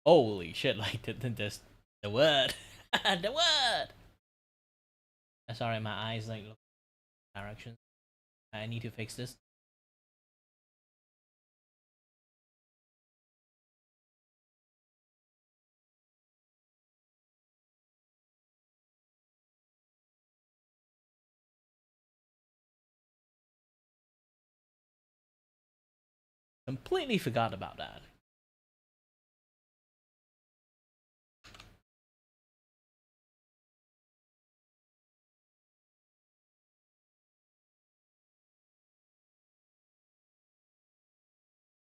Holy shit! Like the word, the word. Sorry, my eyes like look directions. I need to fix this. Completely forgot about that.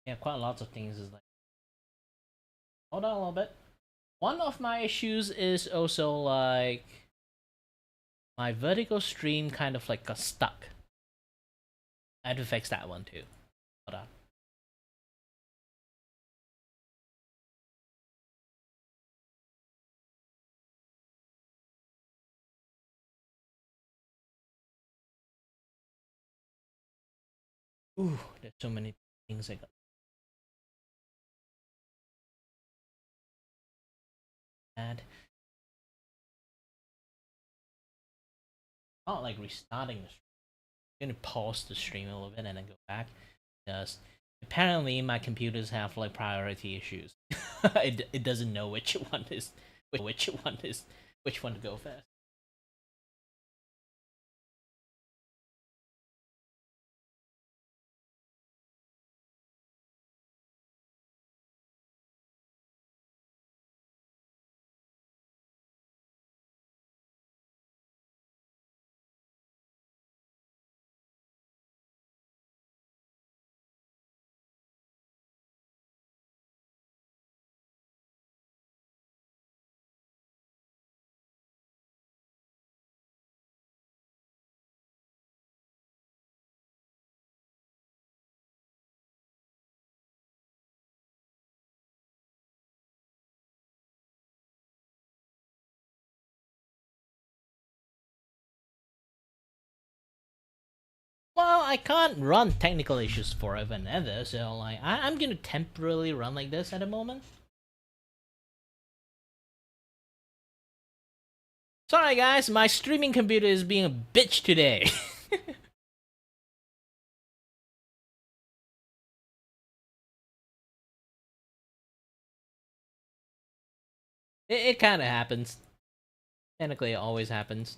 Yeah, quite lots of things is like. Hold on a little bit. One of my issues is also like my vertical stream kind of like got stuck. I had to fix that one too. Hold on. Ooh, there's so many things I got. Add. Not like restarting the stream. I'm gonna pause the stream a little bit and then go back because apparently my computers have like priority issues. it doesn't know which one is which one to go first. Well, I can't run technical issues forever and ever, so like I'm gonna temporarily run like this at the moment. Sorry guys, my streaming computer is being a bitch today. it kind of happens. Technically, it always happens.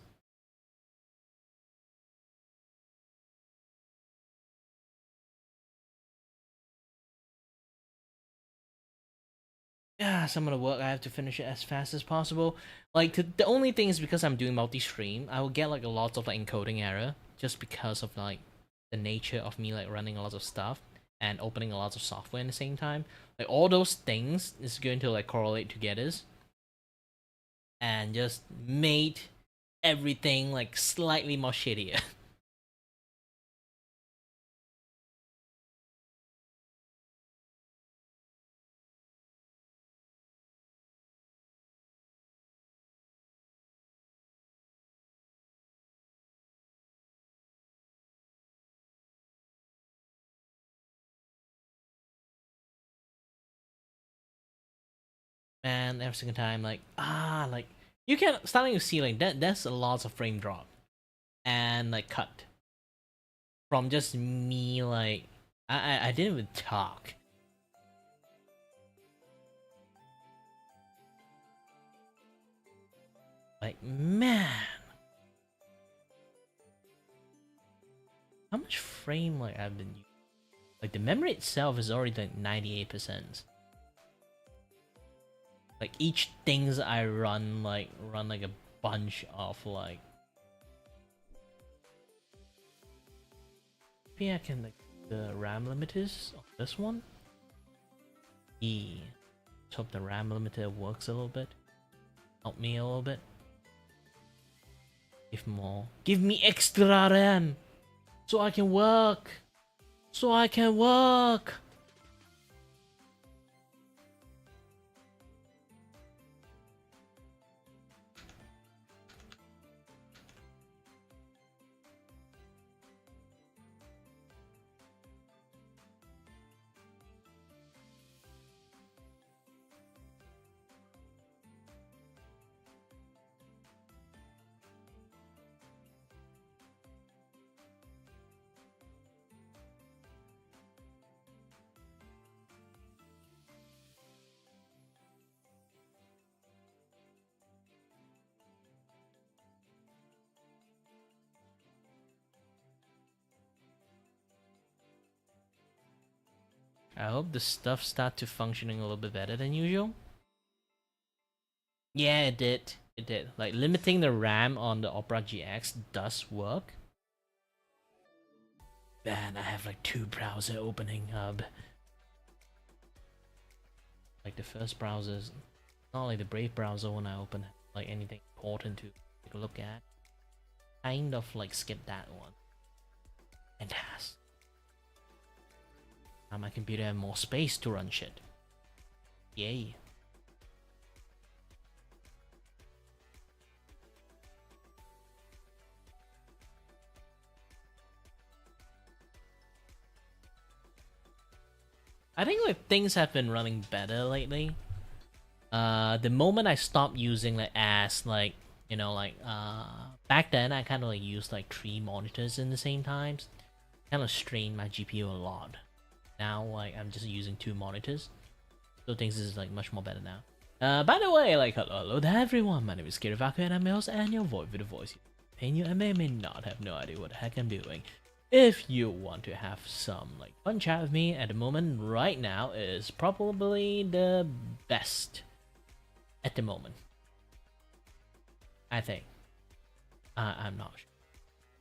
Yeah, some of the work I have to finish it as fast as possible. Like the only thing is because I'm doing multi-stream, I will get like a lot of like encoding error just because of like the nature of me like running a lot of stuff and opening a lot of software at the same time. Like all those things is going to like correlate together and just made everything like slightly more shittier. And every single time like like you can starting to see like there's a lot of frame drop and like cut from just me like I didn't even talk. Like man, how much frame like I've been using? Like the memory itself is already like 98%. Like each things I run like a bunch of like. Maybe I can like the RAM limiters of this one. E. Let's hope the RAM limiter works a little bit. Help me a little bit. Give more. Give me extra RAM! So I can work! So I can work! I hope the stuff start to functioning a little bit better than usual. Yeah, it did. It did. Like limiting the RAM on the Opera GX does work. Man, I have like 2 browser opening hub. Like the first browser's not like the Brave browser when I open like anything important to take a look at. Kind of like skip that one. Fantastic. Now my computer has more space to run shit. Yay. I think like things have been running better lately. The moment I stopped using like back then I kind of like used like 3 monitors in the same times. Kind of strained my GPU a lot. Now like I'm just using 2 monitors, so things is like much more better now. By the way, like hello to everyone. My name is Kirivaku and I'm your host and your voice with a voice. And you may or may not have no idea what the heck I'm doing. If you want to have some like fun chat with me at the moment, right now is probably the best at the moment. I think. I'm not sure,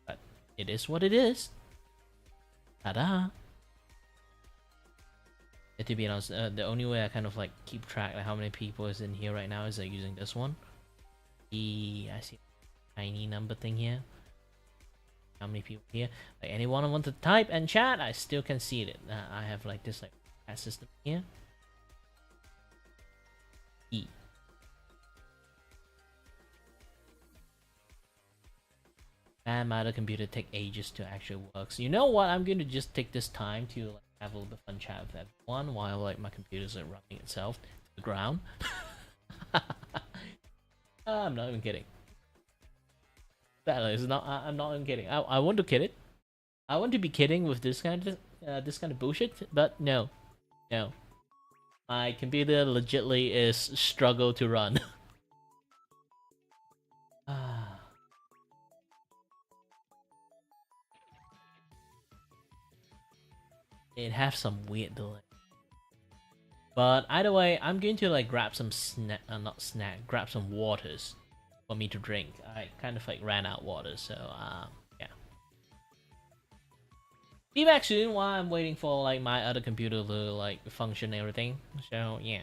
but it is what it is. Ta-da! And to be honest, the only way I kind of like keep track of how many people is in here right now is like using this one. I see a tiny number thing here. How many people here? Like anyone want to type and chat, I still can see it. I have like this like chat system here. And my other computer take ages to actually work. So you know what? I'm going to just take this time to like, have a little bit of fun chat with everyone while like my computer's like running itself to the ground. I'm not even kidding. That is not. I'm not even kidding. I want to kid it. I want to be kidding with this kind of bullshit, but no, no. My computer legitly is struggle to run. It has some weird delay. But either way, I'm going to like grab some grab some waters for me to drink. I kind of like ran out water, so yeah. Be back soon while I'm waiting for like my other computer to like function and everything. So yeah.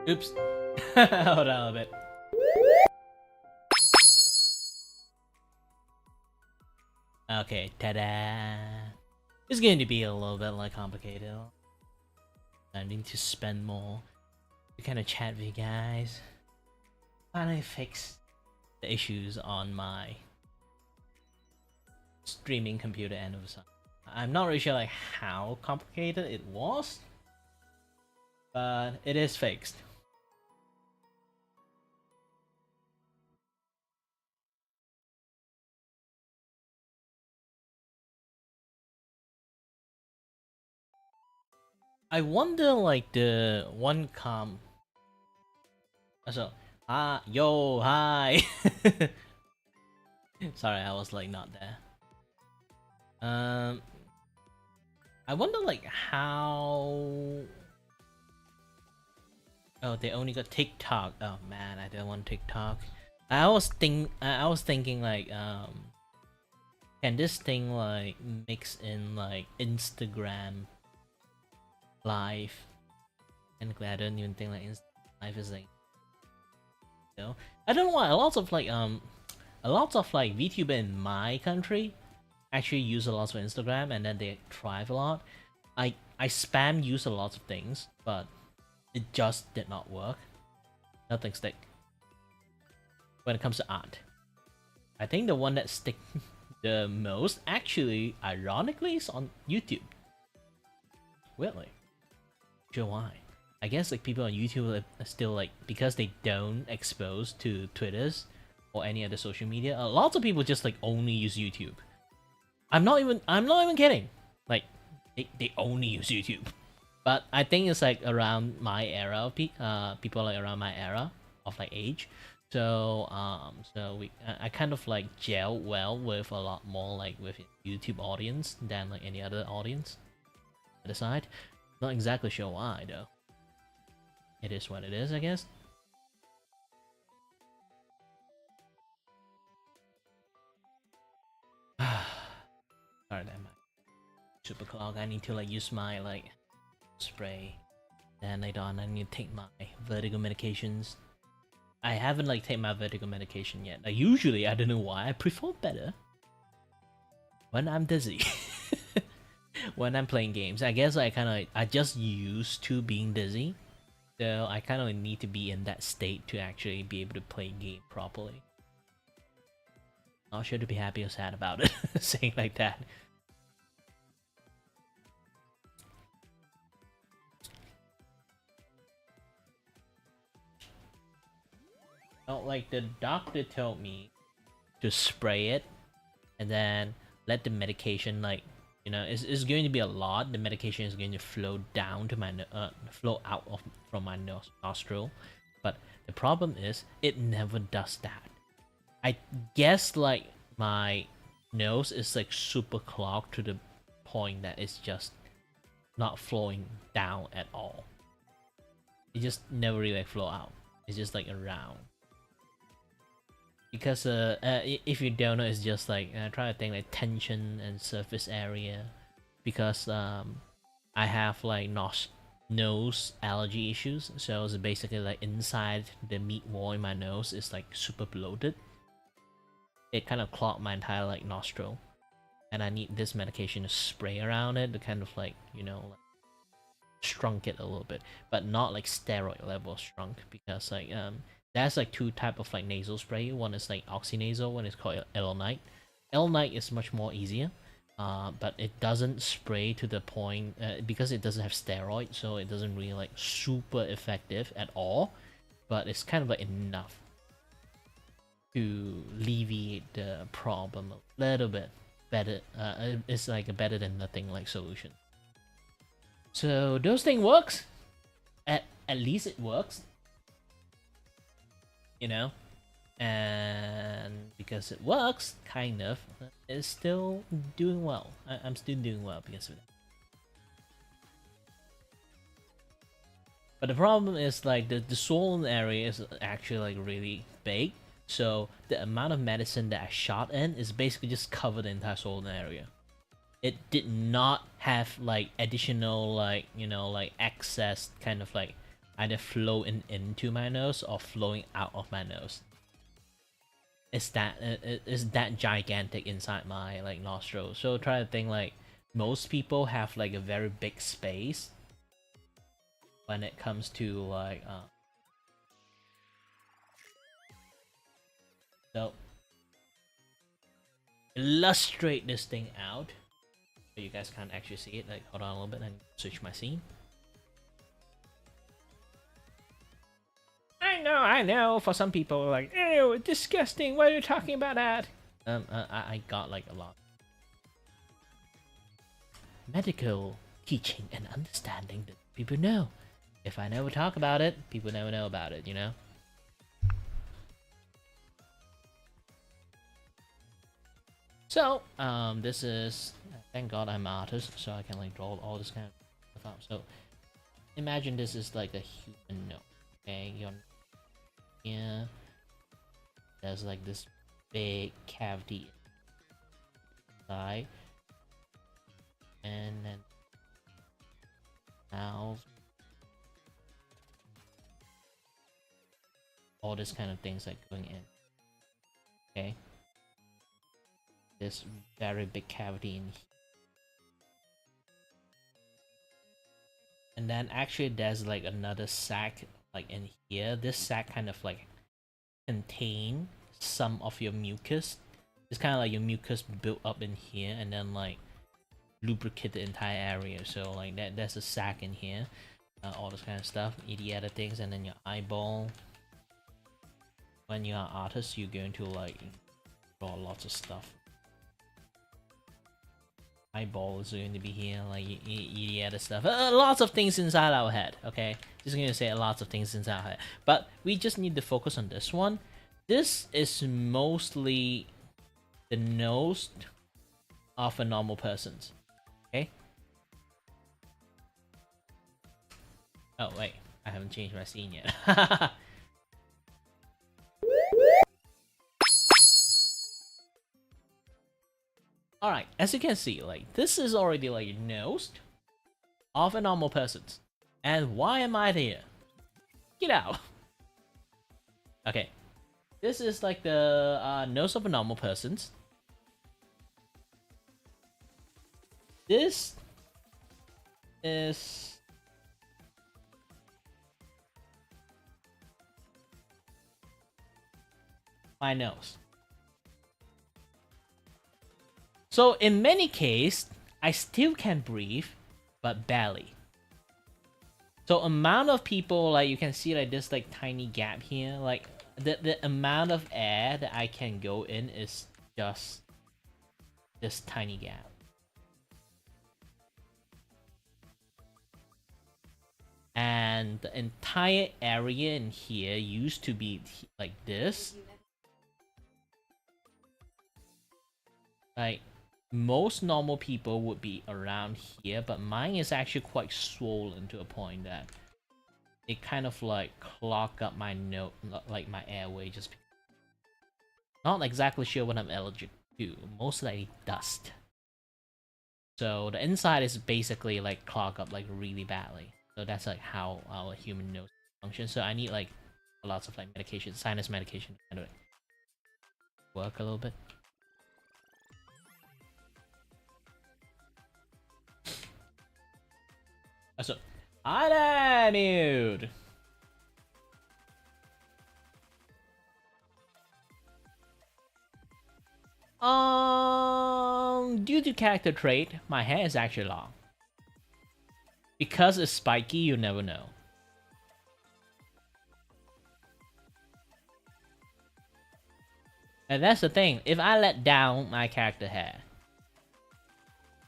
Oops. Hold on a bit. Okay, ta-da! It's going to be a little bit like complicated. I need to spend more to kind of chat with you guys. Finally fix the issues on my streaming computer end of the sun. I'm not really sure like how complicated it was, but it is fixed. I wonder like the one so yo, hi. Sorry, I was like not there. I wonder like how. Oh, they only got TikTok. Oh man, I don't want TikTok. I was thinking like can this thing like mix in like Instagram live? And I don't even think like Instagram live is like, you know, I don't know why a lot of like VTuber in my country actually use a lot of Instagram and then they thrive a lot. I spam use a lot of things, but it just did not work. Nothing stick. When it comes to art, I think the one that stick the most, actually, ironically, is on YouTube. Weirdly, sure why. I guess like people on YouTube are still like, because they don't expose to Twitters or any other social media. A lot of people just like only use YouTube. I'm not even kidding. Like they only use YouTube. But I think it's like around my era of people like around my era of like age. So I kind of like gel well with a lot more like with YouTube audience than like any other audience. To the side, not exactly sure why though. It is what it is, I guess. Sorry, that my super clock. I need to like use my like spray. Then later on, I need to take my vertigo medications. I haven't like taken my vertigo medication yet. Like, usually, I don't know why, I prefer better when I'm dizzy. When I'm playing games, I guess I just used to being dizzy, so I kind of need to be in that state to actually be able to play game properly. Not sure to be happy or sad about it, saying like that. Oh, like the doctor told me to spray it and then let the medication like, you know, it's going to be a lot. The medication is going to flow down to my flow out of from my nostril, but the problem is it never does that. I guess like my nose is like super clogged to the point that it's just not flowing down at all. It just never really like flow out. It's just like around. Because if you don't know, it's just like try to think like tension and surface area. Because I have like nose allergy issues, so it's basically like inside the meat wall in my nose is like super bloated. It kind of clogged my entire like nostril, and I need this medication to spray around it to kind of like, you know, like shrunk it a little bit, but not like steroid level shrunk, because like there's like two type of like nasal spray. One is like oxynasal, one is called Elonite. Elonite is much more easier, but it doesn't spray to the point because it doesn't have steroid, so it doesn't really like super effective at all. But it's kind of like enough to alleviate the problem a little bit better. It's like a better than nothing like solution. So those thing works. At least it works. You know, and because it works, kind of, it's still doing well. I'm still doing well because of it. But the problem is like the swollen area is actually like really big, so the amount of medicine that I shot in is basically just covered the entire swollen area. It did not have like additional like, you know, like excess kind of like either flowing into my nose or flowing out of my nose. It's that gigantic inside my like nostril. So try to think like most people have like a very big space when it comes to like so illustrate this thing out so you guys can't actually see it. Like hold on a little bit and switch my scene. I know. For some people, like, ew, disgusting. Why are you talking about that? I got like a lot medical teaching and understanding that people know. If I never talk about it, people never know about it. You know. So, this is. Thank God I'm an artist, so I can like draw all this kind of stuff out. So, imagine this is like a human nose. Okay, you're here. There's like this big cavity inside, and then mouth, all this kind of things like going in. Okay, this very big cavity in here. And then actually there's like another sac like in here. This sac kind of like contain some of your mucus. It's kind of like your mucus built up in here and then like lubricate the entire area. So like there's a sac in here, all this kind of stuff, the other things, and then your eyeball. When you're an artist, you're going to like draw lots of stuff. Eyeball is going to be here, like the other stuff. Lots of things inside our head. Okay, just gonna say lots of things inside our head. But we just need to focus on this one. This is mostly the nose of a normal person's. Okay. Oh wait, I haven't changed my scene yet. Alright, as you can see, like this is already like nose of a normal person. And why am I here? Get out! Okay. This is like the nose of a normal person. This is my nose. So in many cases, I still can breathe, but barely. So amount of people, like you can see like this like tiny gap here, like the amount of air that I can go in is just this tiny gap. And the entire area in here used to be like this. Like most normal people would be around here, but mine is actually quite swollen to a point that it kind of like clog up my nose, like my airway. Just not exactly sure what I'm allergic to. Most likely dust. So the inside is basically like clog up like really badly. So that's like how our human nose functions. So I need like lots of like medication, sinus medication, to kind of work a little bit. So, hi there, dude! Due to character trait, my hair is actually long. Because it's spiky, you never know. And that's the thing, if I let down my character hair,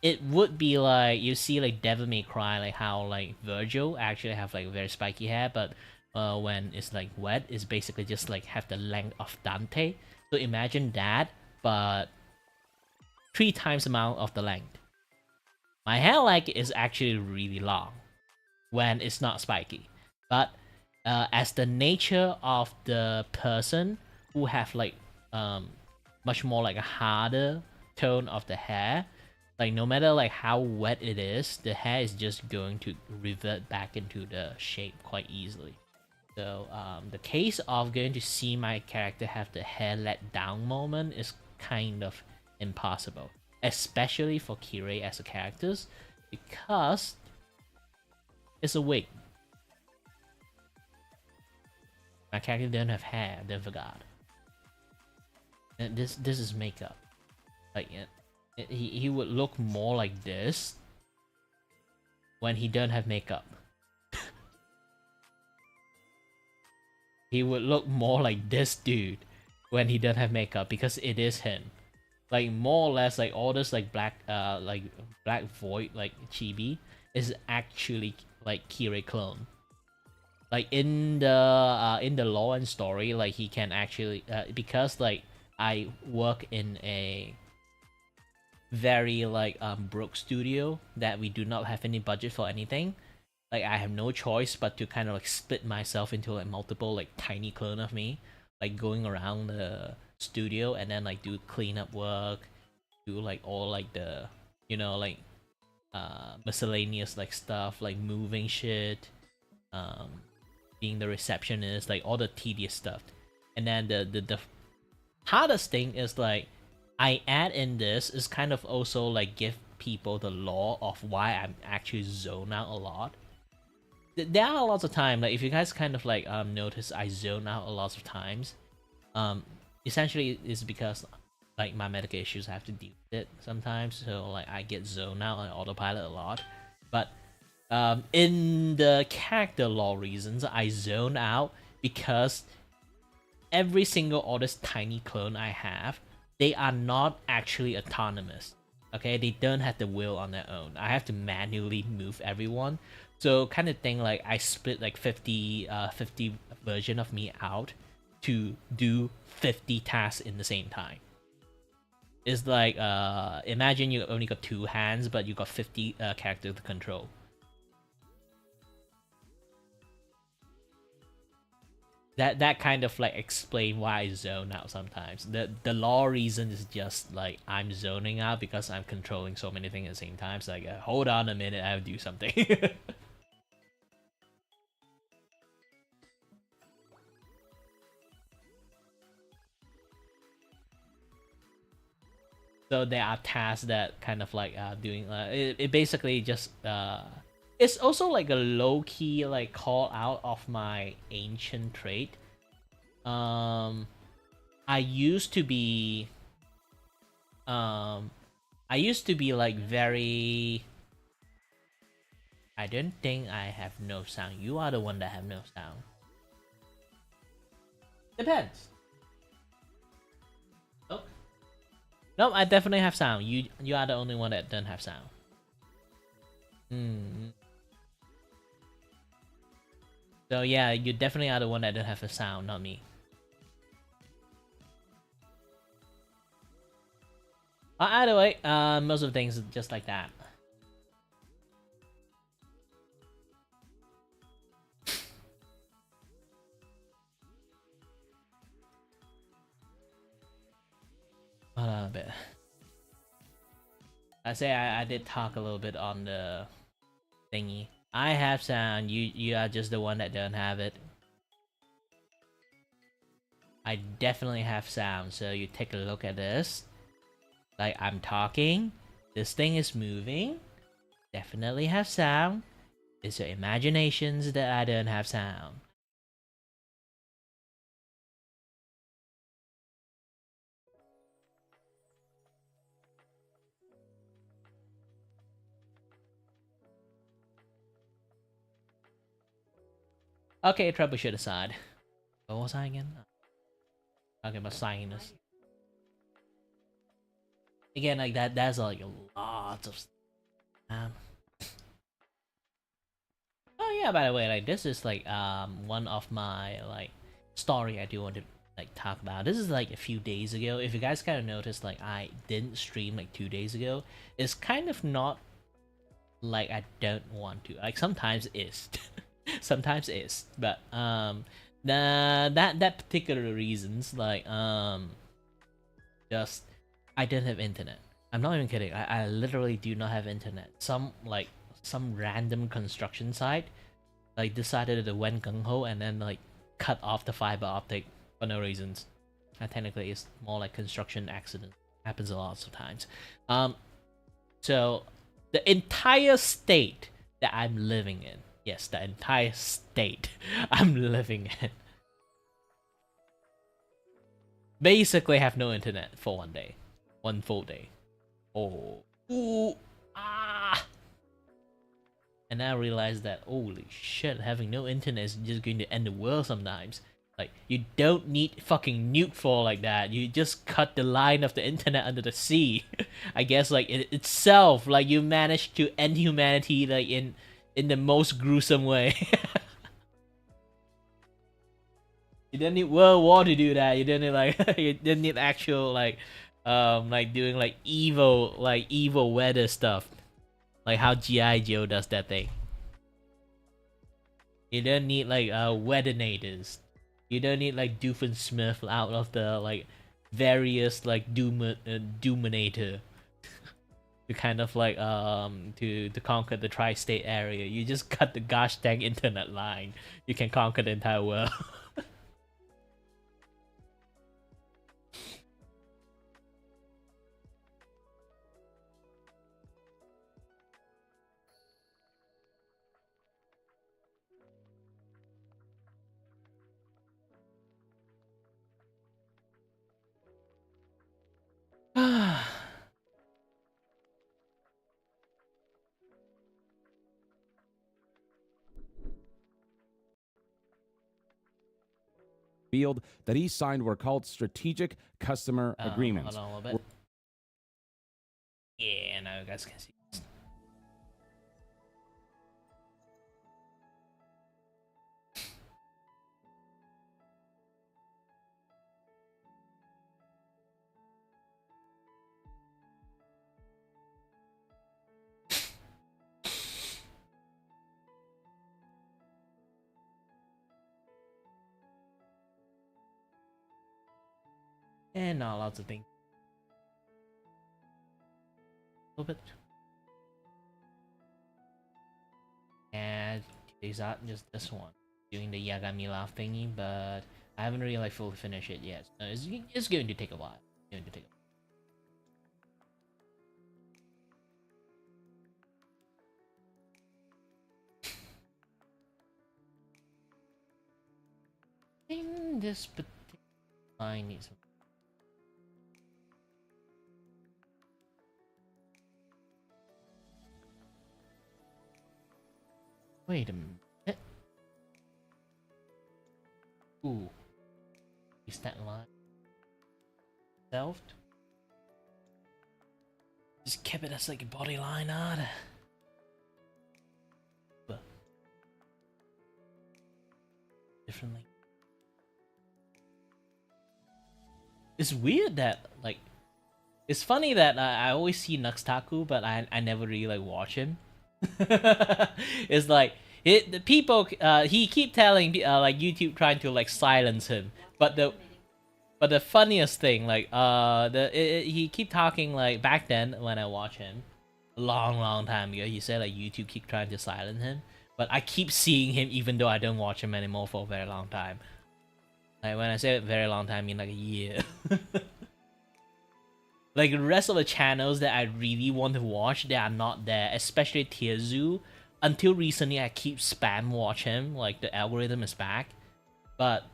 it would be like, you see like Devil May Cry, like how like Virgil actually have like very spiky hair, but when it's like wet, it's basically just like have the length of Dante. So imagine that, but 3 times the amount of the length. My hair like is actually really long when it's not spiky, but as the nature of the person who have like much more like a harder tone of the hair, Like no matter like how wet it is, the hair is just going to revert back into the shape quite easily. So the case of going to see my character have the hair let down moment is kind of impossible, especially for Kirei as a character, because it's a wig. My character don't have hair, don't forgot. And this is makeup. Like he would look more like this when he don't have makeup. He would look more like this dude when he don't have makeup because it is him. Like more or less like all this like black void like chibi is actually like Kirei clone. Like in the lore and story, like he can actually because like I work in a very like broke studio that we do not have any budget for anything. Like I have no choice but to kind of like split myself into like multiple like tiny clone of me, like going around the studio and then like do cleanup work, do like all like the like miscellaneous like stuff like moving shit, being the receptionist, like all the tedious stuff. And then the hardest thing is like I add in this is kind of also like give people the lore of why I'm actually zone out a lot. There are lots of time like if you guys kind of like notice I zone out a lot of times, essentially it's because like my medical issues I have to deal with it sometimes, so like I get zoned out on autopilot a lot. But in the character lore reasons, I zone out because every single all this tiny clone I have, they are not actually autonomous. Okay, they don't have the will on their own. I have to manually move everyone. So kind of thing like I split like 50 version of me out to do 50 tasks in the same time. It's like imagine you only got 2 hands but you got 50 characters to control. That kind of like explain why I zone out sometimes. The law reason is just like I'm zoning out because I'm controlling so many things at the same time. So like hold on a minute, I have to do something. So there are tasks that kind of like doing it basically just it's also like a low-key like call out of my ancient trait. I used to be like very, I don't think I have no sound. You are the one that have no sound. Depends. Oh. Nope, I definitely have sound. You are the only one that don't have sound. So yeah, you definitely are the one that don't have a sound, not me. Either way, most of the things are just like that. Hold on a bit. I say I did talk a little bit on the thingy. I have sound. You are just the one that don't have it. I definitely have sound. So you take a look at this. Like I'm talking. This thing is moving. Definitely have sound. It's your imaginations that I don't have sound. Okay, troubleshoot aside. What was I again? Talking about sinus. Again, like that's like a lot of stuff. Oh yeah, by the way, like this is like one of my like story I do want to like talk about. This is like a few days ago. If you guys kind of noticed, like I didn't stream like 2 days ago. It's kind of not like I don't want to. Like sometimes is, sometimes is, but that particular reasons like just I didn't have internet. I'm not even kidding. I literally do not have internet. Some random construction site like decided to went gung ho and then like cut off the fiber optic for no reasons. And technically, it's more like construction accident. Happens a lot of times. So the entire state that I'm living in, yes, the entire state I'm living in, basically have no internet for one day, one full day. Oh, ooh, ah. And I realized that, holy shit, having no internet is just going to end the world sometimes. Like, you don't need fucking nuke for like that. You just cut the line of the internet under the sea. I guess, like, in itself, like, you managed to end humanity, like, in the most gruesome way. You didn't need World War to do that. You didn't need, like, you didn't need actual, like, doing, like, evil weather stuff. Like how G.I. Joe does that thing. You don't need like weathernators. You don't need like Doofenshmirtz out of the like various like Doominator to kind of like to conquer the tri-state area. You just cut the gosh dang internet line. You can conquer the entire world. Field that he signed were called strategic customer agreements. Hold on a little bit. Yeah, now you guys can see. And not lots of things. A little bit. And today's out just this one. Doing the Yagami laugh thingy, but I haven't really like fully finished it yet. So it's going to take a while. It's going to take a while. In this particular line needs some. Wait a minute. Ooh. Is that line self? Just keep it as like a body line art. But differently. It's weird that like it's funny that I always see Nuxtaku, but I never really like watch him. It's like the people he keep telling like YouTube trying to like silence him, but the funniest thing like he keep talking like back then when I watch him a long time ago he said like YouTube keep trying to silence him, but I keep seeing him even though I don't watch him anymore for a very long time. Like when I say a very long time I mean like a year. Like the rest of the channels that I really want to watch, they are not there. Especially Tiezu. Until recently, I keep spam watch him. Like the algorithm is back, but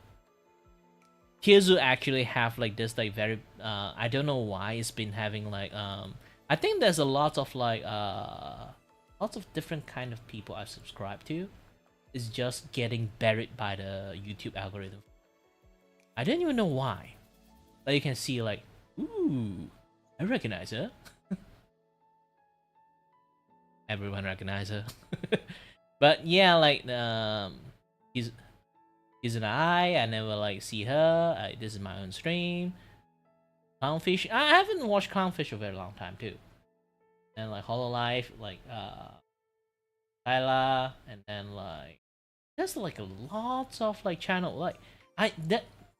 Tiezu actually have like this like very I don't know why it's been having like I think there's a lot of like lots of different kind of people I subscribe to. It's just getting buried by the YouTube algorithm. I don't even know why. But you can see like, ooh. I recognize her. Everyone recognize her. But yeah, like he's an I never like see her. This is my own stream. Clownfish. I haven't watched Clownfish for a very long time too. And like Hololive, like Kyla, and then like there's like lots of like channel like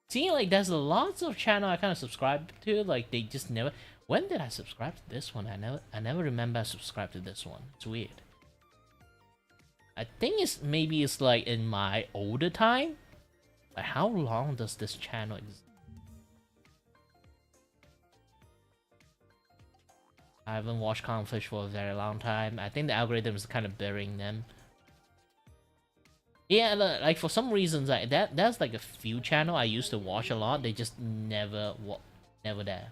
seeing like there's lots of channel I kind of subscribe to, like they just never. When did I subscribe to this one? I never remember I subscribed to this one. It's weird. I think it's like in my older time. Like how long does this channel exist? I haven't watched Conflict for a very long time. I think the algorithm is kind of burying them. Yeah, like for some reasons, that's like a few channel I used to watch a lot. They just never there.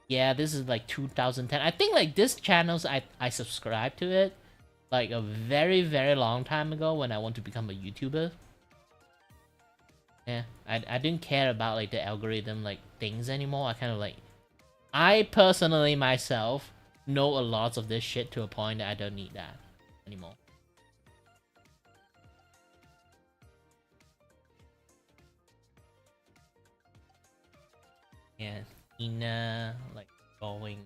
Yeah, this is like 2010. I think like this channels I subscribed to it like a very long time ago when I want to become a YouTuber. Yeah, I didn't care about like the algorithm like things anymore. I kind of like I personally myself know a lot of this shit to a point that I don't need that anymore. Yeah, Ina like going.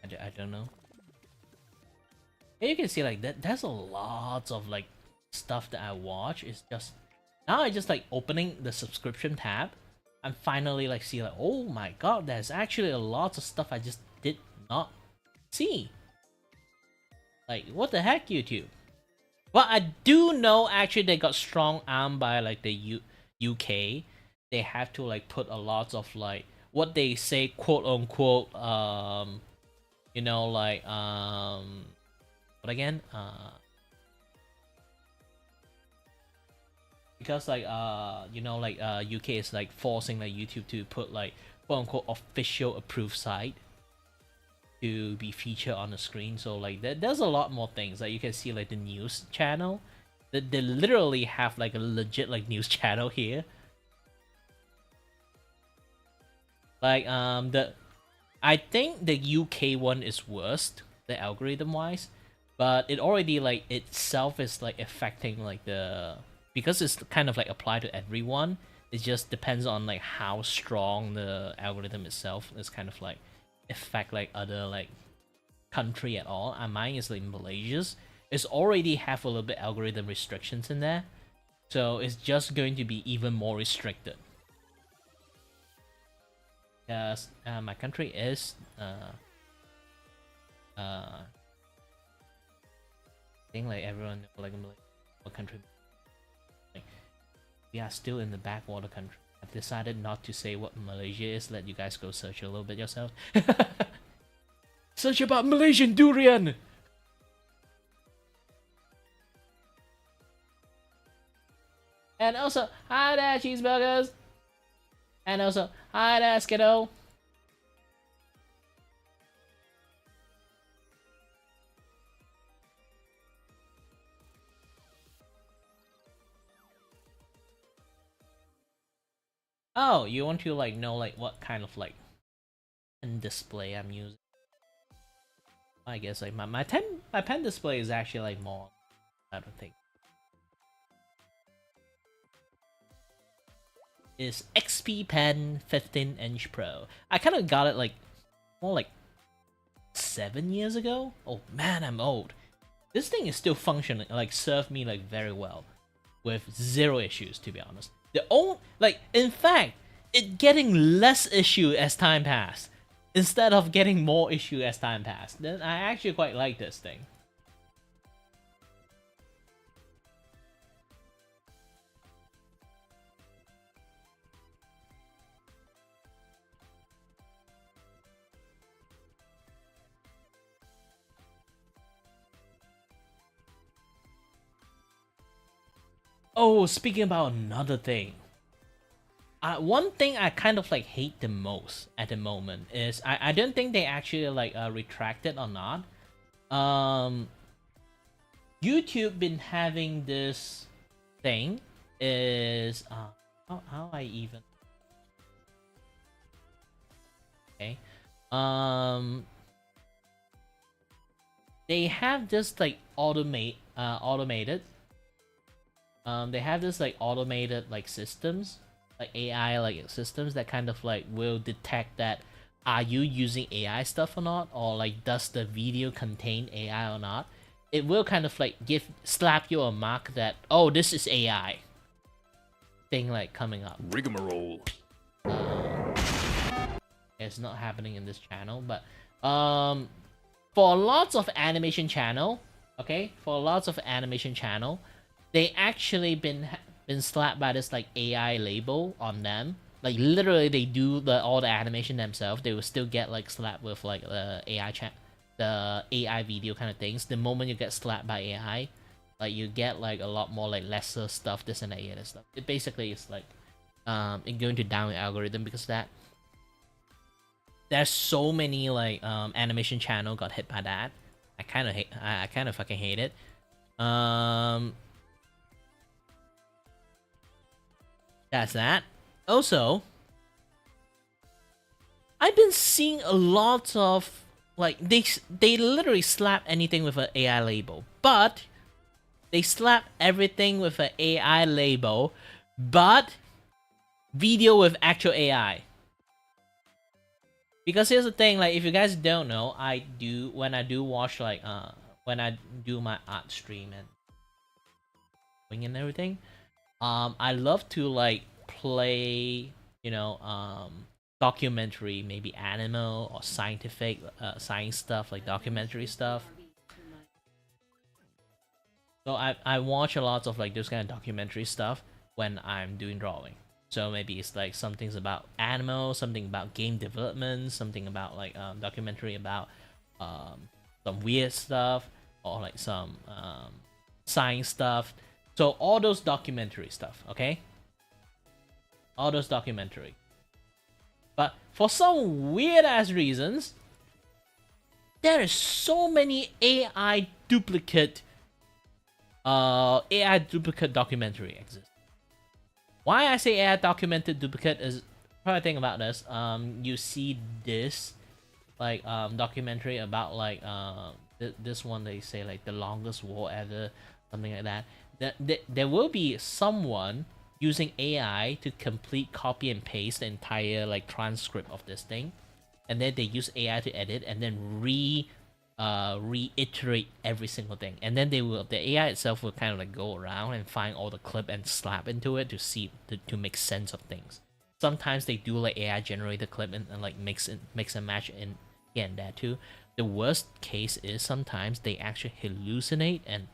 I don't know. And you can see like that. There's a lot of like stuff that I watch. It's just now I just like opening the subscription tab. I'm finally like see like oh my god, there's actually a lot of stuff I just did not see. Like what the heck, YouTube? But I do know actually they got strong arm by like the UK. They have to like put a lot of like what they say quote unquote you know like what again because like you know like UK is like forcing like YouTube to put like quote unquote official approved site to be featured on the screen. So like there's a lot more things like you can see like the news channel that they literally have like a legit like news channel here. Like I think the UK one is worst the algorithm wise, but it already like itself is like affecting like the because it's kind of like applied to everyone. It just depends on like how strong the algorithm itself is kind of like affect like other like country at all. And mine is like Malaysia's. It's already have a little bit algorithm restrictions in there, so it's just going to be even more restricted. Because my country is I think like everyone like what country like, we are still in the backwater country. I've decided not to say what Malaysia is. Let you guys go search a little bit yourself. Search about Malaysian durian. And also, hi there, cheeseburgers. And also, hi there, Skiddo. Oh, you want to like know like what kind of like pen display I'm using? I guess like my pen display is actually like more. I don't think. Is XP Pen 15-inch Pro. I kind of got it like more like 7 years ago. Oh man, I'm old. This thing is still functioning, like served me like very well, with zero issues to be honest. The only like in fact, it getting less issue as time passed instead of getting more issue as time passed. Then I actually quite like this thing. Oh, speaking about another thing. One thing I kind of like hate the most at the moment is I don't think they actually like retracted or not. YouTube been having this thing is how I even okay they have this like automated they have this like automated like systems like AI like systems that kind of like will detect that are you using AI stuff or not, or like does the video contain AI or not. It will kind of like slap you a mark that oh this is AI. thing like coming up. Rigmarole. It's not happening in this channel, but for lots of animation channel, okay, they actually been slapped by this like AI label on them. Like literally, they do all the animation themselves. They will still get like slapped with like the AI video kind of things. The moment you get slapped by AI, like you get like a lot more like lesser stuff, this and that other stuff. It basically is like it going to down the algorithm because of that. There's so many like animation channel got hit by that. I kind of fucking hate it. That's that. Also, I've been seeing a lot of like they literally slap anything with an AI label, but they slap everything with an AI label, but video with actual AI. Because here's the thing, like if you guys don't know, when I do watch like when I do my art stream and everything, I love to like play, you know, documentary, maybe animal or scientific science stuff, like documentary stuff. So I watch a lot of like those kind of documentary stuff when I'm doing drawing. So maybe it's like something's about animals, something about game development, something about like documentary about some weird stuff or like some science stuff. So all those documentary stuff, okay? All those documentary. But for some weird ass reasons, there is so many AI duplicate documentary exist. Why I say AI documented duplicate is probably think about this. You see this like documentary about like this one they say like the longest war ever, something like that. There will be someone using AI to complete copy and paste the entire like transcript of this thing, and then they use AI to edit and then reiterate every single thing, and then the AI itself will kind of like go around and find all the clip and slap into it to see to make sense of things. Sometimes they do like AI generate the clip and like mix and match in here and there too. The worst case is sometimes they actually hallucinate and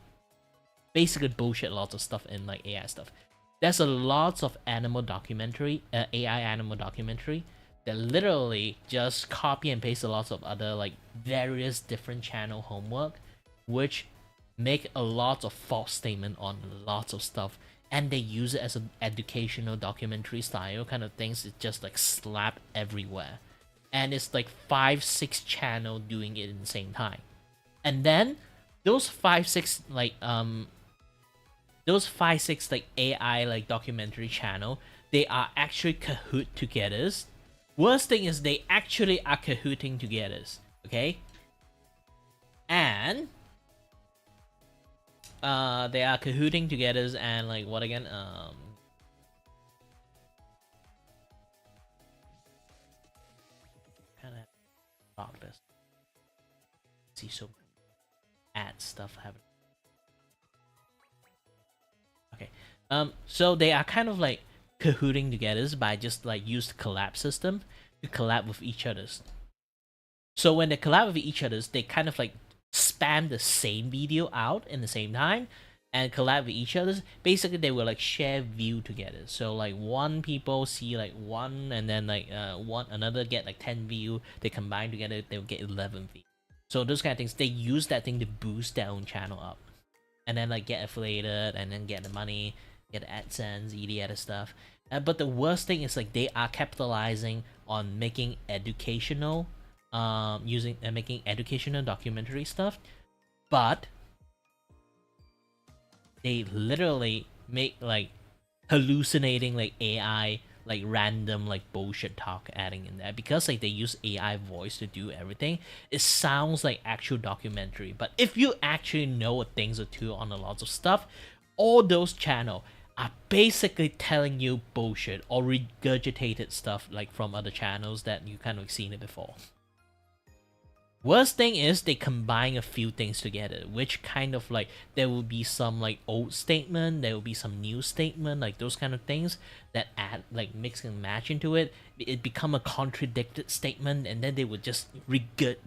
basically bullshit lots of stuff in like AI stuff. There's a lots of animal documentary, AI animal documentary that literally just copy and paste a lot of other like various different channel homework, which make a lot of false statement on lots of stuff, and they use it as an educational documentary style kind of things. It's just like slap everywhere, and it's like 5-6 channel doing it at the same time, and then those 5-6 like AI like documentary channel, they are actually cahoot together. Worst thing is they actually are cahooting together, okay? And they are cahooting together and like what again? Kind of talk this. See so ad stuff happening. Okay. So they are kind of like cahooting together by just like use the collab system to collab with each other's. So when they collab with each other's, they kind of like spam the same video out in the same time and collab with each other's. Basically, they will like share view together. So like one people see like one, and then like another get like 10 view. They combine together, they'll get 11 view. So those kind of things, they use that thing to boost their own channel up, and then like get affiliated, and then get the money, get AdSense, the other stuff. But the worst thing is like they are capitalizing on making educational, making educational documentary stuff, but they literally make like hallucinating like AI like random like bullshit talk adding in there, because like they use AI voice to do everything. It sounds like actual documentary, but if you actually know a things or two on a lot of stuff, all those channel are basically telling you bullshit or regurgitated stuff like from other channels that you kind of seen it before. Worst thing is they combine a few things together, which kind of like there will be some like old statement, there will be some new statement, like those kind of things that add like mix and match into it. It become a contradicted statement, and then they would just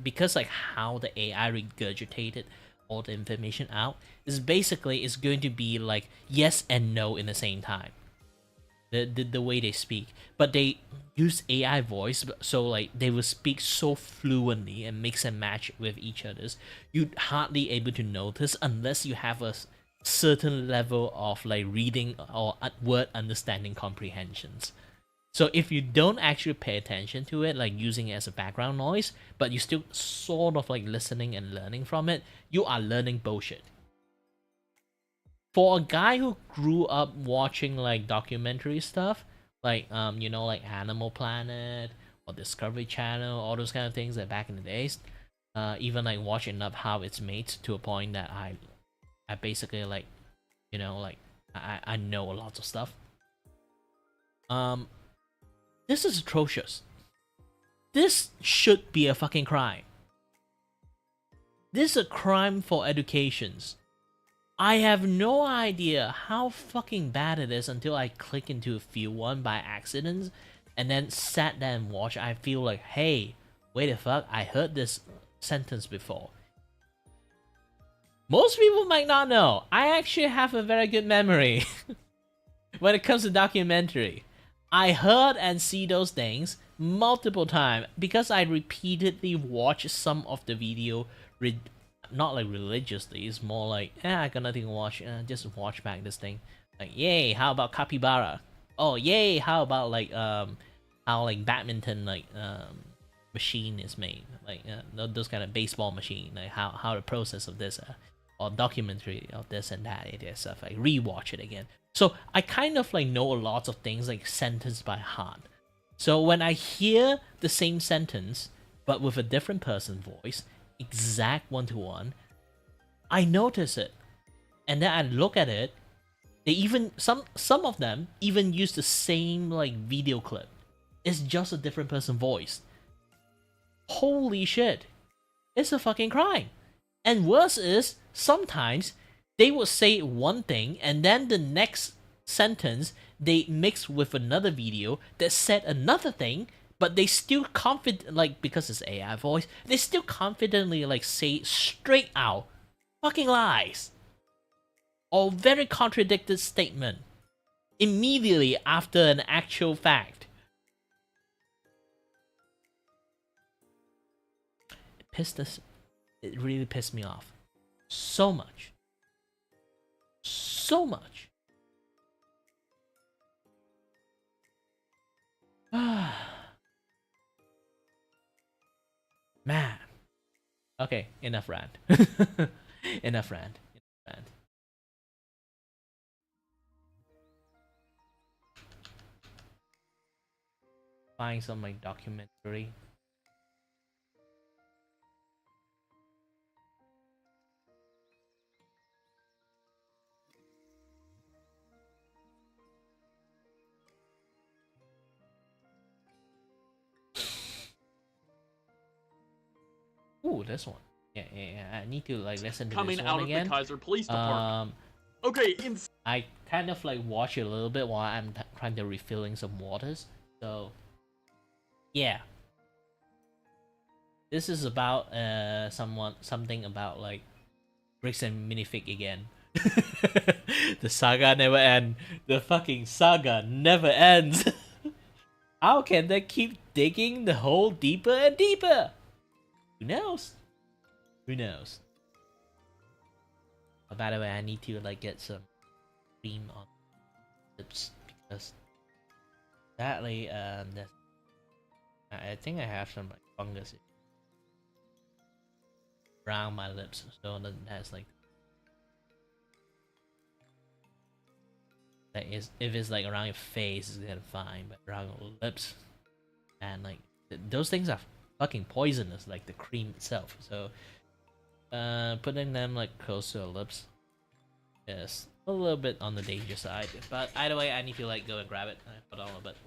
because like how the AI regurgitated all the information out is basically it's going to be like yes and no in the same time. The way they speak, but they use AI voice, so like they will speak so fluently and mix and match with each other's. You'd hardly able to notice unless you have a certain level of like reading or word understanding comprehensions. So if you don't actually pay attention to it, like using it as a background noise, but you still sort of like listening and learning from it, you are learning bullshit. For a guy who grew up watching like documentary stuff, like like Animal Planet or Discovery Channel, all those kind of things that back in the days, even like watching up how it's made to a point that I basically like, like I know a lot of stuff. This is atrocious. This should be a fucking crime. This is a crime for educations. I have no idea how fucking bad it is until I click into a few one by accident and then sat there and watched. I feel like, hey, wait the fuck, I heard this sentence before. Most people might not know. I actually have a very good memory when it comes to documentary. I heard and see those things multiple times because I repeatedly watch some of the video not like religiously, it's more like, I got nothing to watch, just watch back this thing. Like, yay, how about capybara? Oh, yay, how about like, how like badminton, like, machine is made? Like, those kind of baseball machine, like how the process of this, or documentary of this and that, and stuff. Like, rewatch it again. So, I kind of like know a lot of things, like, sentence by heart. So, when I hear the same sentence, but with a different person's voice, exact one-to-one, I notice it, and then I look at it. They even some of them even use the same like video clip. It's just a different person's voice. Holy shit, it's a fucking crime. And worse is sometimes they will say one thing and then the next sentence they mix with another video that said another thing, but they still confident, like, because it's AI voice, they still confidently like say straight out fucking lies or very contradicted statement immediately after an actual fact. It really pissed me off so much, so much. Man. Okay, enough rant. Enough rant. Find some like documentary. Ooh, this one. Yeah. I need to like listen to coming this out one of again. the Kaiser Police Department. Okay, I kind of like watch it a little bit while I'm trying to refilling some waters. So, yeah. This is about something about like bricks and minifig again. The saga never ends. The fucking saga never ends. How can they keep digging the hole deeper and deeper? Who knows? Who knows? Oh, by the way, I need to like get some cream on lips because sadly, I think I have some like fungus around my lips, so that has like that is if it's like around your face, it's gonna fine, but around your lips and like those things are fucking poisonous, like the cream itself. So, putting them like close to your lips is a little bit on the danger side. But either way, I need to like go and grab it. Hold on a little bit.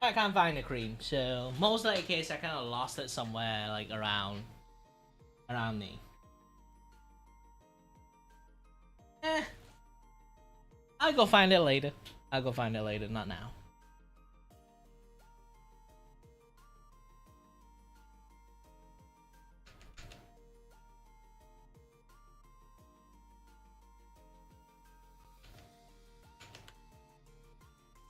I can't find the cream, so most likely case I kind of lost it somewhere like around me. I'll go find it later. Not now.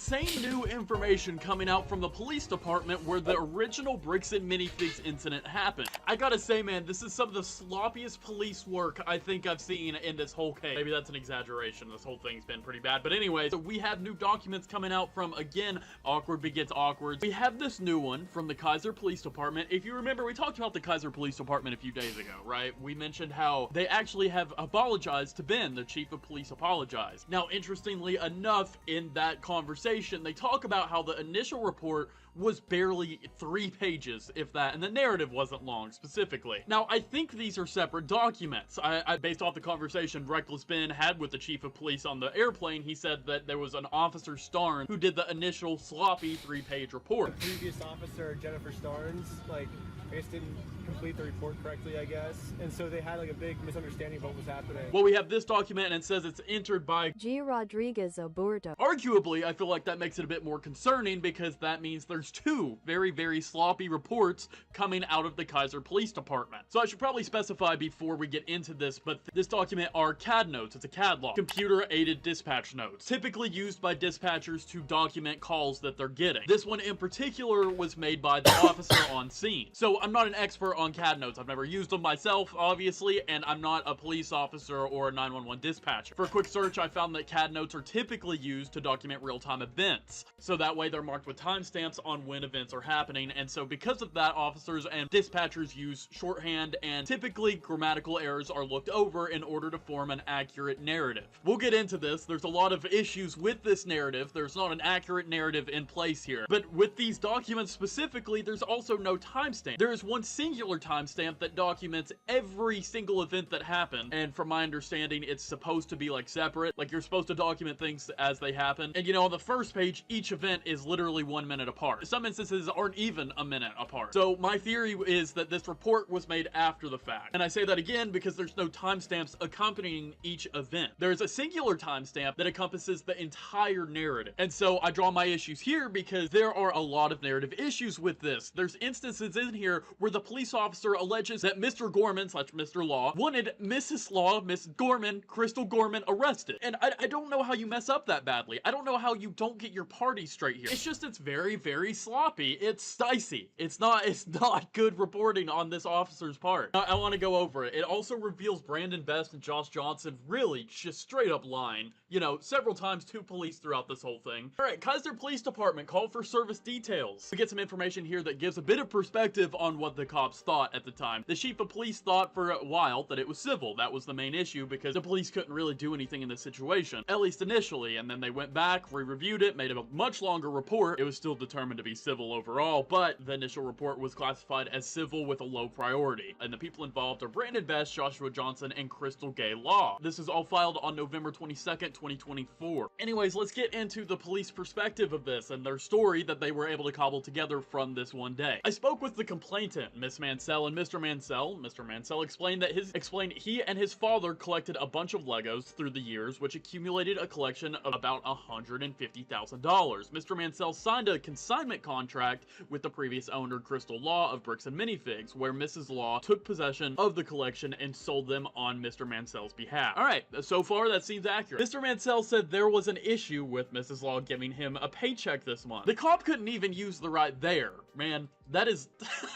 Same new information coming out from the police department where the original Bricks and Minifigs incident happened. I gotta say, man, this is some of the sloppiest police work I think I've seen in this whole case. Maybe that's an exaggeration. This whole thing's been pretty bad. But anyway, so we have new documents coming out from, again, awkward begets awkward. We have this new one from the Kaiser Police Department. If you remember, we talked about the Kaiser Police Department a few days ago, right? We mentioned how they actually have apologized to Ben, the chief of police apologized. Now, interestingly enough, in that conversation, they talk about how the initial report was barely 3 pages, if that, and the narrative wasn't long, specifically. Now, I think these are separate documents. Based off the conversation Reckless Ben had with the chief of police on the airplane, he said that there was an Officer Starnes who did the initial sloppy 3-page report. The previous officer, Jennifer Starnes, I guess didn't complete the report correctly, I guess. And so they had a big misunderstanding of what was happening. Well, we have this document and it says it's entered by G. Rodriguez Oburto. Arguably, I feel like that makes it a bit more concerning because that means there's 2 very, very sloppy reports coming out of the Kaiser Police Department. So I should probably specify before we get into this, but this document are CAD notes. It's a CAD log. Computer-aided dispatch notes. Typically used by dispatchers to document calls that they're getting. This one in particular was made by the officer on scene. So I'm not an expert on CAD notes. I've never used them myself, obviously, and I'm not a police officer or a 911 dispatcher. For a quick search, I found that CAD notes are typically used to document real-time events. So that way they're marked with timestamps on when events are happening, and so because of that, officers and dispatchers use shorthand, and typically grammatical errors are looked over in order to form an accurate narrative. We'll get into this. There's a lot of issues with this narrative. There's not an accurate narrative in place here. But with these documents specifically, there's also no timestamp. There is one singular timestamp that documents every single event that happened, and from my understanding, it's supposed to be separate. You're supposed to document things as they happen. And on the first page, each event is literally 1 minute apart. Some instances aren't even a minute apart. So my theory is that this report was made after the fact. And I say that again because there's no timestamps accompanying each event. There's a singular timestamp that encompasses the entire narrative. And so I draw my issues here because there are a lot of narrative issues with this. There's instances in here where the police officer alleges that Mr. Gorman / Mr. Law wanted Mrs. Law, Miss Gorman, Crystal Gorman arrested. And I don't know how you mess up that badly. I don't know how you don't get your party straight here. It's very, very sloppy. It's dicey. It's not good reporting on this officer's part. I want to go over it. It also reveals Brandon Best and Josh Johnson really just straight up lying, several times to police throughout this whole thing. Alright, Kaiser Police Department called for service details. We get some information here that gives a bit of perspective on what the cops thought at the time. The chief of police thought for a while that it was civil. That was the main issue because the police couldn't really do anything in this situation, at least initially, and then they went back, re-reviewed it, made a much longer report. It was still determined to be civil overall, but the initial report was classified as civil with a low priority, and the people involved are Brandon Best, Joshua Johnson, and Crystal Gay Law. This is all filed on November 22nd, 2024. Anyways, let's get into the police perspective of this and their story that they were able to cobble together from this one day. I spoke with the complainant, Miss Mansell, and Mr. Mansell. Mr. Mansell explained that he and his father collected a bunch of Legos through the years, which accumulated a collection of about $150,000. Mr. Mansell signed a consignment contract with the previous owner, Crystal Law of Bricks and Minifigs, where Mrs. Law took possession of the collection and sold them on Mr. Mansell's behalf. Alright, so far that seems accurate. Mr. Mansell said there was an issue with Mrs. Law giving him a paycheck this month. The cop couldn't even use the right there. Man, that is...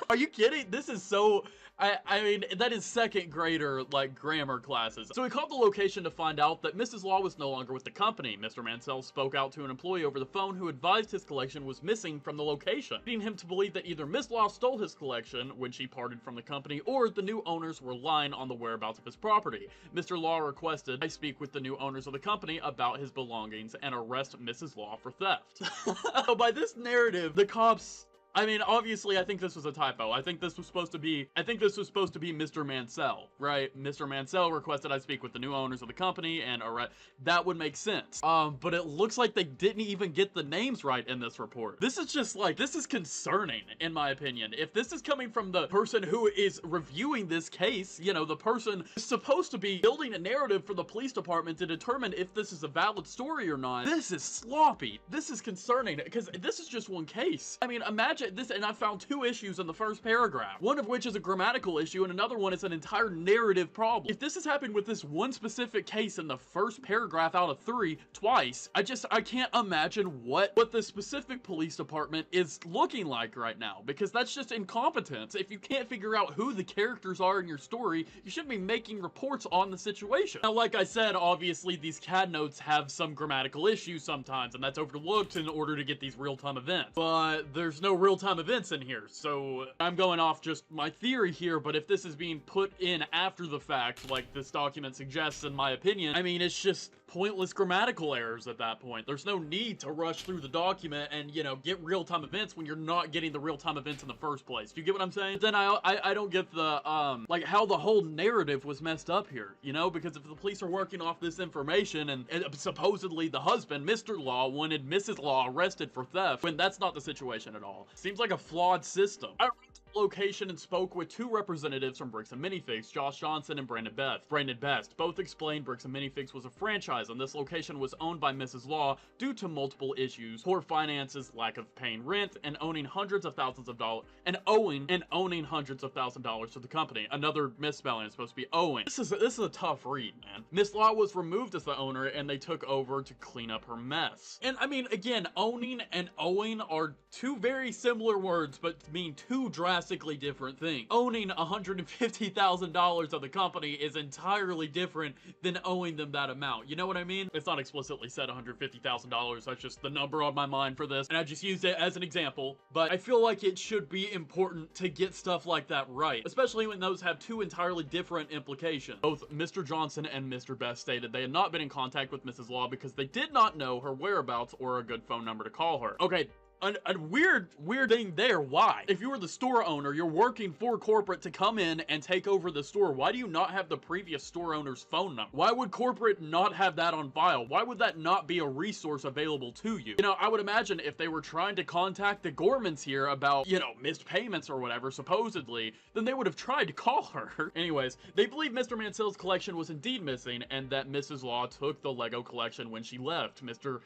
Are you kidding? This is so... I mean, that is second grader, grammar classes. So he called the location to find out that Mrs. Law was no longer with the company. Mr. Mansell spoke out to an employee over the phone who advised his collection was missing from the location, leading him to believe that either Miss Law stole his collection when she parted from the company, or the new owners were lying on the whereabouts of his property. Mr. Law requested I speak with the new owners of the company about his belongings and arrest Mrs. Law for theft. So by this narrative, the cops I mean, obviously, I think this was a typo. I think this was supposed to be Mr. Mansell, right? Mr. Mansell requested I speak with the new owners of the company, and that would make sense. But it looks like they didn't even get the names right in this report. This is just like, this is concerning, in my opinion. If this is coming from the person who is reviewing this case, you know, the person is supposed to be building a narrative for the police department to determine if this is a valid story or not, this is sloppy. This is concerning, because this is just one case. I mean, imagine this, and I found 2 issues in the first paragraph, one of which is a grammatical issue and another one is an entire narrative problem. If this has happened with this one specific case in the first paragraph out of 3 twice, I can't imagine what the specific police department is looking like right now, because that's just incompetence. If you can't figure out who the characters are in your story, you shouldn't be making reports on the situation. Now, like I said, obviously these CAD notes have some grammatical issues sometimes, and that's overlooked in order to get these real-time events. But there's no real-time events in here, so I'm going off just my theory here, but if this is being put in after the fact, like this document suggests in my opinion, I mean, it's just pointless grammatical errors at that point. There's no need to rush through the document and, you know, get real-time events when you're not getting the real-time events in the first place. Do you get what I'm saying? But then I don't get the, like, how the whole narrative was messed up here, you know? Because if the police are working off this information and supposedly the husband, Mr. Law, wanted Mrs. Law arrested for theft, when that's not the situation at all. Seems like a flawed system. I location and spoke with 2 representatives from Bricks and Minifigs, Josh Johnson and Brandon Best. Both explained Bricks and Minifigs was a franchise and this location was owned by Mrs. Law due to multiple issues, poor finances, lack of paying rent, and owing hundreds of thousands of dollars to the company. Another misspelling is supposed to be owing. This is a tough read, man. Miss Law was removed as the owner and they took over to clean up her mess. And I mean, again, owning and owing are 2 very similar words but mean 2 drastically different things. Owning $150,000 of the company is entirely different than owing them that amount. You know what I mean? It's not explicitly said $150,000. That's just the number on my mind for this, and I just used it as an example. But I feel like it should be important to get stuff like that right, especially when those have 2 entirely different implications. Both Mr. Johnson and Mr. Best stated they had not been in contact with Mrs. Law because they did not know her whereabouts or a good phone number to call her. Okay, a weird thing there. Why? If you were the store owner, you're working for corporate to come in and take over the store. Why do you not have the previous store owner's phone number? Why would corporate not have that on file? Why would that not be a resource available to you? You know, I would imagine if they were trying to contact the Gormans here about, you know, missed payments or whatever, supposedly, then they would have tried to call her. Anyways, they believe Mr. Mansell's collection was indeed missing and that Mrs. Law took the Lego collection when she left. Mr.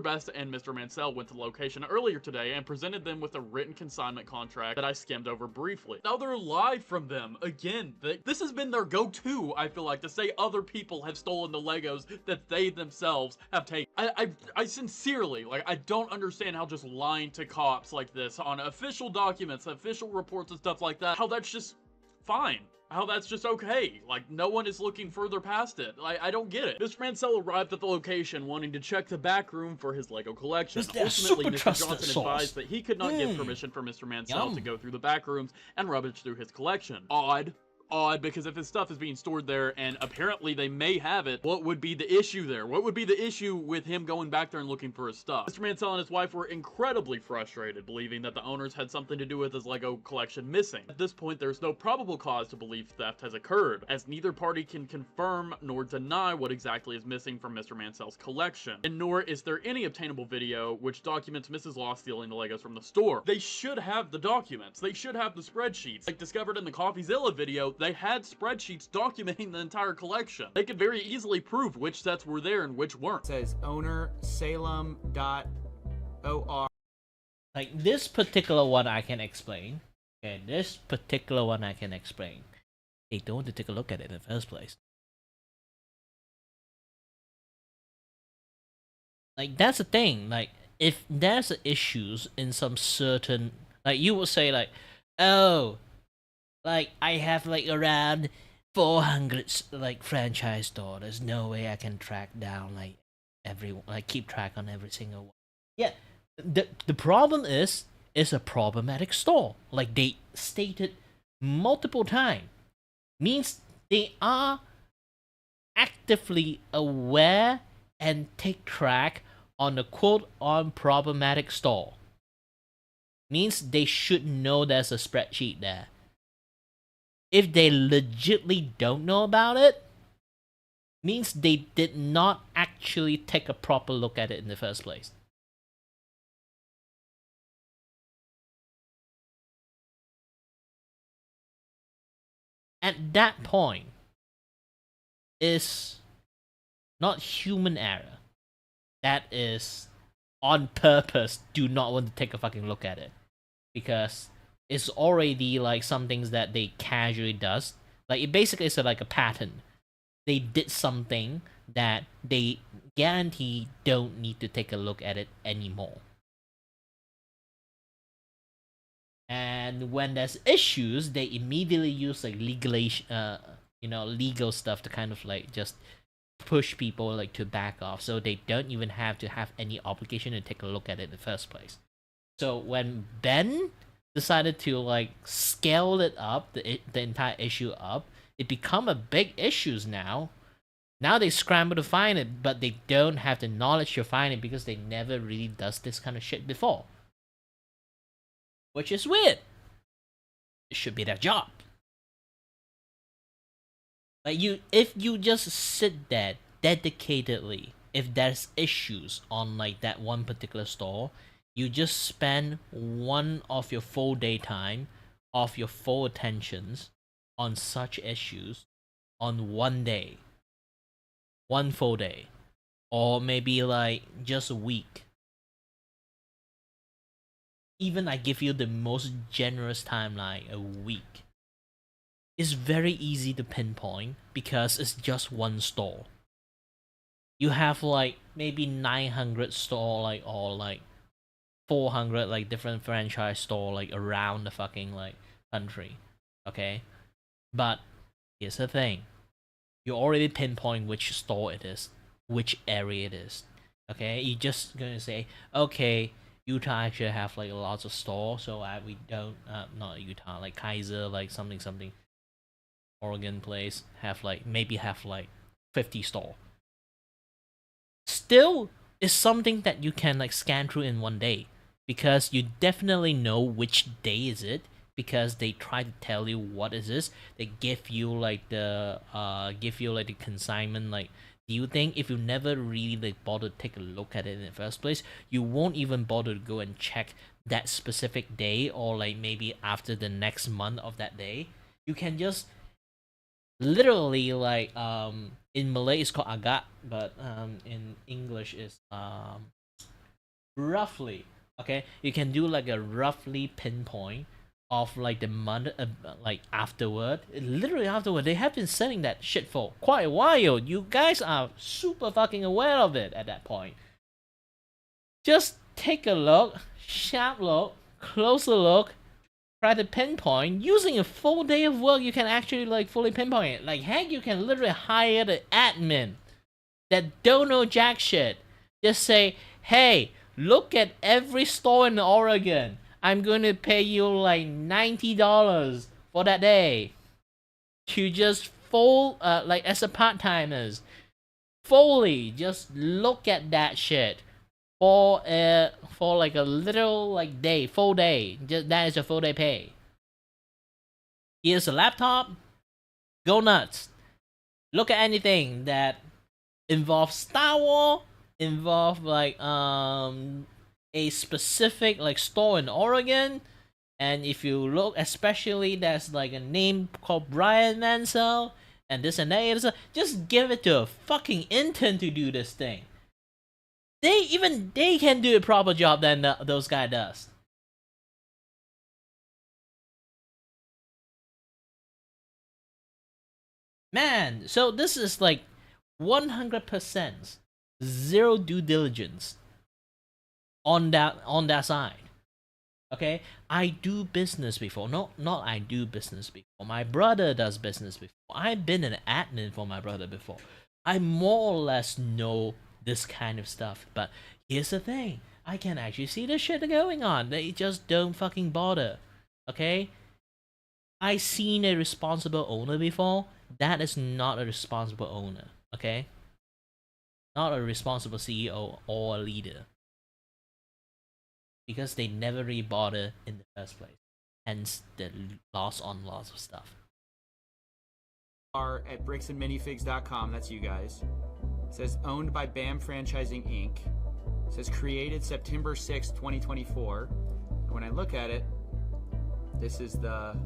Best and Mr. Mansell went to the location earlier today and presented them with a written consignment contract that I skimmed over briefly. Now they're live from them. Again, this has been their go-to, I feel like, to say other people have stolen the Legos that they themselves have taken. I sincerely, like, I don't understand how just lying to cops like this on official documents, official reports and stuff like that, how that's just fine. How that's just okay. Like, no one is looking further past it. I don't get it. Mr. Mansell arrived at the location wanting to check the back room for his Lego collection. Ultimately, Mr. Johnson advised that he could not give permission for Mr. Mansell to go through the back rooms and rummage through his collection. Odd, because if his stuff is being stored there and apparently they may have it, what would be the issue there? What would be the issue with him going back there and looking for his stuff? Mr. Mansell and his wife were incredibly frustrated, believing that the owners had something to do with his Lego collection missing. At this point, there's no probable cause to believe theft has occurred, as neither party can confirm nor deny what exactly is missing from Mr. Mansell's collection, and nor is there any obtainable video which documents Mrs. Law stealing the Legos from the store. They should have the documents. They should have the spreadsheets. Like discovered in the CoffeeZilla video, they had spreadsheets documenting the entire collection. They could very easily prove which sets were there and which weren't. It says owner salem.or. Like this particular one I can explain. Okay, this particular one I can explain. They don't want to take a look at it in the first place. Like that's the thing. Like if there's issues in some certain, like you would say like, oh, like I have like around 400 like franchise stores. There's no way I can track down like everyone, like keep track on every single one. Yeah, the problem is it's a problematic store. Like they stated multiple times, means they are actively aware and take track on the quote on problematic store. means they should know there's a spreadsheet there. If they legitly don't know about it, means they did not actually take a proper look at it in the first place. At that point, is not human error. That is on purpose do not want to take a fucking look at it. Because it's already like some things that they casually does. Like it basically is like a pattern. They did something that they guarantee don't need to take a look at it anymore. And when there's issues, they immediately use like legal stuff to kind of like just push people like to back off, so they don't even have to have any obligation to take a look at it in the first place. So when Ben decided to like scale it up, the entire issue up, it become a big issues now. Now they scramble to find it, but they don't have the knowledge to find it because they never really does this kind of shit before. Which is weird. It should be their job. Like if you just sit there dedicatedly, if there's issues on like that one particular store, you just spend one of your full day time, of your full attentions on such issues on one day. One full day. Or maybe like just a week. Even I give you the most generous timeline, a week. It's very easy to pinpoint because it's just one store. You have like maybe 900 store like or like 400 like different franchise store like around the fucking like country. Okay? But here's the thing. You already pinpoint which store it is, which area it is. Okay? You're just gonna say, okay, Utah actually have like lots of stores, so we don't not Utah, like Kaiser, like something Oregon place have like 50 store. Still is something that you can like scan through in one day, because you definitely know which day is it, because they try to tell you what is this. They give you like the consignment. Like, do you think if you never really like bother to take a look at it in the first place, you won't even bother to go and check that specific day, or like maybe after the next month of that day? You can just literally like in Malay it's called agak, but in English is roughly. Okay, you can do like a roughly pinpoint of like the month like afterward. Literally afterward, they have been selling that shit for quite a while. You guys are super fucking aware of it at that point. Just take a look, sharp look, closer look, try to pinpoint. Using a full day of work, you can actually like fully pinpoint it. Like heck, you can literally hire the admin that don't know jack shit. Just say, hey, look at every store in Oregon. I'm going to pay you like $90 for that day. To just like as a part-timers, fully just look at that shit for like a little like day, full day. Just that is a full day pay. Here's a laptop. Go nuts. Look at anything that involves Star Wars, involve like a specific like store in Oregon. And if you look, especially there's like a name called Brian Mansell and this and that, just give it to a fucking intern to do this thing. They can do a proper job than those guy does. Man, so this is like 100% zero due diligence on that side. Okay, I do business before. Not I do business before. My brother does business before. I've been an admin for my brother before. I more or less know this kind of stuff. But here's the thing. I can actually see the shit going on. They just don't fucking bother. Okay? I seen a responsible owner before. That is not a responsible owner. Okay? Not a responsible CEO or a leader. because they never really bother in the first place. Hence the loss on loss of stuff. Are at bricksandminifigs.com. That's you guys. It says owned by BAM Franchising Inc. It says created September 6th, 2024. And when I look at it, this is the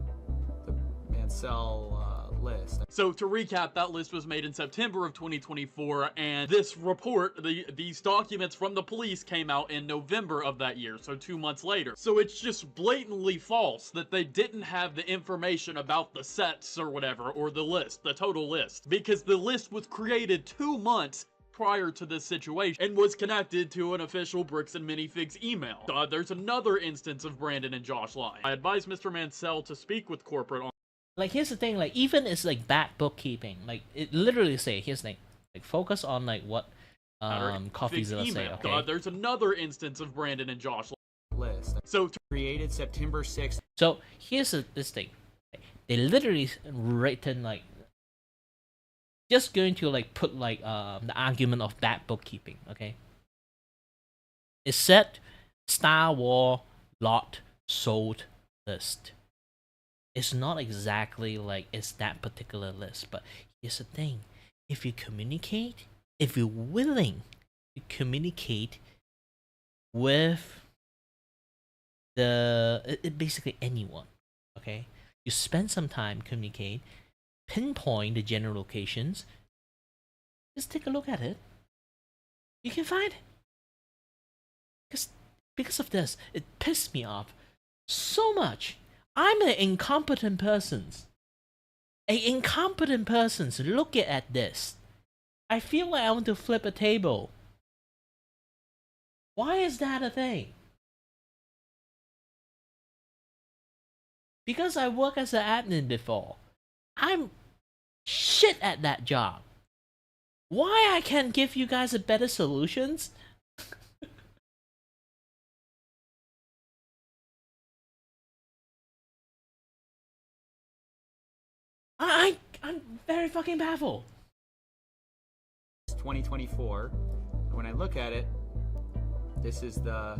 Mansell list. So to recap, that list was made in September of 2024, and this report, these documents from the police came out in November of that year, so 2 months later. So it's just blatantly false that they didn't have the information about the sets or whatever, or the list, the total list, because the list was created 2 months prior to this situation and was connected to an official Bricks and Minifigs email. There's another instance of Brandon and Josh lying. I advise Mr. Mansell to speak with corporate on Like, here's the thing, like, even it's like bad bookkeeping. Like, it literally say, here's the thing, like, focus on like what CoffeeZilla say, okay? There's another instance of Brandon and Josh list. So created September 6th. So here's this thing. They literally written like just going to like put like the argument of bad bookkeeping, okay? It said Star Wars lot sold list. It's not exactly like it's that particular list, but here's the thing. If you communicate, if you're willing to communicate with basically anyone, okay? You spend some time communicate, pinpoint the general locations, just take a look at it. You can find it. Because of this, it pissed me off so much. I'm an incompetent person. Look at this. I feel like I want to flip a table. Why is that a thing? Because I work as an admin before. I'm shit at that job. Why I can't give you guys a better solutions? I'm very fucking baffled. 2024. And when I look at it, this is the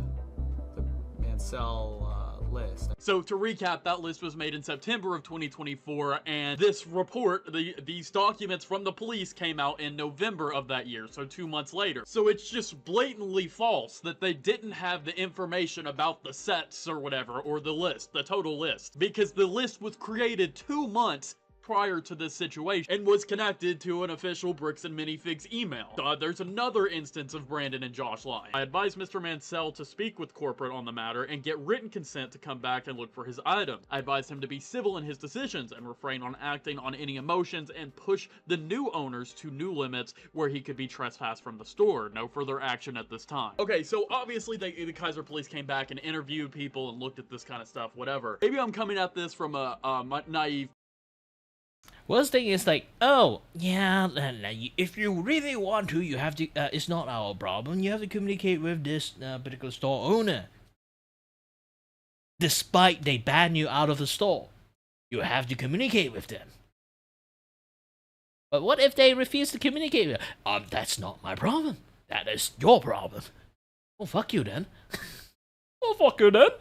Mansell list. So to recap, that list was made in September of 2024, and this report, these documents from the police came out in November of that year, so 2 months later. So it's just blatantly false that they didn't have the information about the sets or whatever, or the list, the total list, because the list was created 2 months prior to this situation and was connected to an official Bricks and Minifigs email. There's another instance of Brandon and Josh lying. I advise Mr. Mansell to speak with corporate on the matter and get written consent to come back and look for his items. I advise him to be civil in his decisions and refrain on acting on any emotions and push the new owners to new limits where he could be trespassed from the store. No further action at this time. Okay, so obviously the Kaiser police came back and interviewed people and looked at this kind of stuff, whatever. Maybe I'm coming at this from a naive. Worst thing is like, oh, yeah, if you really want to, you have to, it's not our problem, you have to communicate with this particular store owner. Despite they ban you out of the store, you have to communicate with them. But what if they refuse to communicate with you? That's not my problem. That is your problem. Oh, fuck you then. Oh, fuck you then.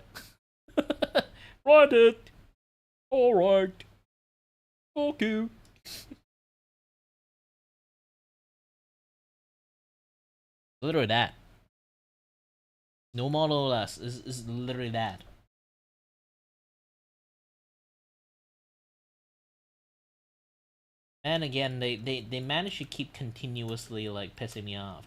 Right it. Alright. Fuck you. Literally that. No more, no less. It's literally that. And again, they manage to keep continuously like pissing me off.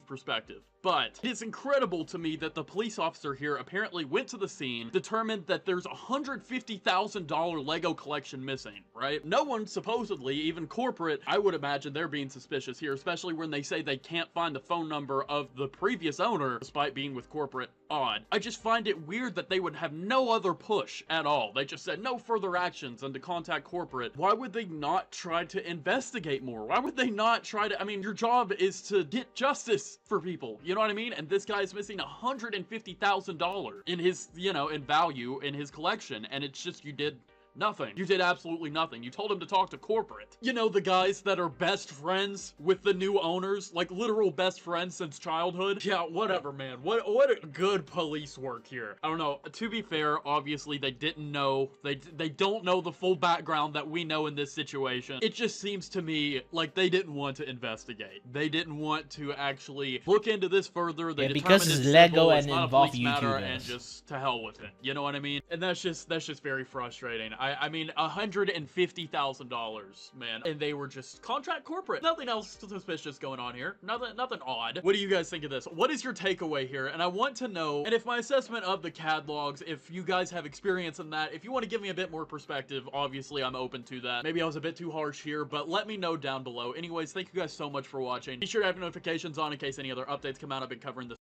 Perspective. But it's incredible to me that the police officer here apparently went to the scene, determined that there's a $150,000 Lego collection missing, right? No one supposedly, even corporate, I would imagine they're being suspicious here, especially when they say they can't find the phone number of the previous owner, despite being with corporate. Odd. I just find it weird that they would have no other push at all. They just said no further actions and to contact corporate. Why would they not try to investigate more? Why would they not try to, I mean, your job is to get justice for people. You know what I mean? And this guy's missing $150,000 in his, in value in his collection. And it's just, you did nothing. You did absolutely nothing. You told him to talk to corporate. You know, the guys that are best friends with the new owners, like literal best friends since childhood. Yeah, whatever, man. What a good police work here. I don't know. To be fair, obviously they didn't know. They don't know the full background that we know in this situation. It just seems to me like they didn't want to investigate. They didn't want to actually look into this further. They because determined it's simple, Lego it's and not a involve police matter, YouTubers. and just to hell with it. You know what I mean? And that's just very frustrating. I mean, $150,000, man. And they were just contract corporate. Nothing else suspicious going on here. Nothing odd. What do you guys think of this? What is your takeaway here? And I want to know, and if my assessment of the CAD logs, if you guys have experience in that, if you want to give me a bit more perspective, obviously I'm open to that. Maybe I was a bit too harsh here, but let me know down below. Anyways, thank you guys so much for watching. Be sure to have notifications on in case any other updates come out. I've been covering this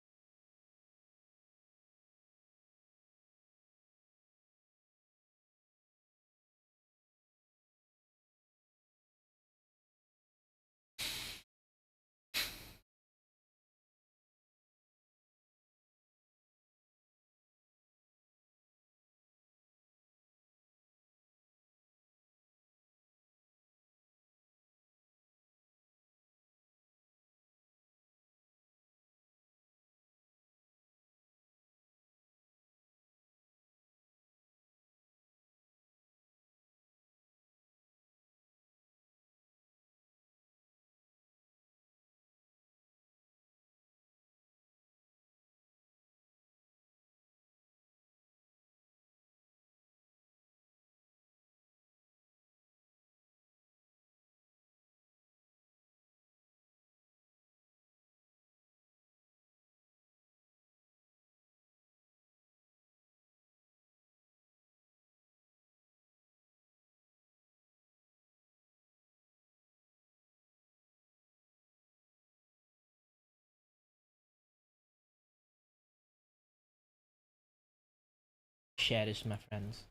Share this, my friends.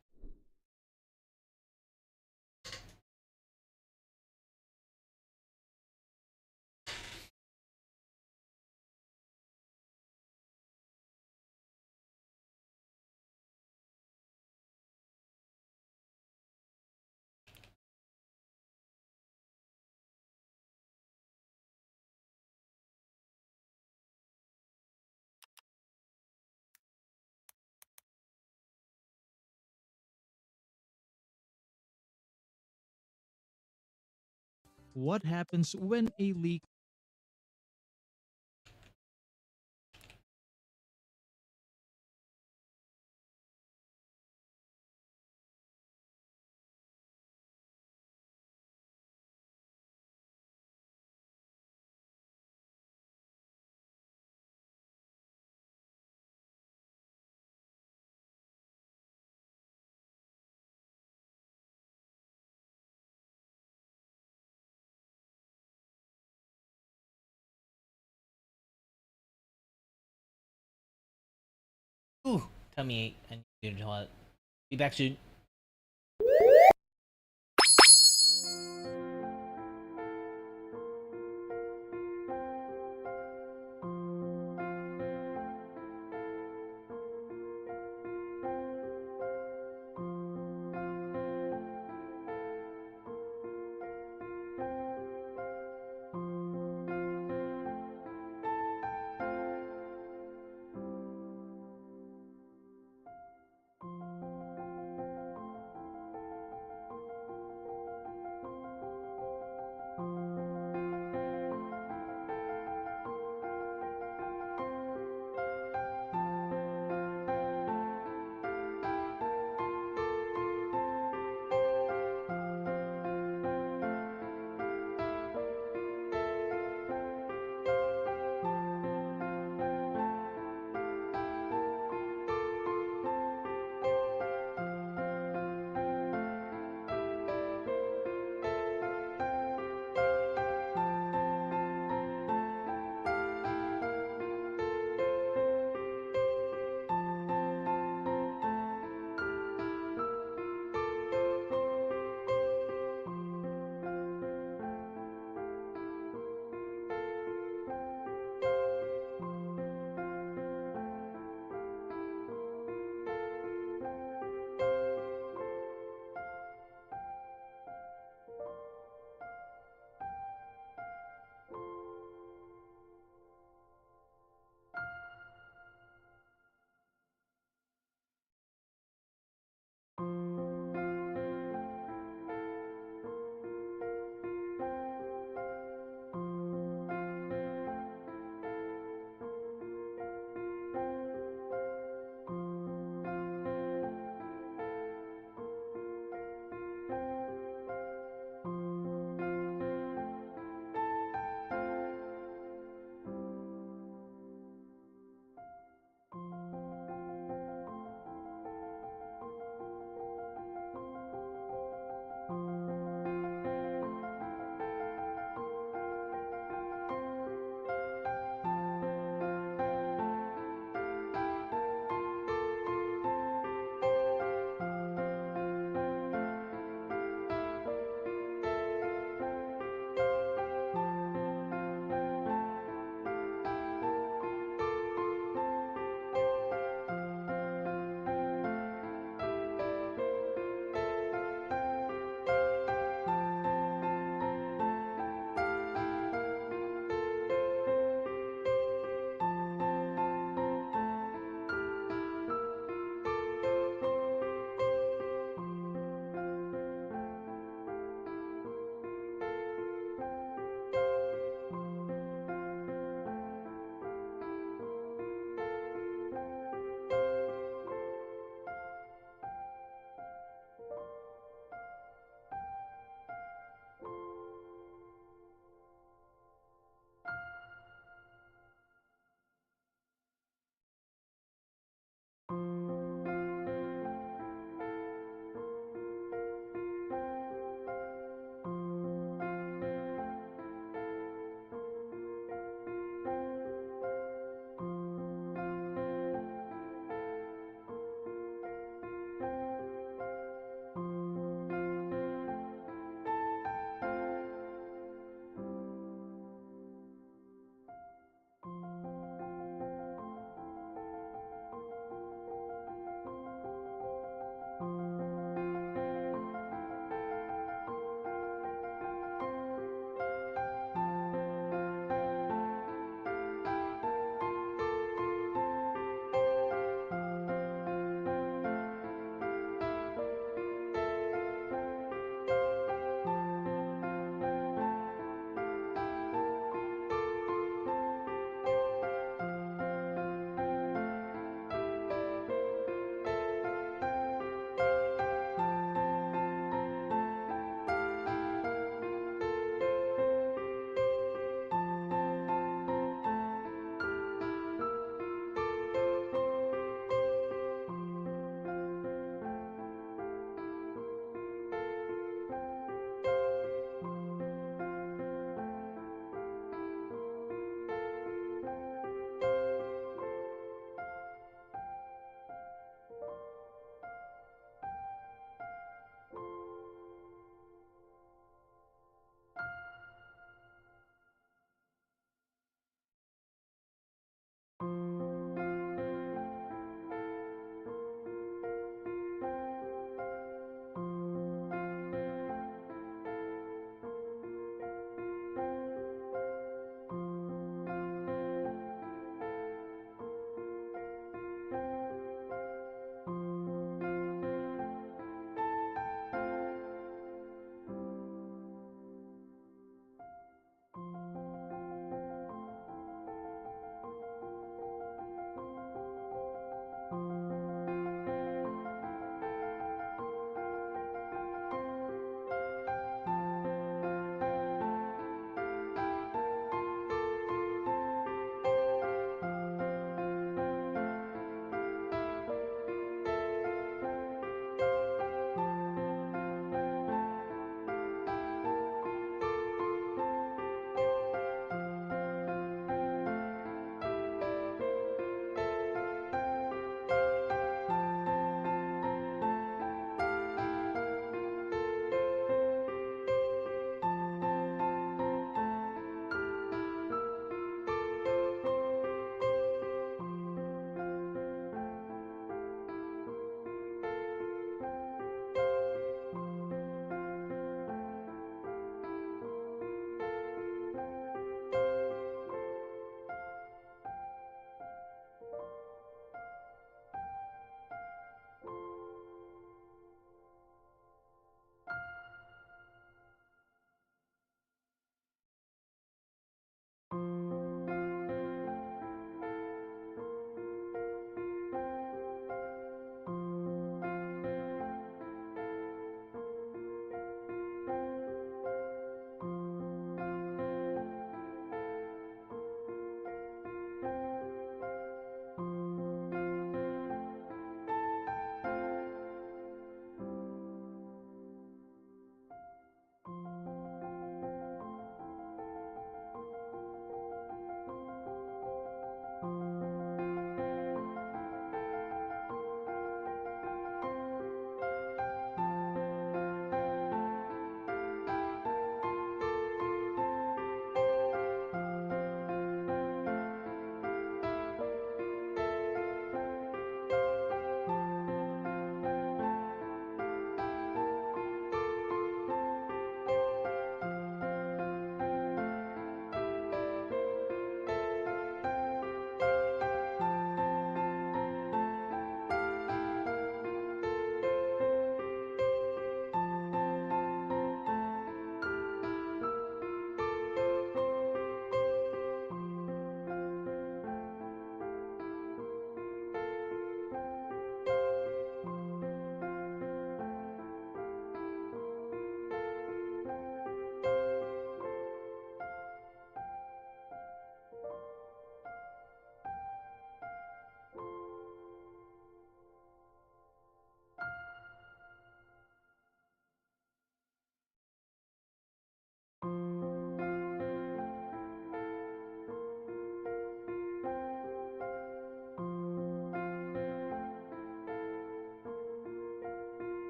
What happens when a leak Ooh, tummy ache. I need to go to the toilet. Be back soon.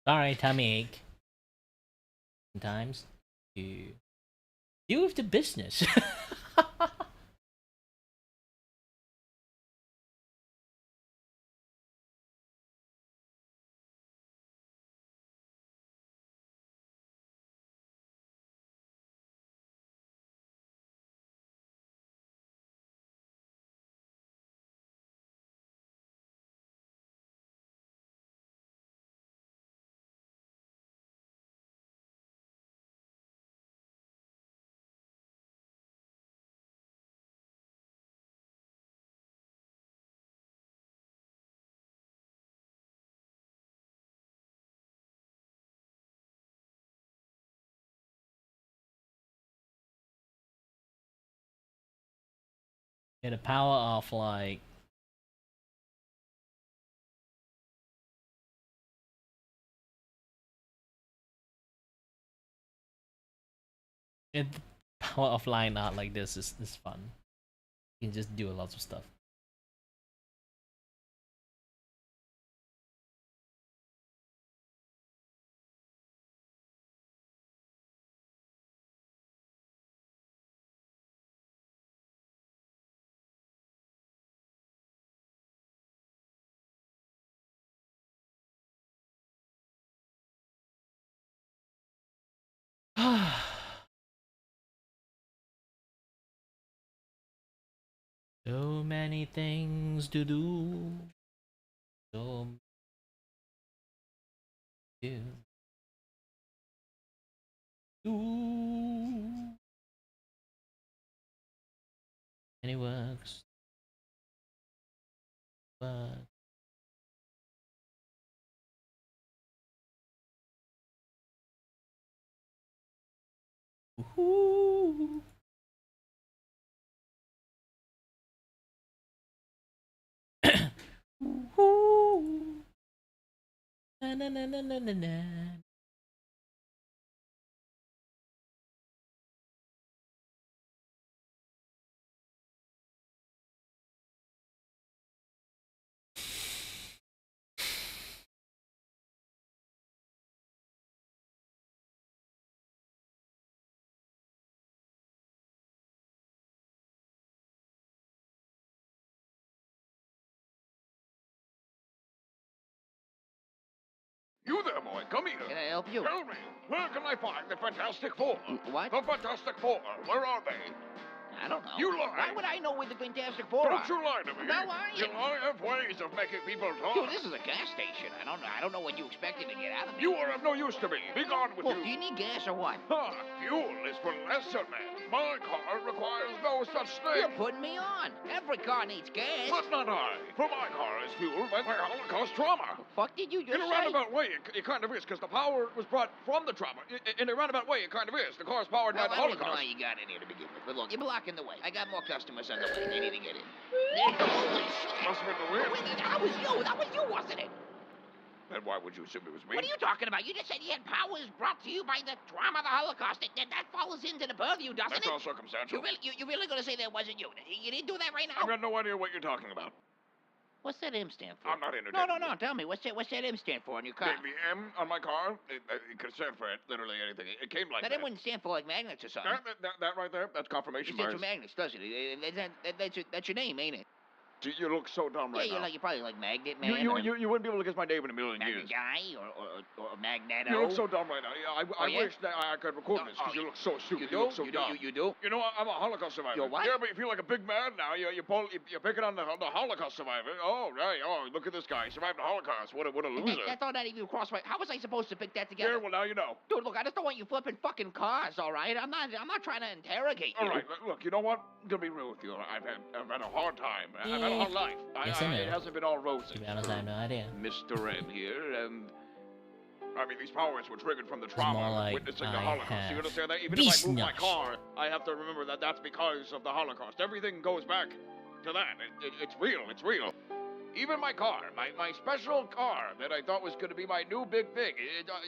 Sorry, tummy ache. Sometimes to deal with the business. Yeah, the power of like the power of line art like this is fun. You can just do a lot of stuff. So many things to do. So do. Do. And it works. But woohoo. Woohoo. Na na na na na na na. You there, boy, come here. Can I help you? Tell me, where can I find the Fantastic Four? What? The Fantastic Four, where are they? I don't know. You lie. Why would I know where the Fantastic Four Don't are? you lie to me. I'm not lying. You lie have ways of making people talk. Dude, this is a gas station. I don't know what you expected to get out of me. You are of no use to me. Be gone with Well, you. do you need gas or what? Fuel is for lesser men. My car requires no such thing. You're putting me on. Every car needs gas. But not I. For my car is fueled by Holocaust trauma. The fuck did you just In a say? roundabout way, it kind of is, because the power was brought from the trauma. In a roundabout way, it kind of is. The car's powered Well, by the I don't even know Holocaust. how you got in here to begin with. But look, you're blocking the way. I got more customers on the way. They need to get in. Holy shit. Must have been the wind. Wait, that was you. That was you, wasn't it? Then why would you assume it was me? What are you talking about? You just said he had powers brought to you by the trauma of the Holocaust. That falls into the purview, doesn't That's it? all circumstantial. You really going to say that wasn't you? You didn't do that right now? I've got no idea what you're talking about. What's that M stand for? I'm not entertaining. No. Tell me, what's that M stand for on your car? The M on my car, it could stand for literally anything. It came like That that. M wouldn't stand for like magnets or something. That right there, that's confirmation It stands bias. for magnets, doesn't it? That's your name, ain't it? You look so dumb right Yeah, now. you're probably like Magnet Man. You wouldn't be able to guess my name in a million Magnet years. Guy or Magneto. You look so dumb right now. I yeah? wish that I could record this, because you look so stupid. You look so do? dumb. You do? You know, I'm a Holocaust survivor. You're what? Yeah, but you feel like a big man now. You're picking on the Holocaust survivor. Oh, right. Oh, look at this guy. He survived the Holocaust. What a loser. That's all that even crossed my... How was I supposed to pick that together? Yeah, well, now you know. Dude, look, I just don't want you flipping fucking cars, all right? I'm not trying to interrogate you. All right, look, you know what? I'm gonna be real with you. I've had a hard time. I've had a hard life. Yes, I know. It hasn't been all rosy. To be honest, I have no idea. Mr. M here, and I mean, these powers were triggered from the more trauma of like witnessing the I Holocaust. have You understand that? Even beast if I move my nuts. car, I have to remember that that's because of the Holocaust. Everything goes back to that. It's real. It's real. Even my car, my special car that I thought was going to be my new big thing.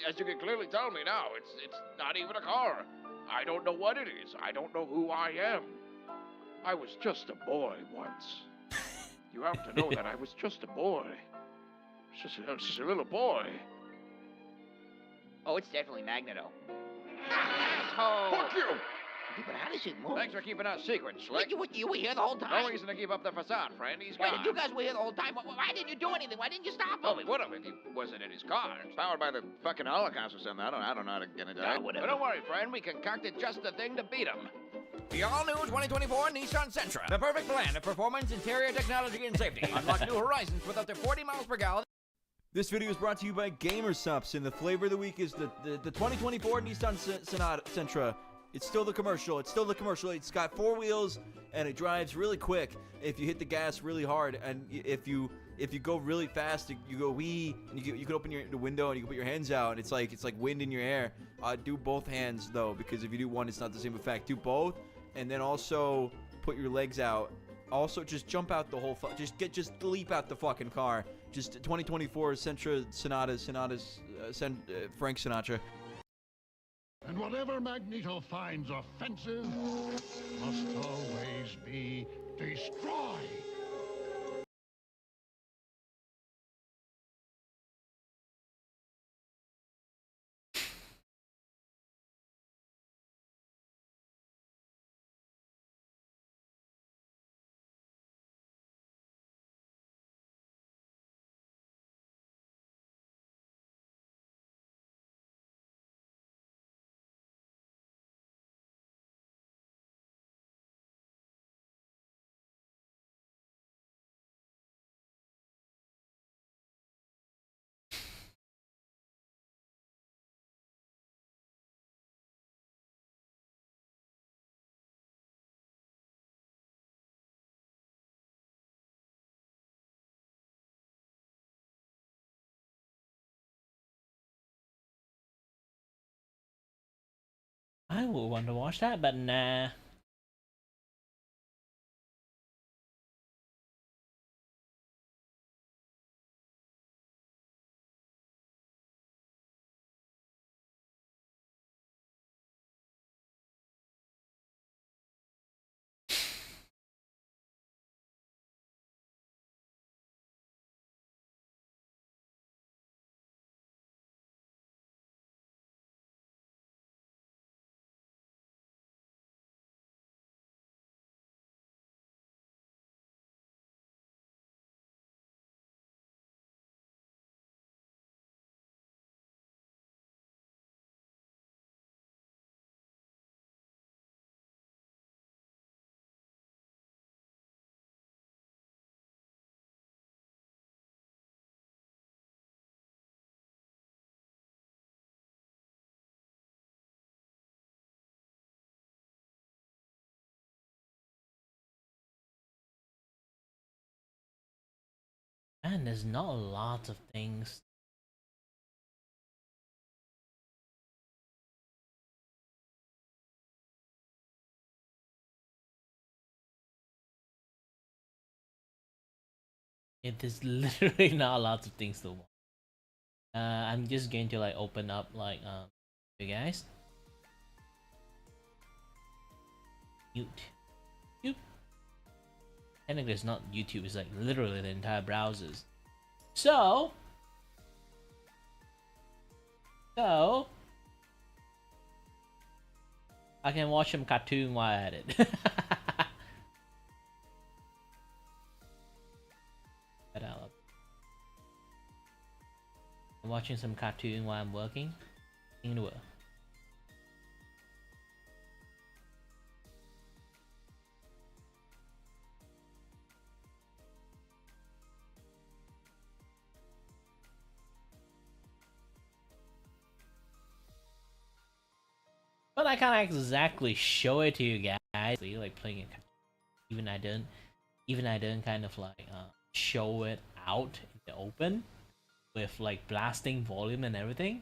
As you can clearly tell me now, it's not even a car. I don't know what it is. I don't know who I am. I was just a boy once. You have to know that I was just a boy. I was just a little boy. Oh, it's definitely Magneto. Asshole! Fuck you! Dude, but how does it move? Thanks for keeping us secret, Slick. Wait, you were here the whole time? No reason to keep up the facade, friend. He's Wait, gone. if you guys were here the whole time, why didn't you do anything? Why didn't you stop him? Well, we would have if he wasn't in his car. It's powered by the fucking Holocaust or something. I don't know how to get into that. Whatever. But don't worry, friend. We concocted just the thing to beat him. The all-new 2024 Nissan Sentra. The perfect blend of performance, interior technology, and safety. Unlock new horizons with up to 40 miles per gallon. This video is brought to you by Gamersupps, and the flavor of the week is the 2024 Nissan Sentra. It's still the commercial. It's got 4 wheels, and it drives really quick if you hit the gas really hard. And if you go really fast, you go wee, and you can open the window and you can put your hands out, and it's like wind in your hair. Do both hands though, because if you do one, it's not the same effect. Do both, and then also put your legs out. Also, just jump out the whole. Just leap out the fucking car. Just 2024 Sentra Frank Sinatra. And whatever Magneto finds offensive must always be destroyed. I would want to watch that, but nah. Man, there's not a lot of things. It is literally not a lot of things to watch. I'm just going to like open up like you guys. YouTube. Technically it's not YouTube, it's like literally the entire browsers. So I can watch some cartoon while at it. I'm watching some cartoon while I'm working in the world. But I can't exactly show it to you guys. So you're like playing it. Even I don't kind of like show it out in the open with like blasting volume and everything.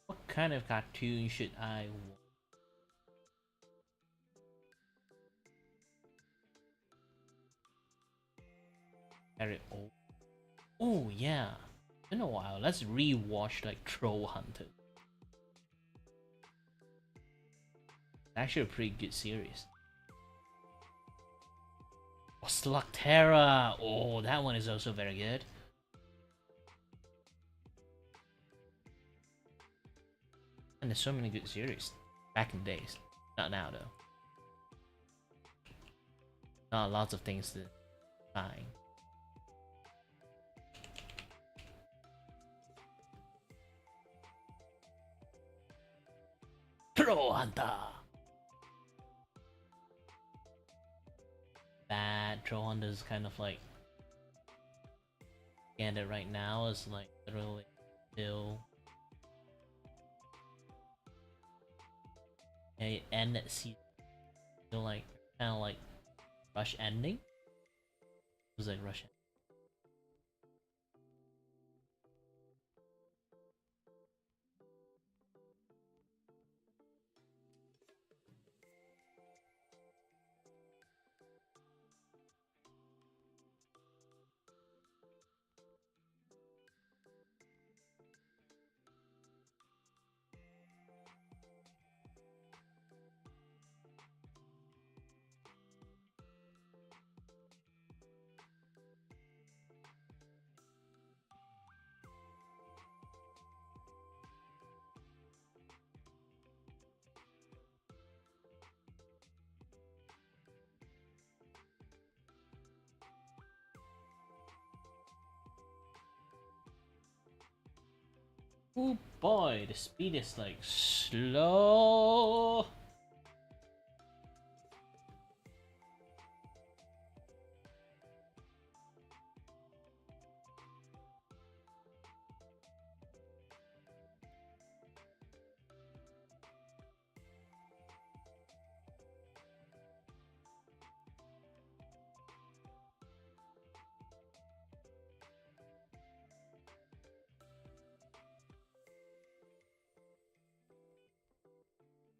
What kind of cartoon should I watch? Very old. Oh yeah. been a while. Let's re-watch like Troll Hunter. Actually a pretty good series. Oh, Slugterra! Oh, that one is also very good. And there's so many good series back in the days. Not now though. Not lots of things to find. Pro Hunter! Bad Troll Hunter is kind of like, and it right now is like literally still a end season, still like kind of like rush ending. It was like rush ending. Oh boy, the speed is like slow.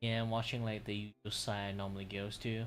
Yeah, I'm watching like the usual side I normally goes to.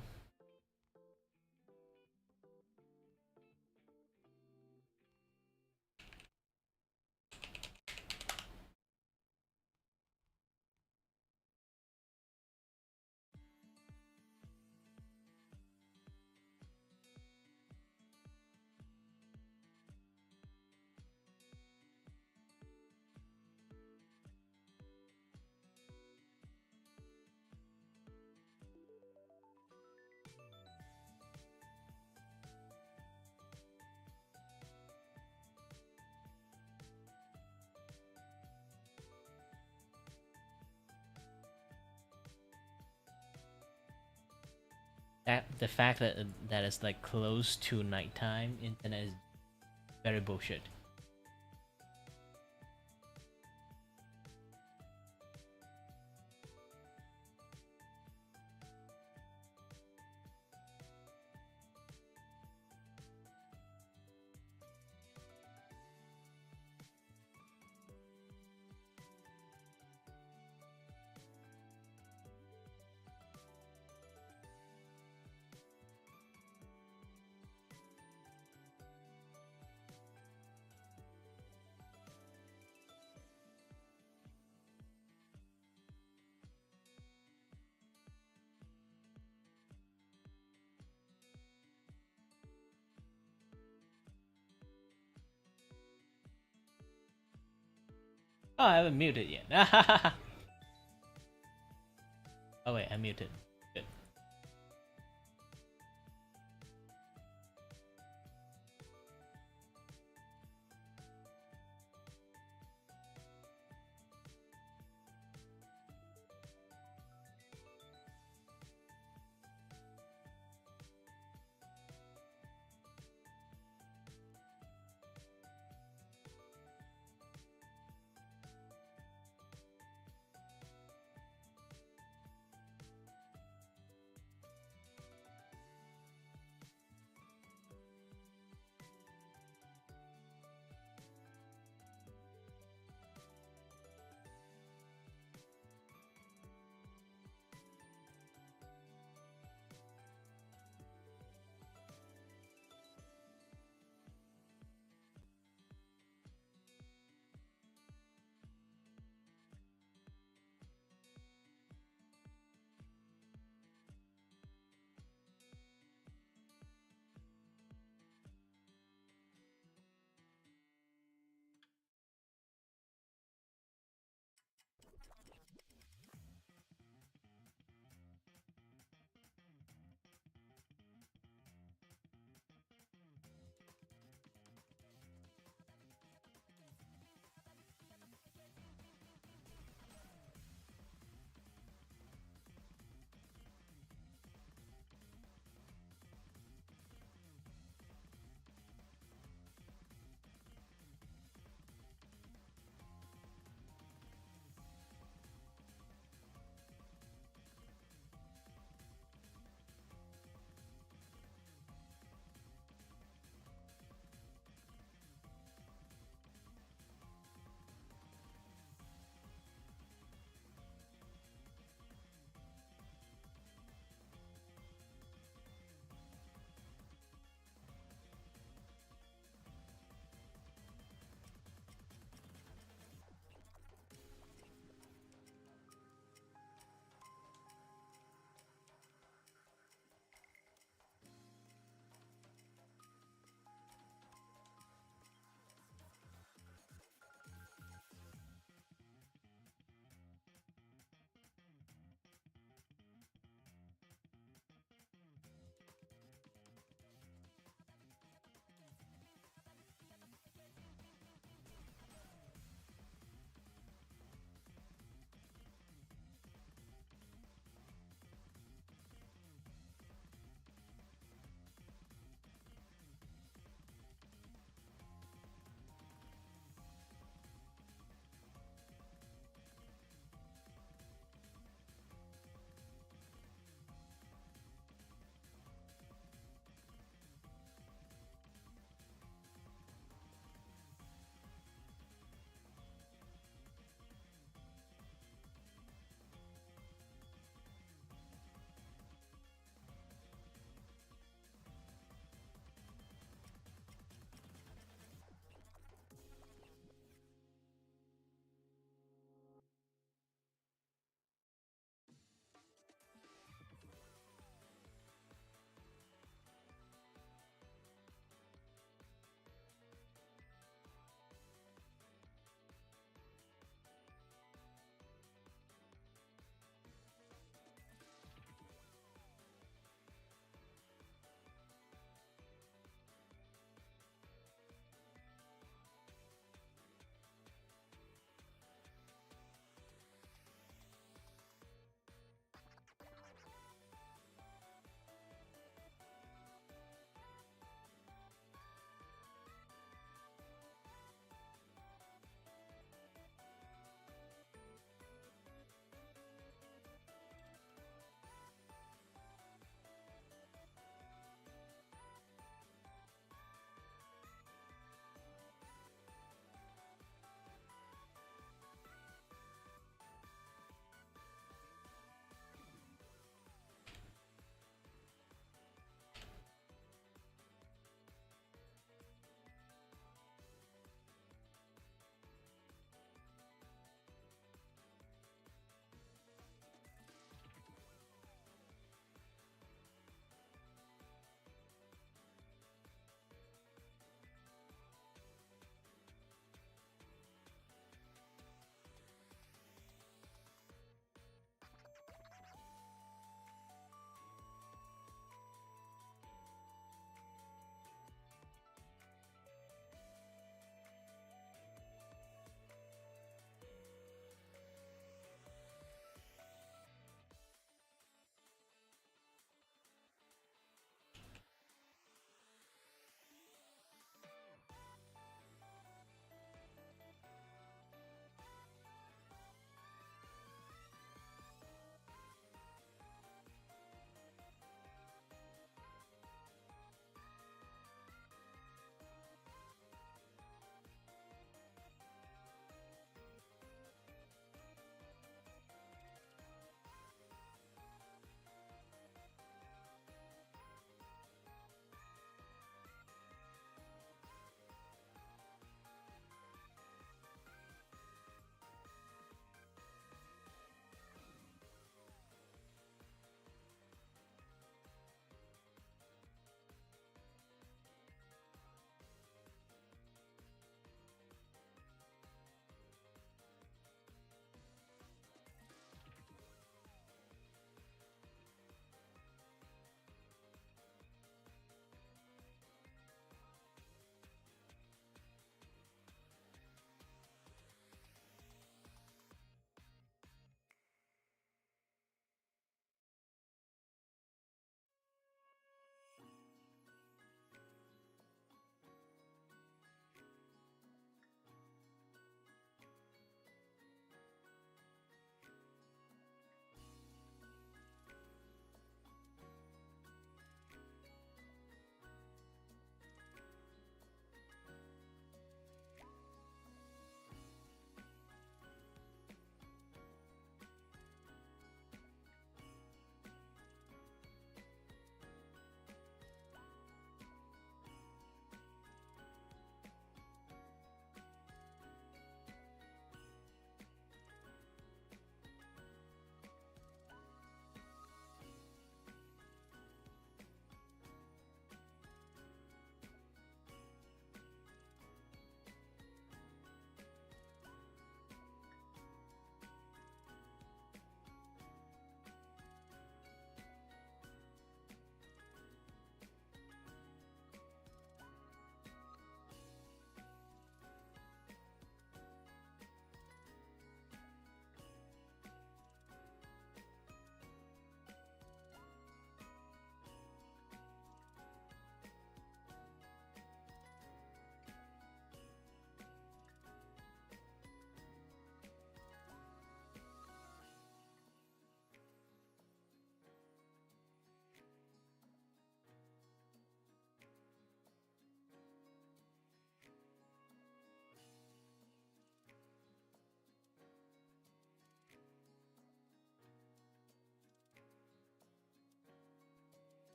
That the fact that that is like close to nighttime internet is very bullshit. Oh, I haven't muted yet. Oh wait, I muted. Good.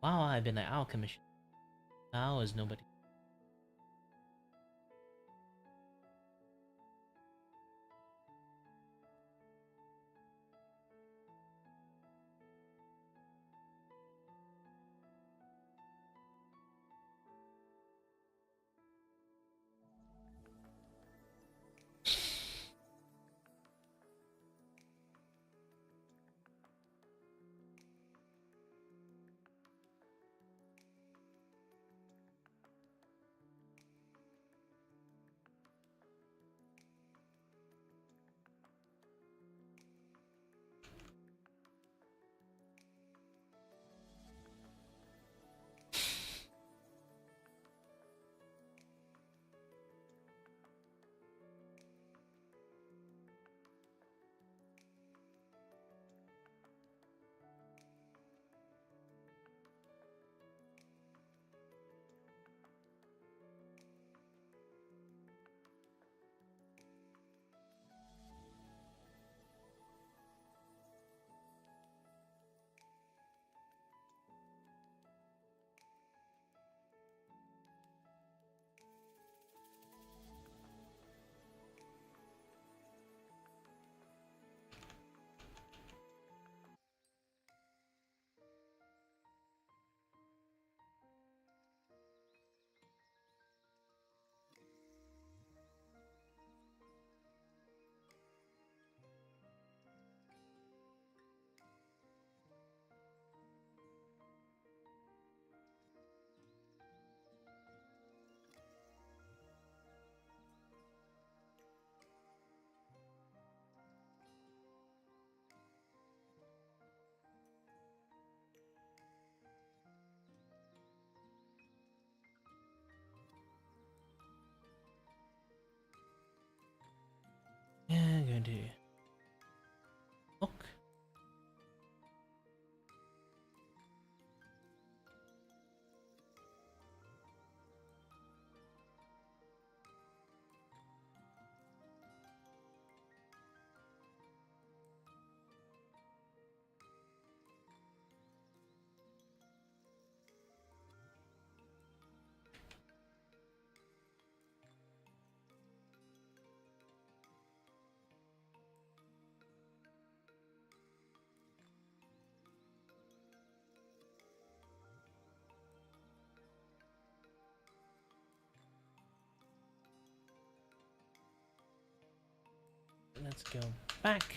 Wow, I've been out of commission. Now is nobody. Yeah, I'm going to look. Let's go back.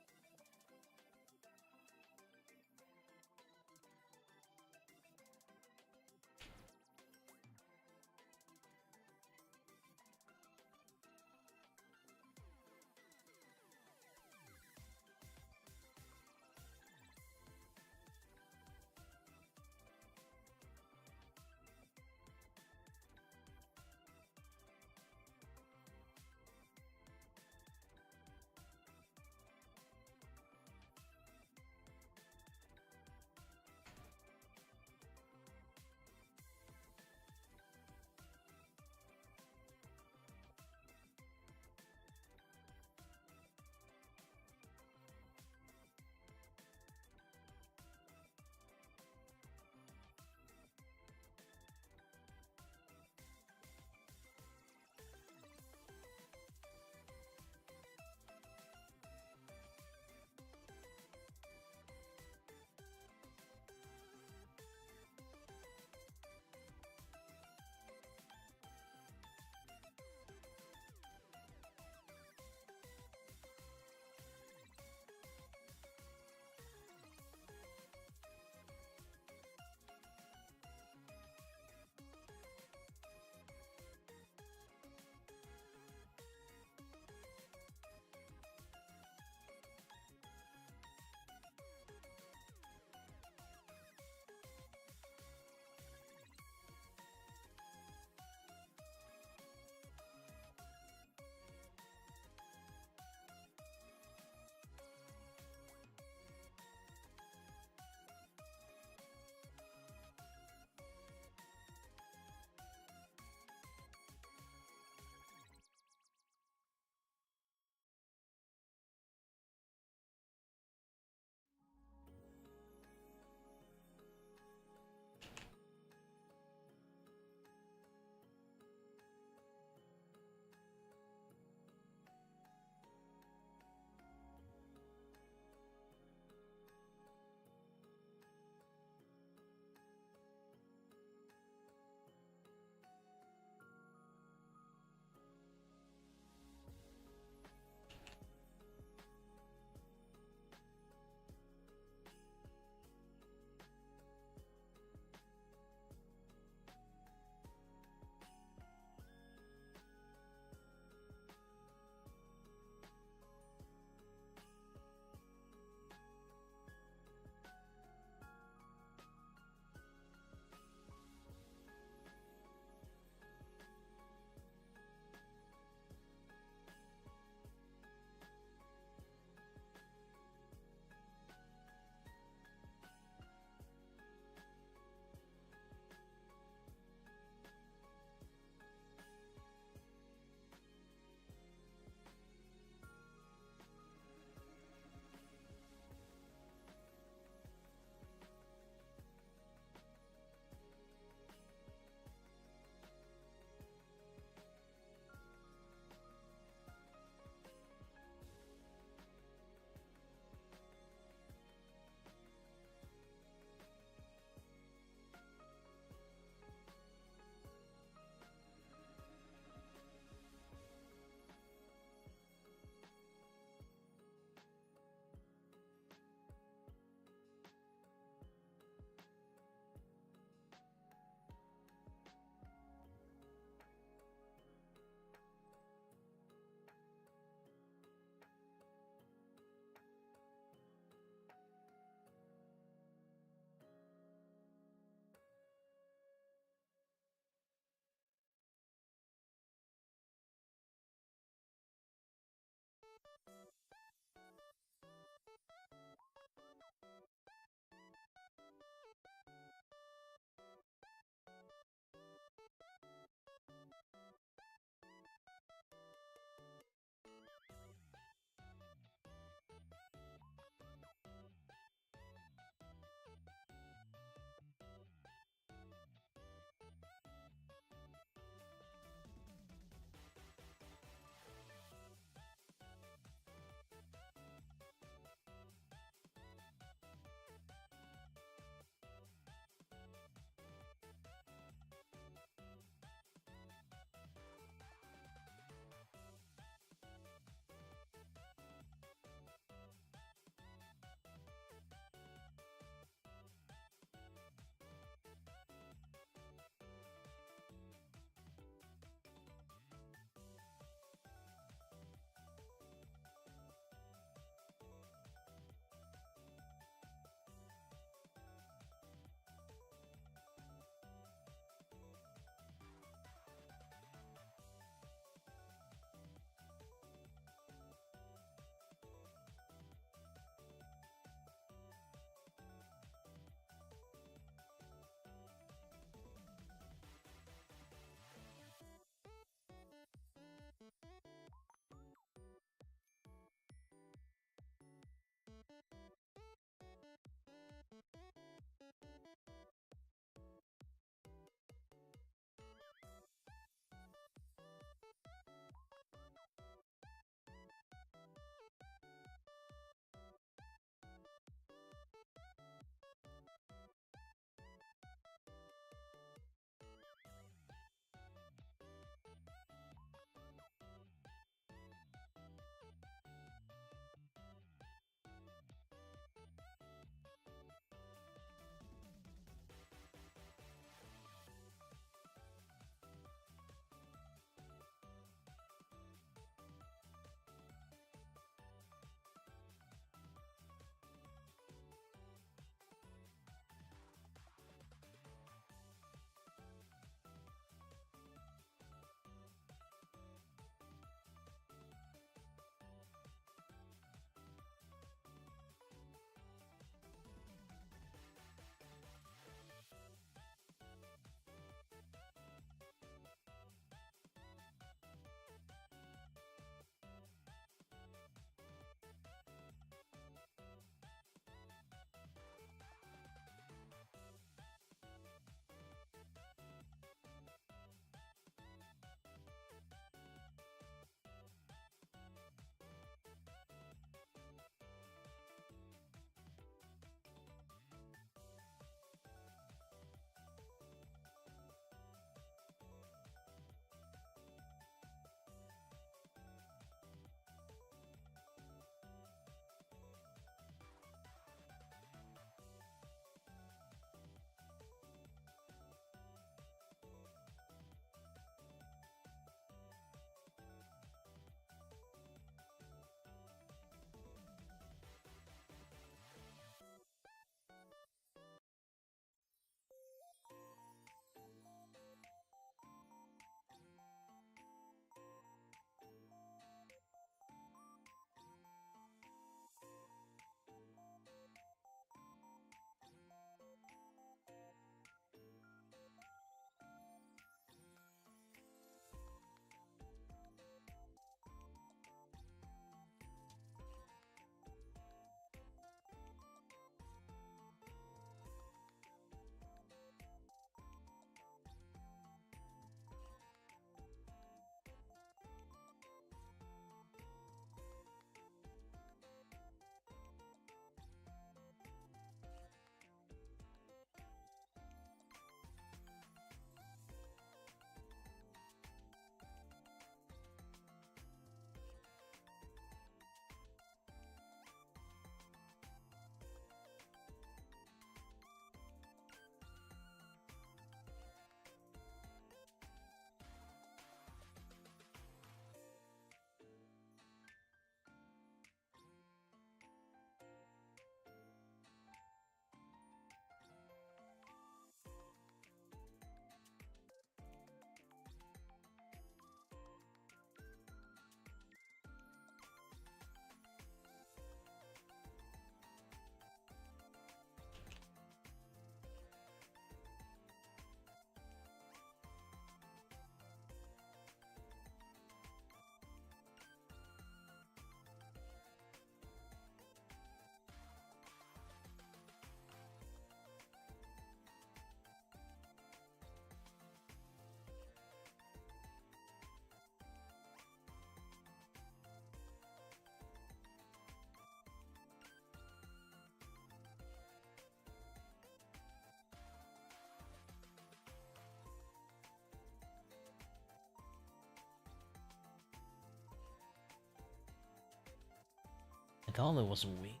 I thought it was weak.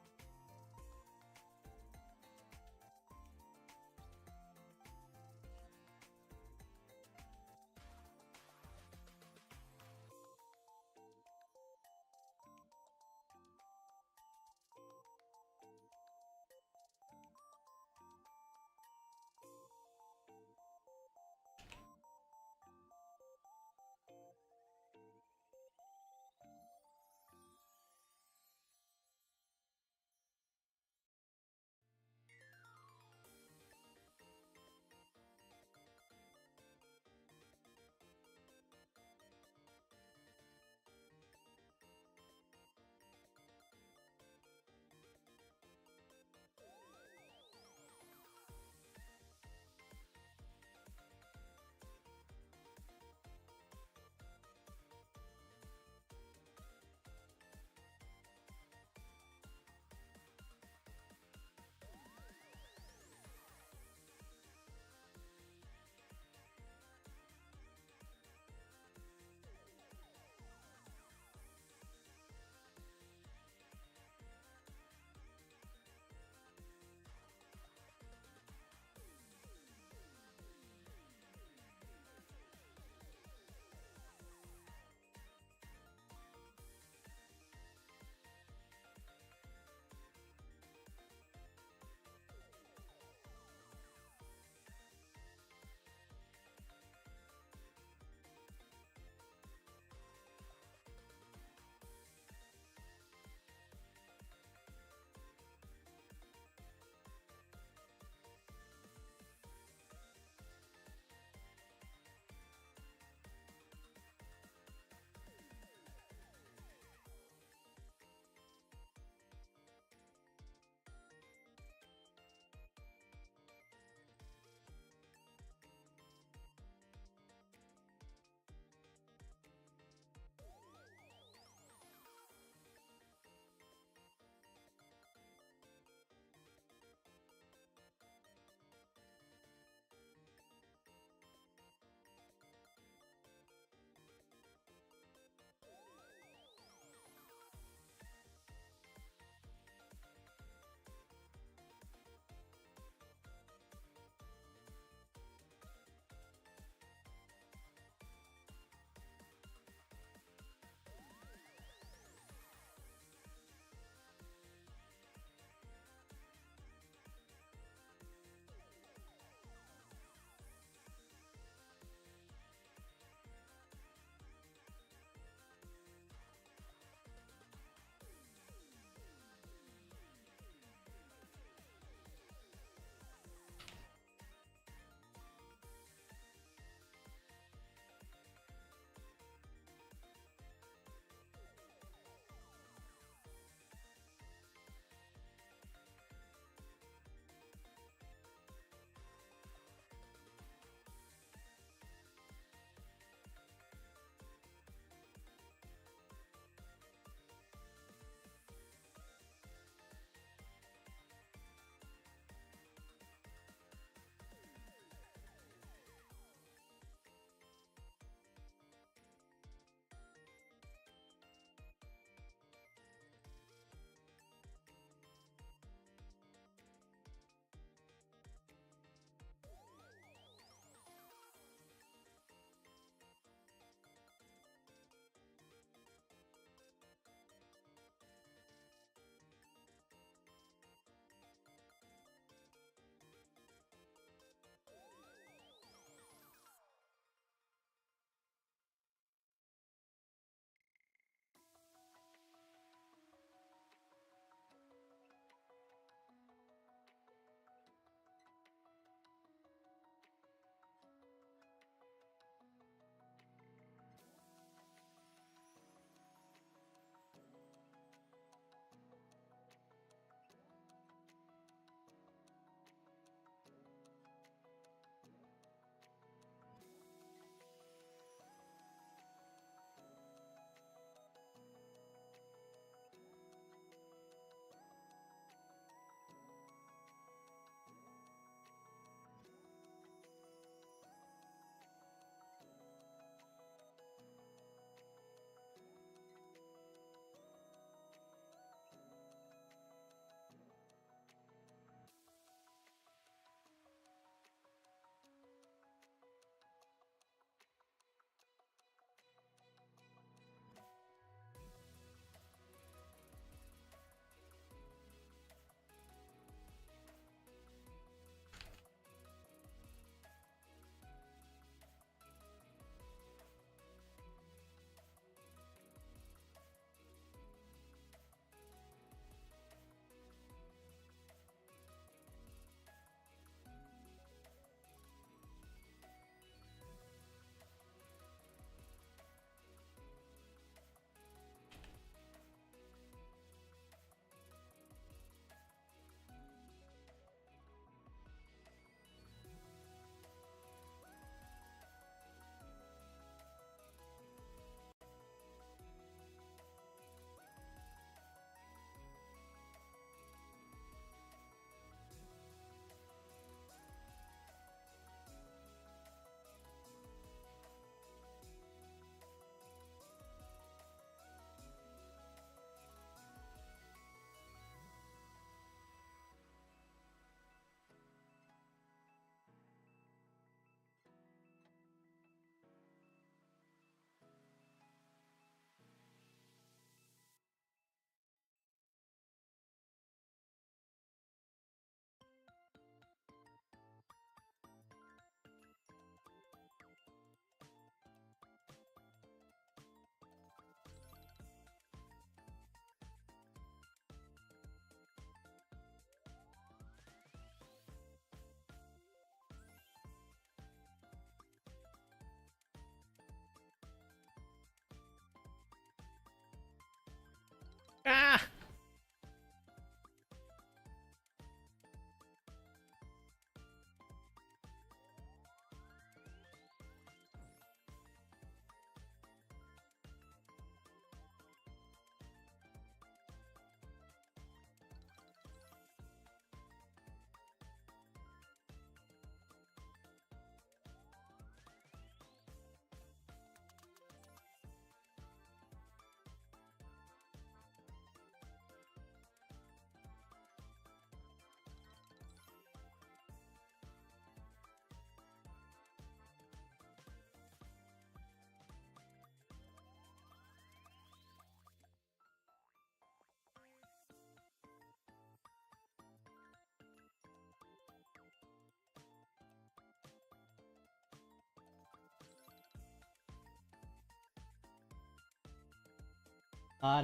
But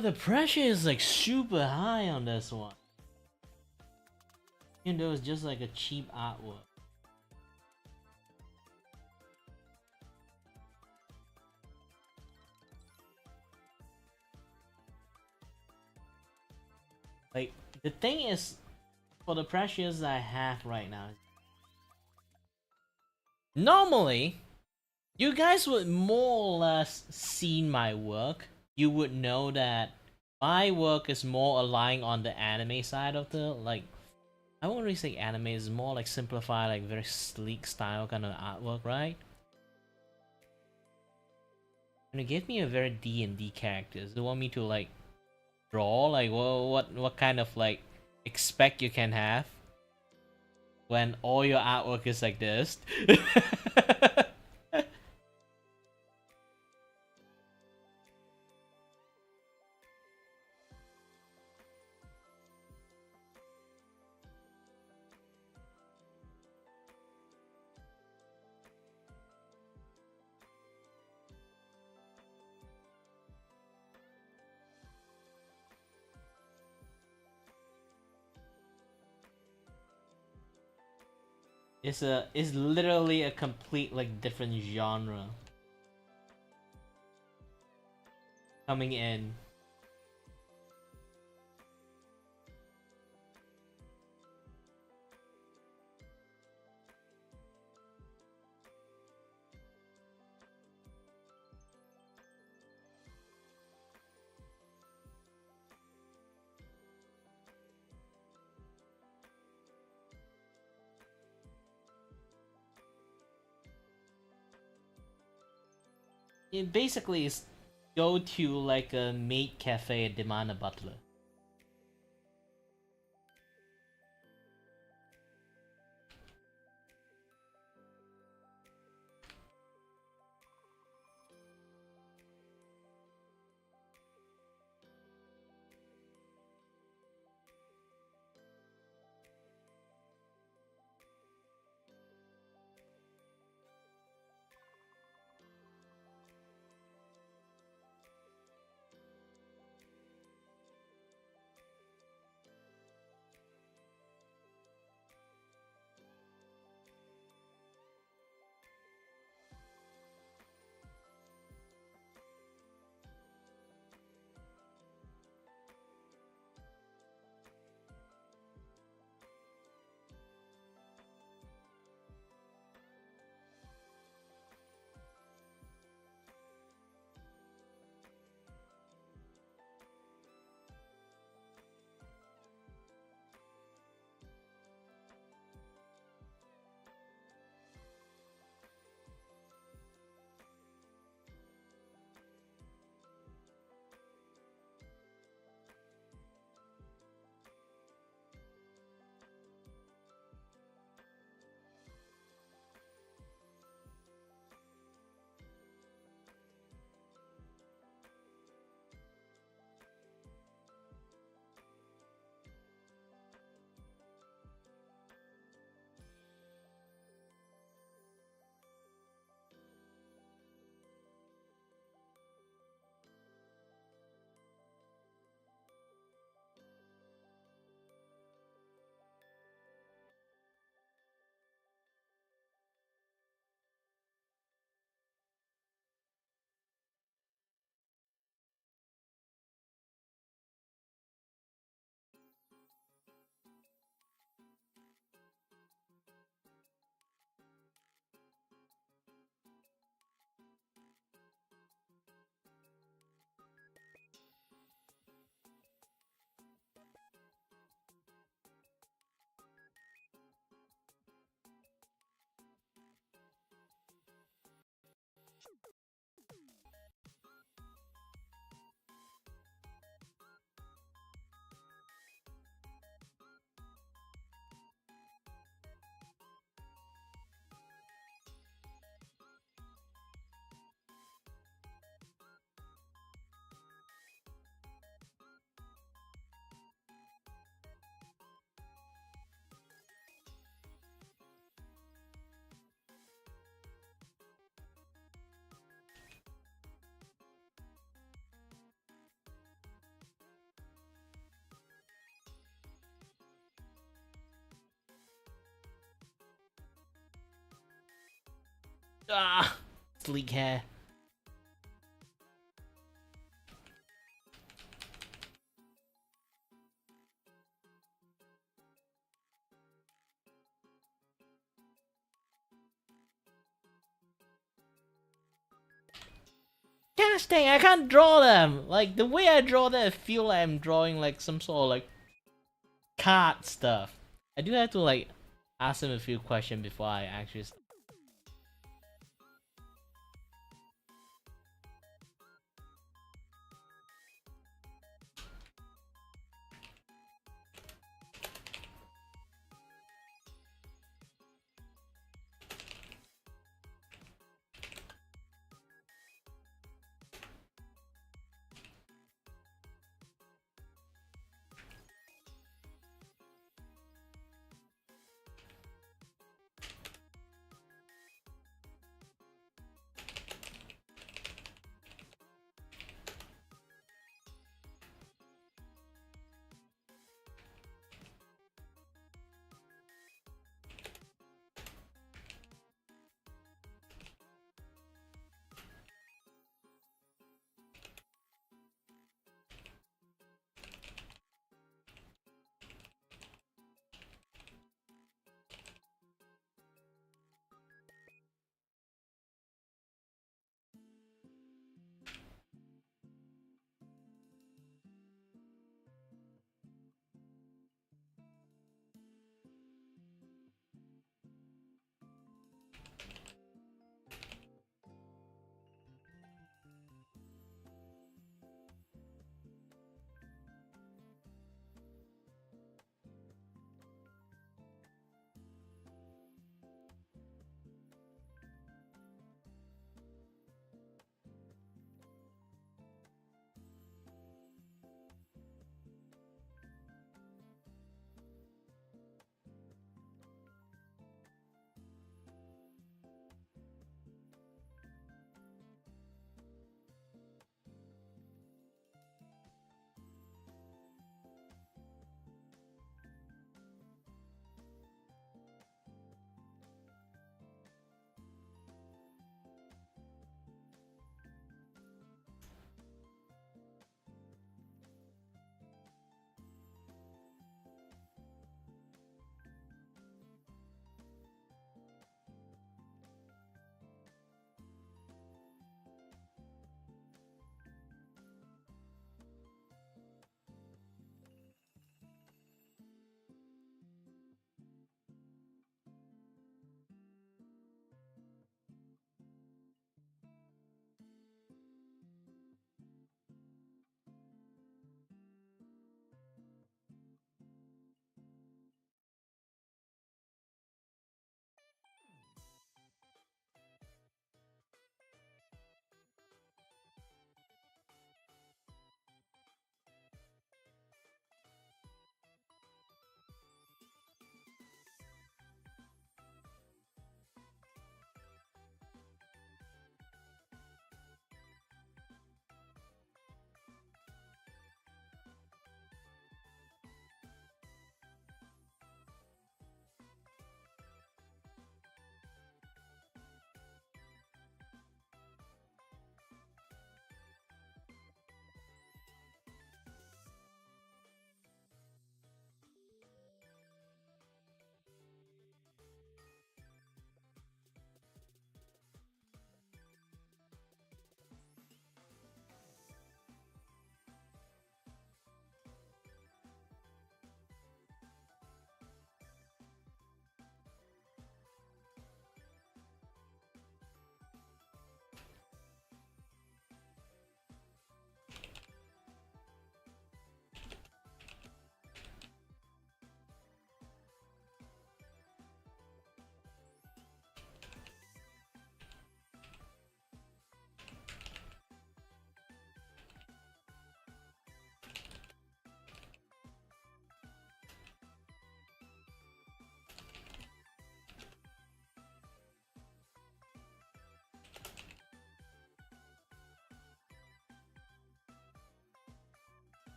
the pressure is like super high on this one. Even though it's just like a cheap artwork. Like, the thing is, for the pressures I have right now, normally, you guys would more or less seen my work. You would know that my work is more aligned on the anime side of the, like, I won't really say anime, it's more like simplified, like very sleek style kind of artwork, right? And it gave me a very D&D characters. They want me to like draw, like what kind of like expect you can have when all your artwork is like this. It's literally a complete like different genre coming in. It basically is go to like a maid cafe and demand a butler. Ah, sleek hair. Gosh dang, I can't draw them! Like, the way I draw them, I feel like I'm drawing like some sort of like card stuff. I do have to like ask him a few questions before I actually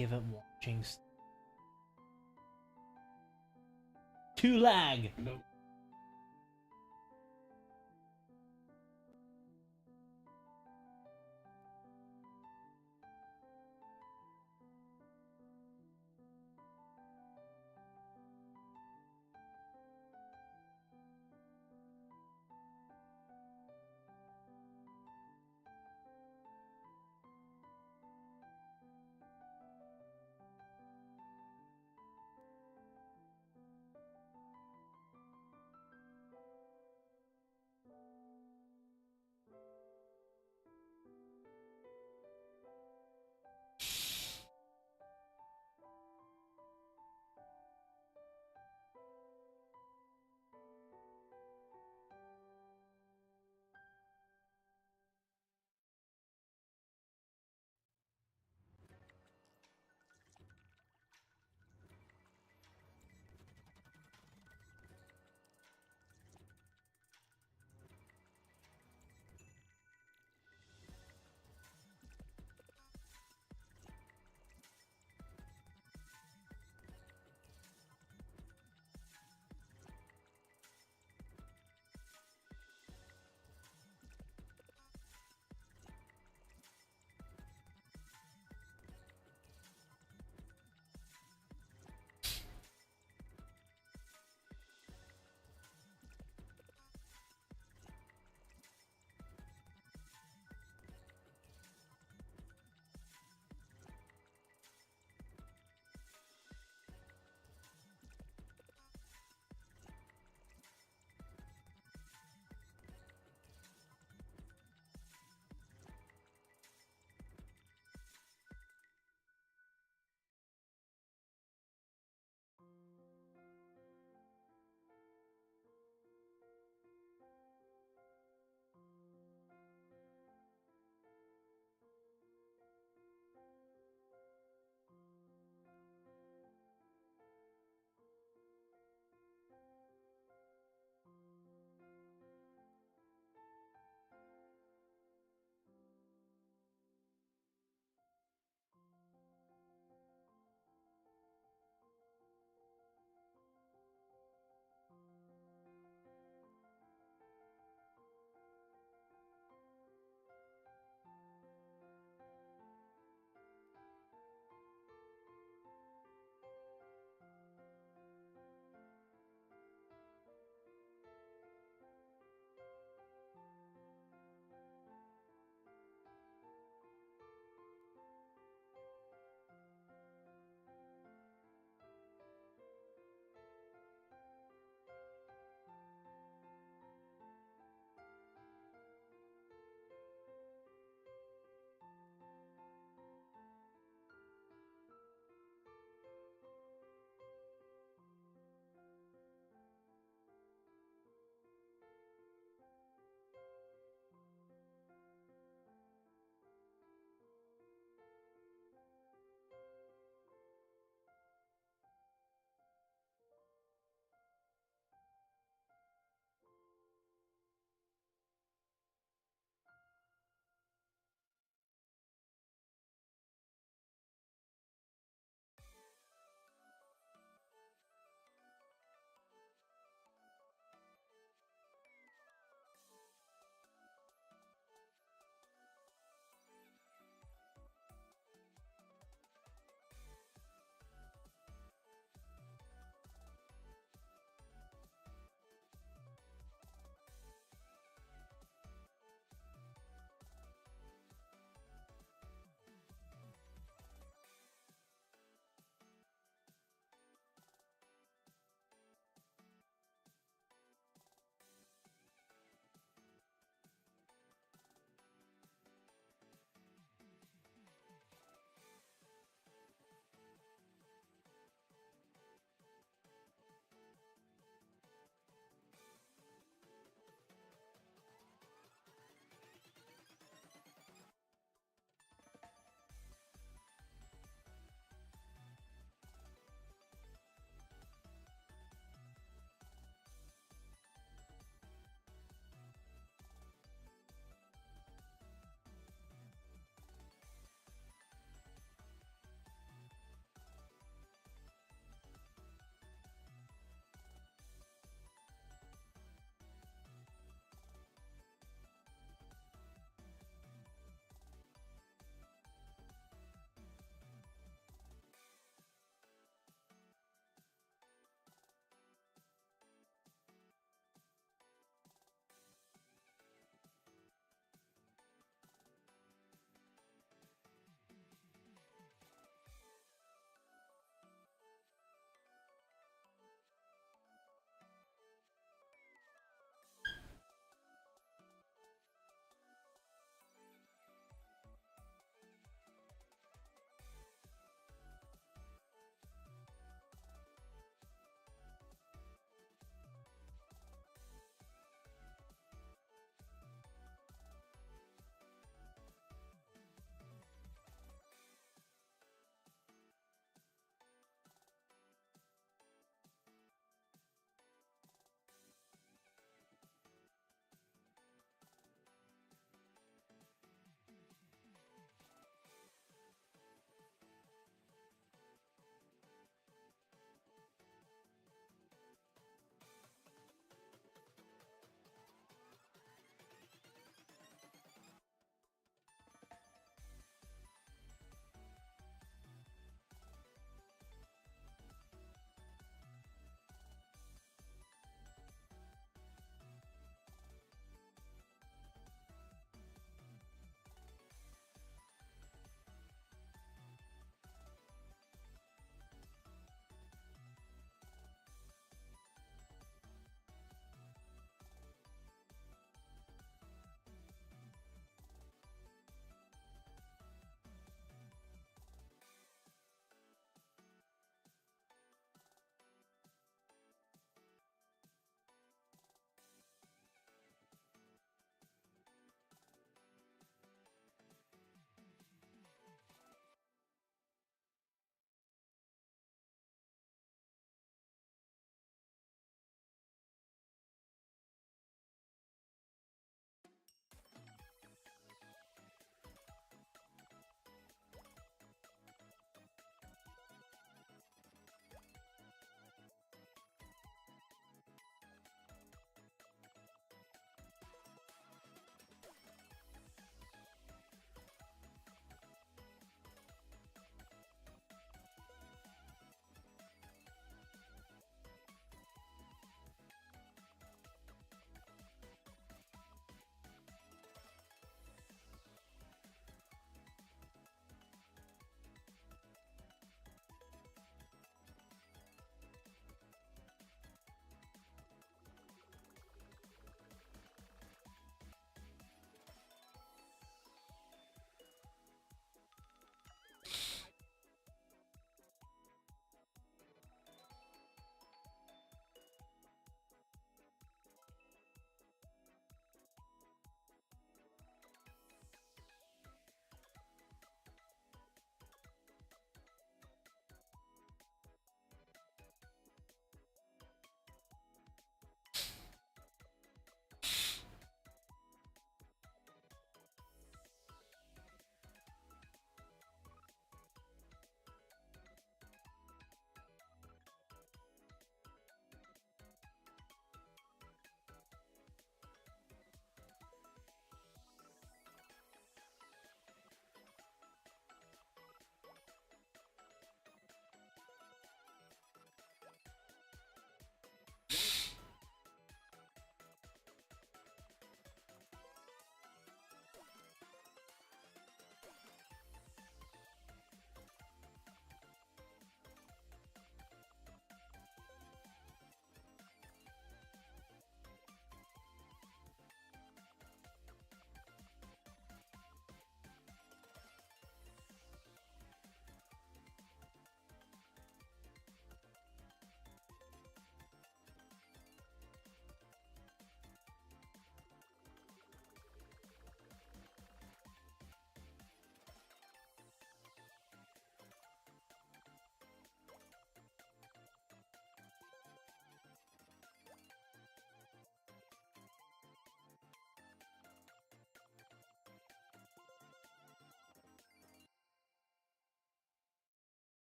give up watching. Too lag.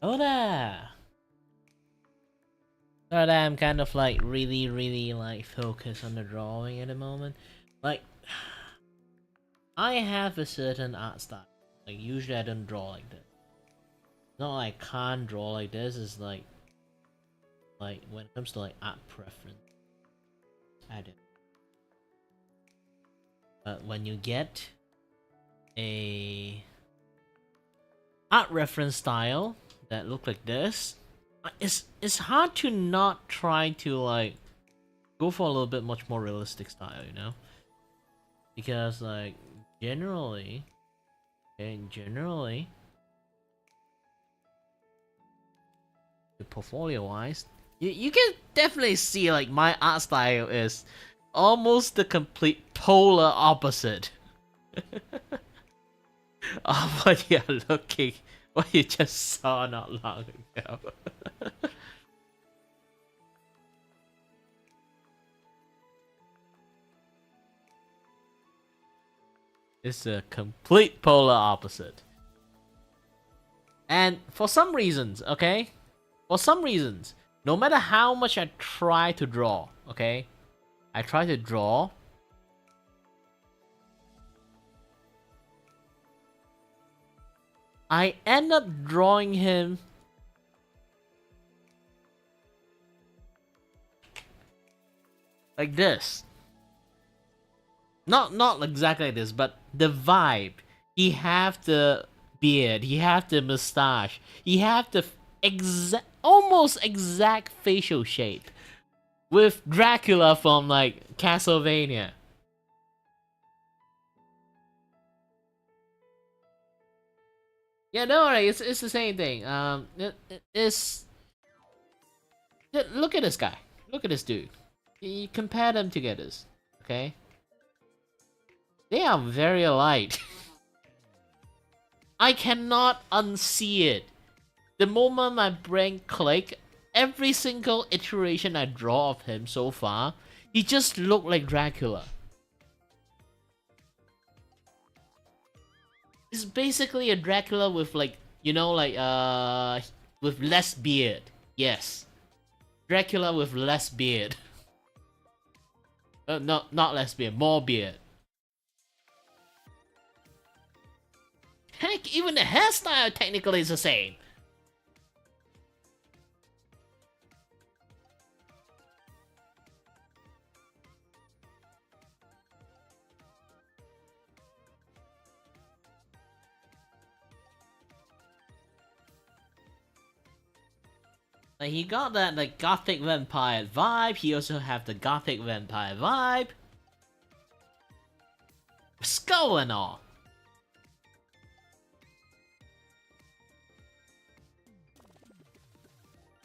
Oh there. So that I'm kind of like really like focused on the drawing at the moment. Like I have a certain art style. Like usually I don't draw like this. Not like I can't draw like this. It's like when it comes to like art preference, I do. But when you get a art reference style that look like this, it's hard to not try to like go for a little bit much more realistic style, you know? Because like generally, portfolio wise, you can definitely see like my art style is almost the complete polar opposite of what you're looking, what you just saw not long ago. It's a complete polar opposite. And for some reasons, okay? For some reasons, no matter how much I try to draw, okay? I try to draw. I end up drawing him like this. Not exactly like this, but the vibe. He have the beard, he have the mustache, he have the almost exact facial shape with Dracula from like Castlevania. Yeah, no, right, it's the same thing. It's look at this guy. Look at this dude. You compare them together, okay? They are very alike. I cannot unsee it. The moment my brain click, every single iteration I draw of him so far, he just looked like Dracula. It's basically a Dracula with like, you know, like with less beard. Yes. Dracula with less beard. No, not less beard, more beard. Heck, even the hairstyle technically is the same. Like, he got that like gothic vampire vibe. He also have the gothic vampire vibe. What's going on?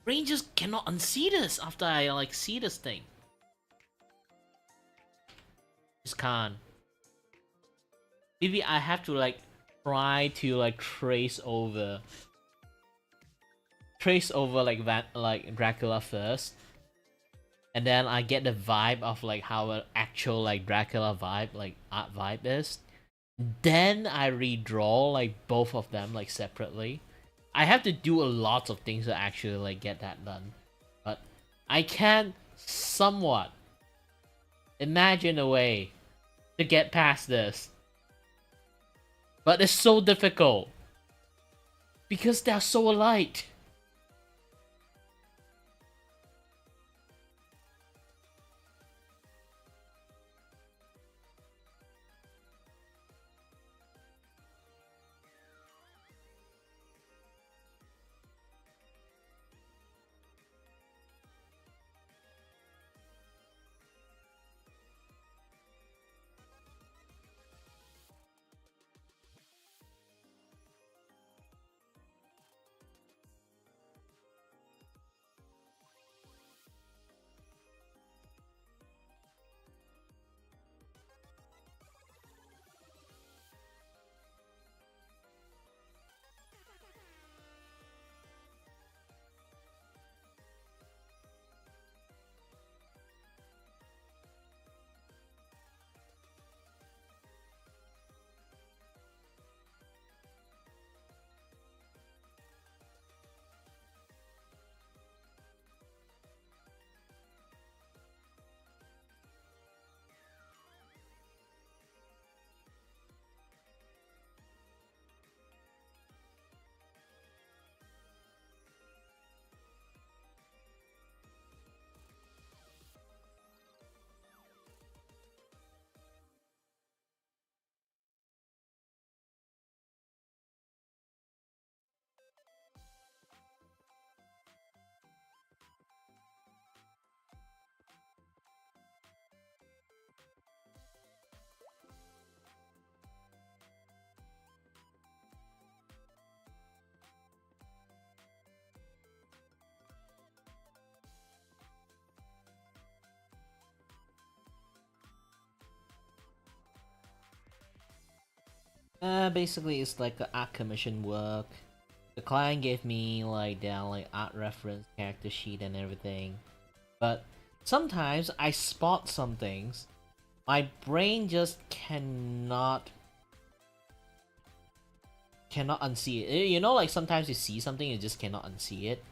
Brain just cannot unsee this after I like see this thing. Just can't. Maybe I have to like try to like trace over like Dracula first, and then I get the vibe of like how an actual like Dracula vibe, like art vibe is. Then I redraw like both of them like separately. I have to do a lot of things to actually like get that done, but I can somewhat imagine a way to get past this. But it's so difficult because they're so alike. Basically, it's like a art commission work. The client gave me like their like art reference, character sheet, and everything. But sometimes I spot some things. My brain just cannot unsee it. You know, like sometimes you see something, you just cannot unsee it.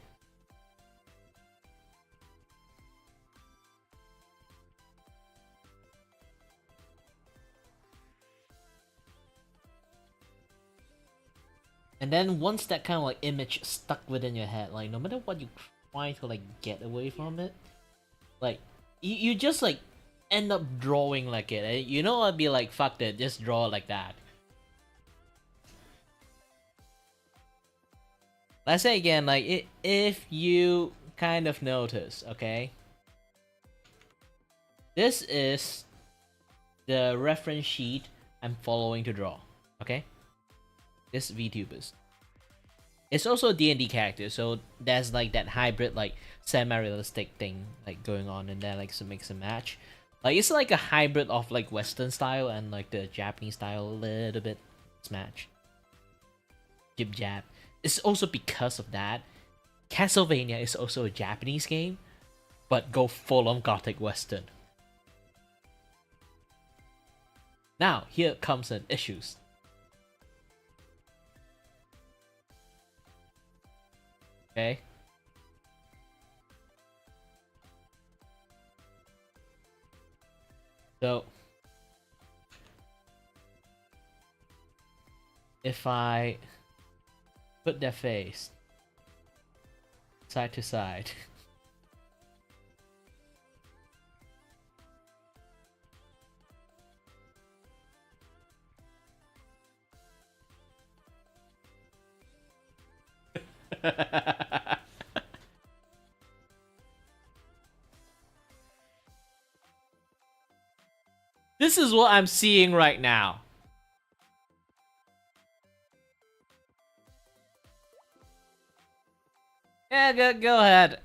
And then once that kind of like image stuck within your head, like no matter what you try to like get away from it, like you just like end up drawing like it. You know, I'd be like, fuck that, just draw like that. Let's say again, like if you kind of notice, okay, this is the reference sheet I'm following to draw, okay? This VTubers. It's also a D&D character, so there's like that hybrid, like semi-realistic thing like going on in there, like some mix and match. Like it's like a hybrid of like Western style and like the Japanese style a little bit smash. Jib jab. It's also because of that, Castlevania is also a Japanese game, but go full on Gothic Western. Now here comes an issues. Okay. So if I put their face side to side this is what I'm seeing right now. Yeah, go ahead.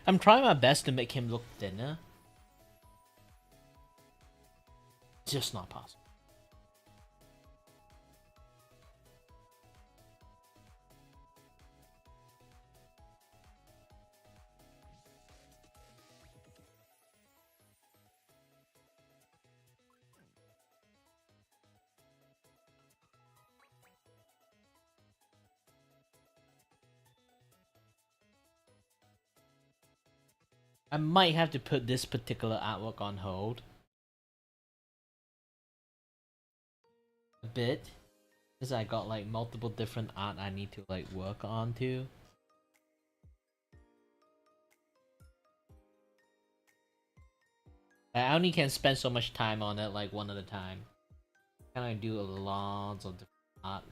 I'm trying my best to make him look thinner. Just not possible. I might have to put this particular artwork on hold a bit, because I got like multiple different art I need to like work on too. I only can spend so much time on it, like one at a time. Can I do a lot of different art?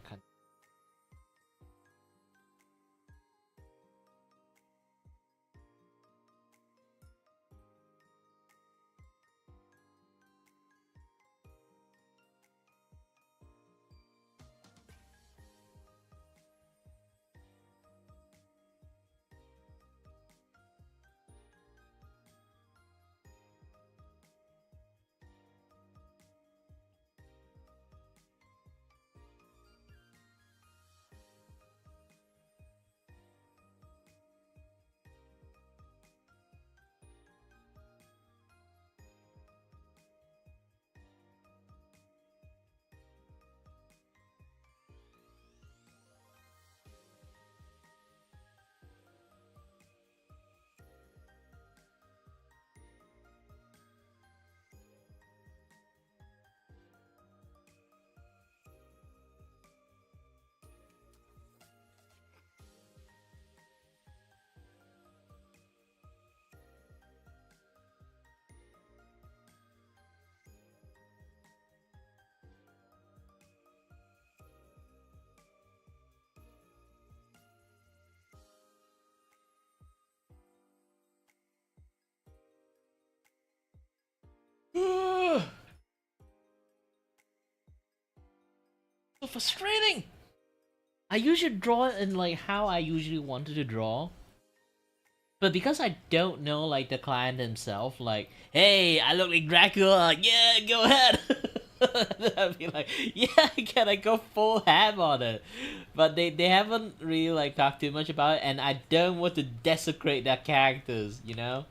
So frustrating! I usually draw it in like how I usually wanted to draw. But because I don't know like the client himself, like, hey, I look like Dracula, yeah, go ahead. I'd be like, yeah, can I go full ham on it? But they haven't really like talked too much about it, and I don't want to desecrate their characters, you know?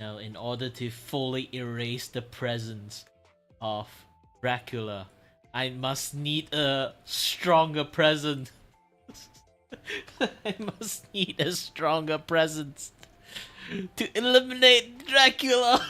Now, in order to fully erase the presence of Dracula, I must need a stronger presence. I must need a stronger presence to eliminate Dracula.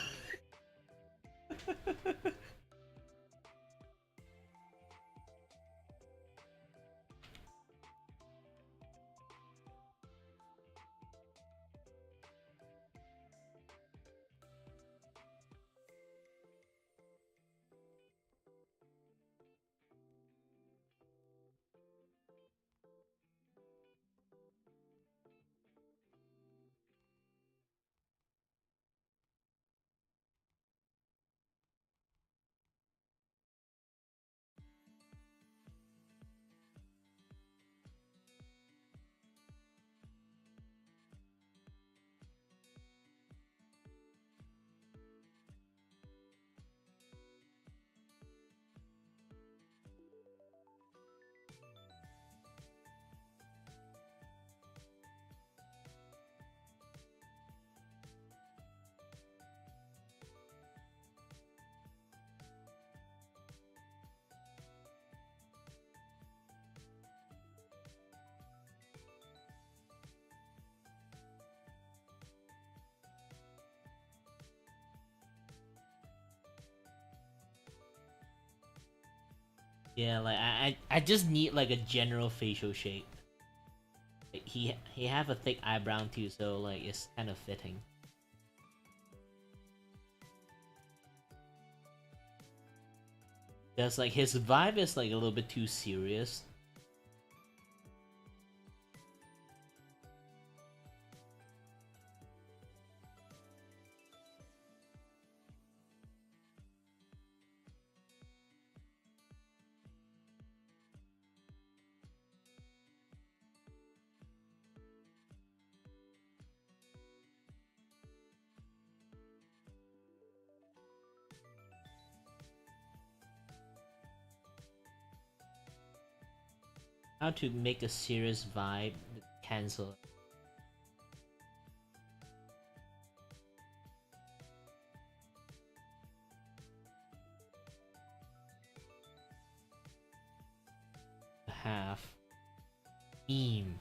Yeah, like I just need like a general facial shape. Like, he have a thick eyebrow too, so like it's kind of fitting. Just like his vibe is like a little bit too serious. How to make a serious vibe, cancel. Half meme.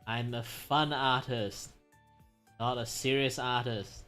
I'm a fun artist, not a serious artist.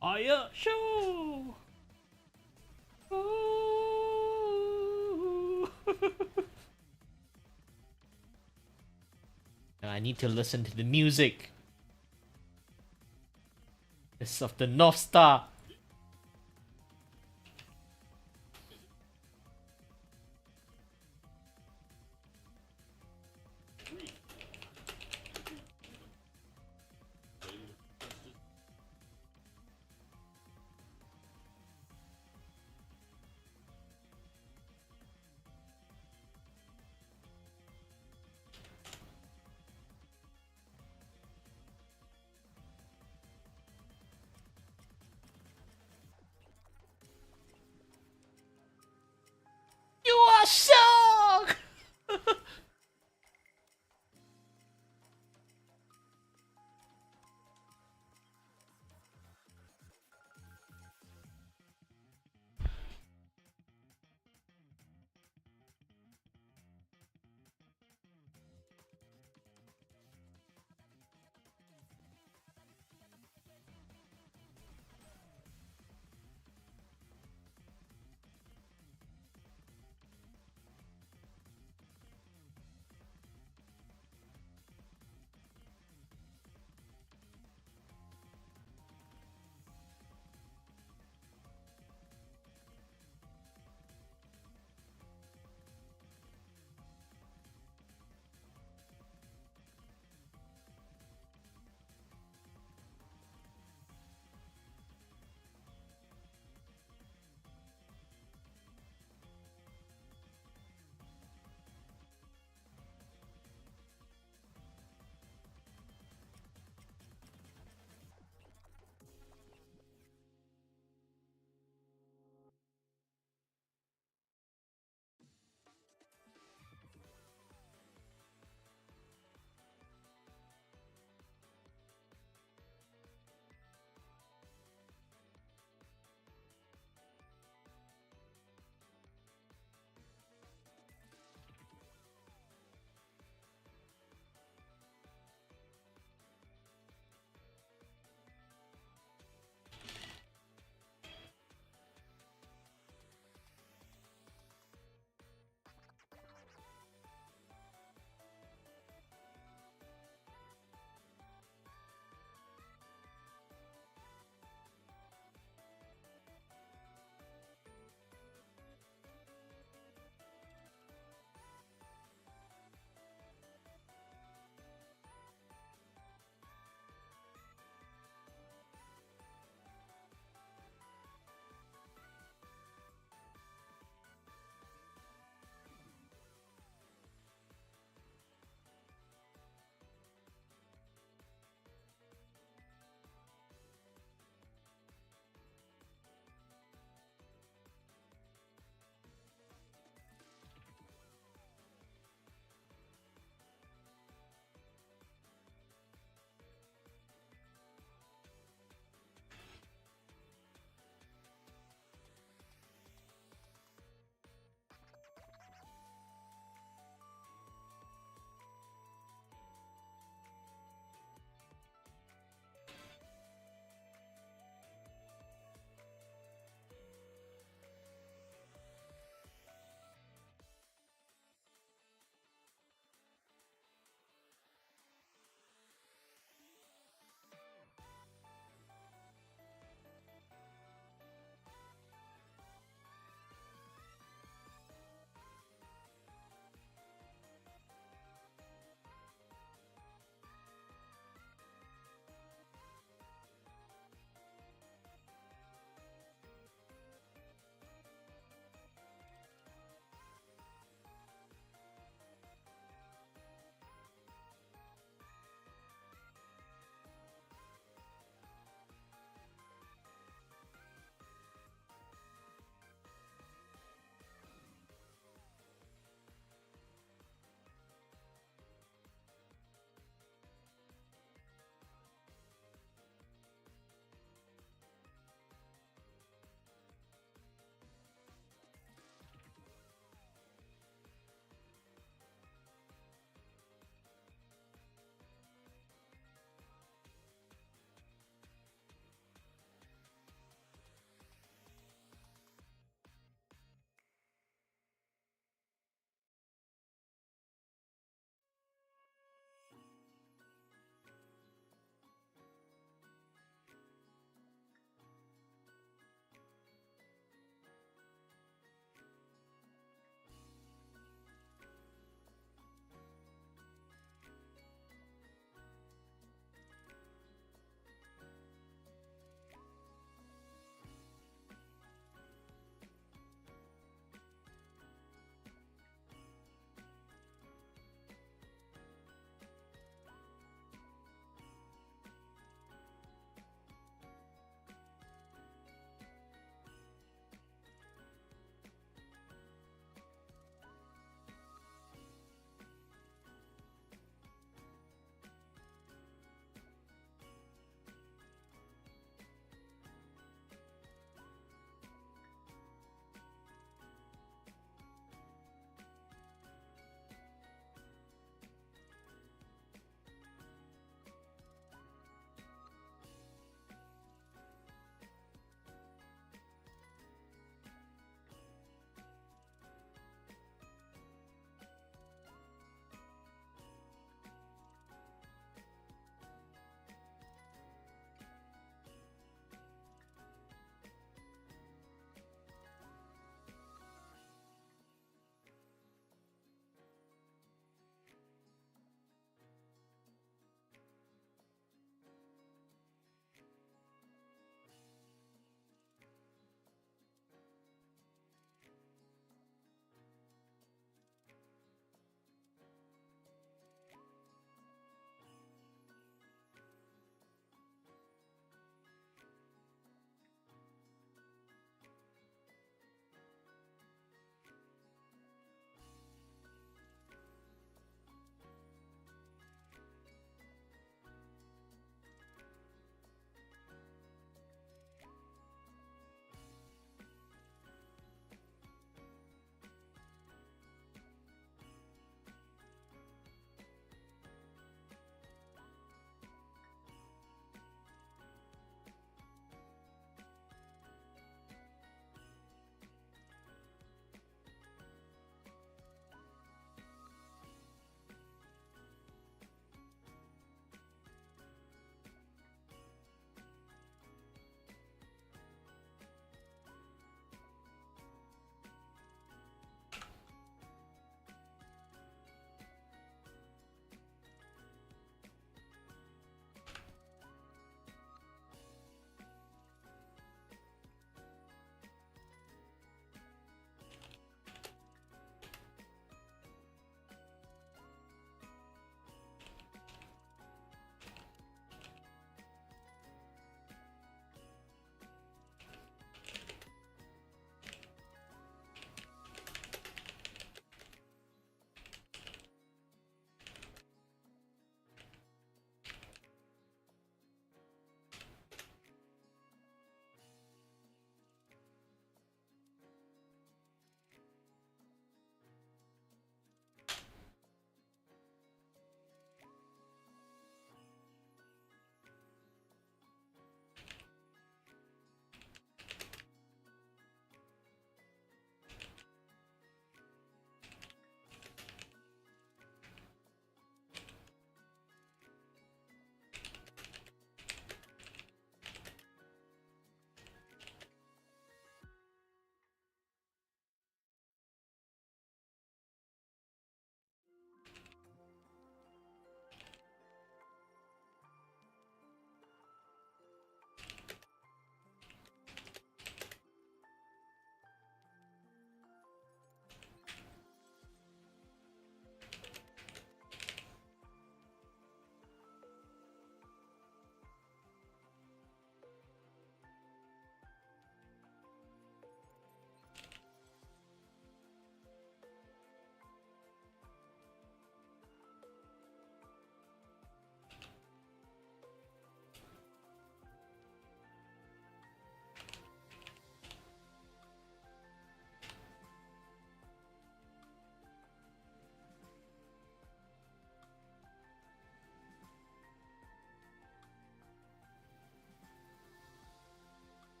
Fire show! Ooh. Now I need to listen to the music. It's of the North Star.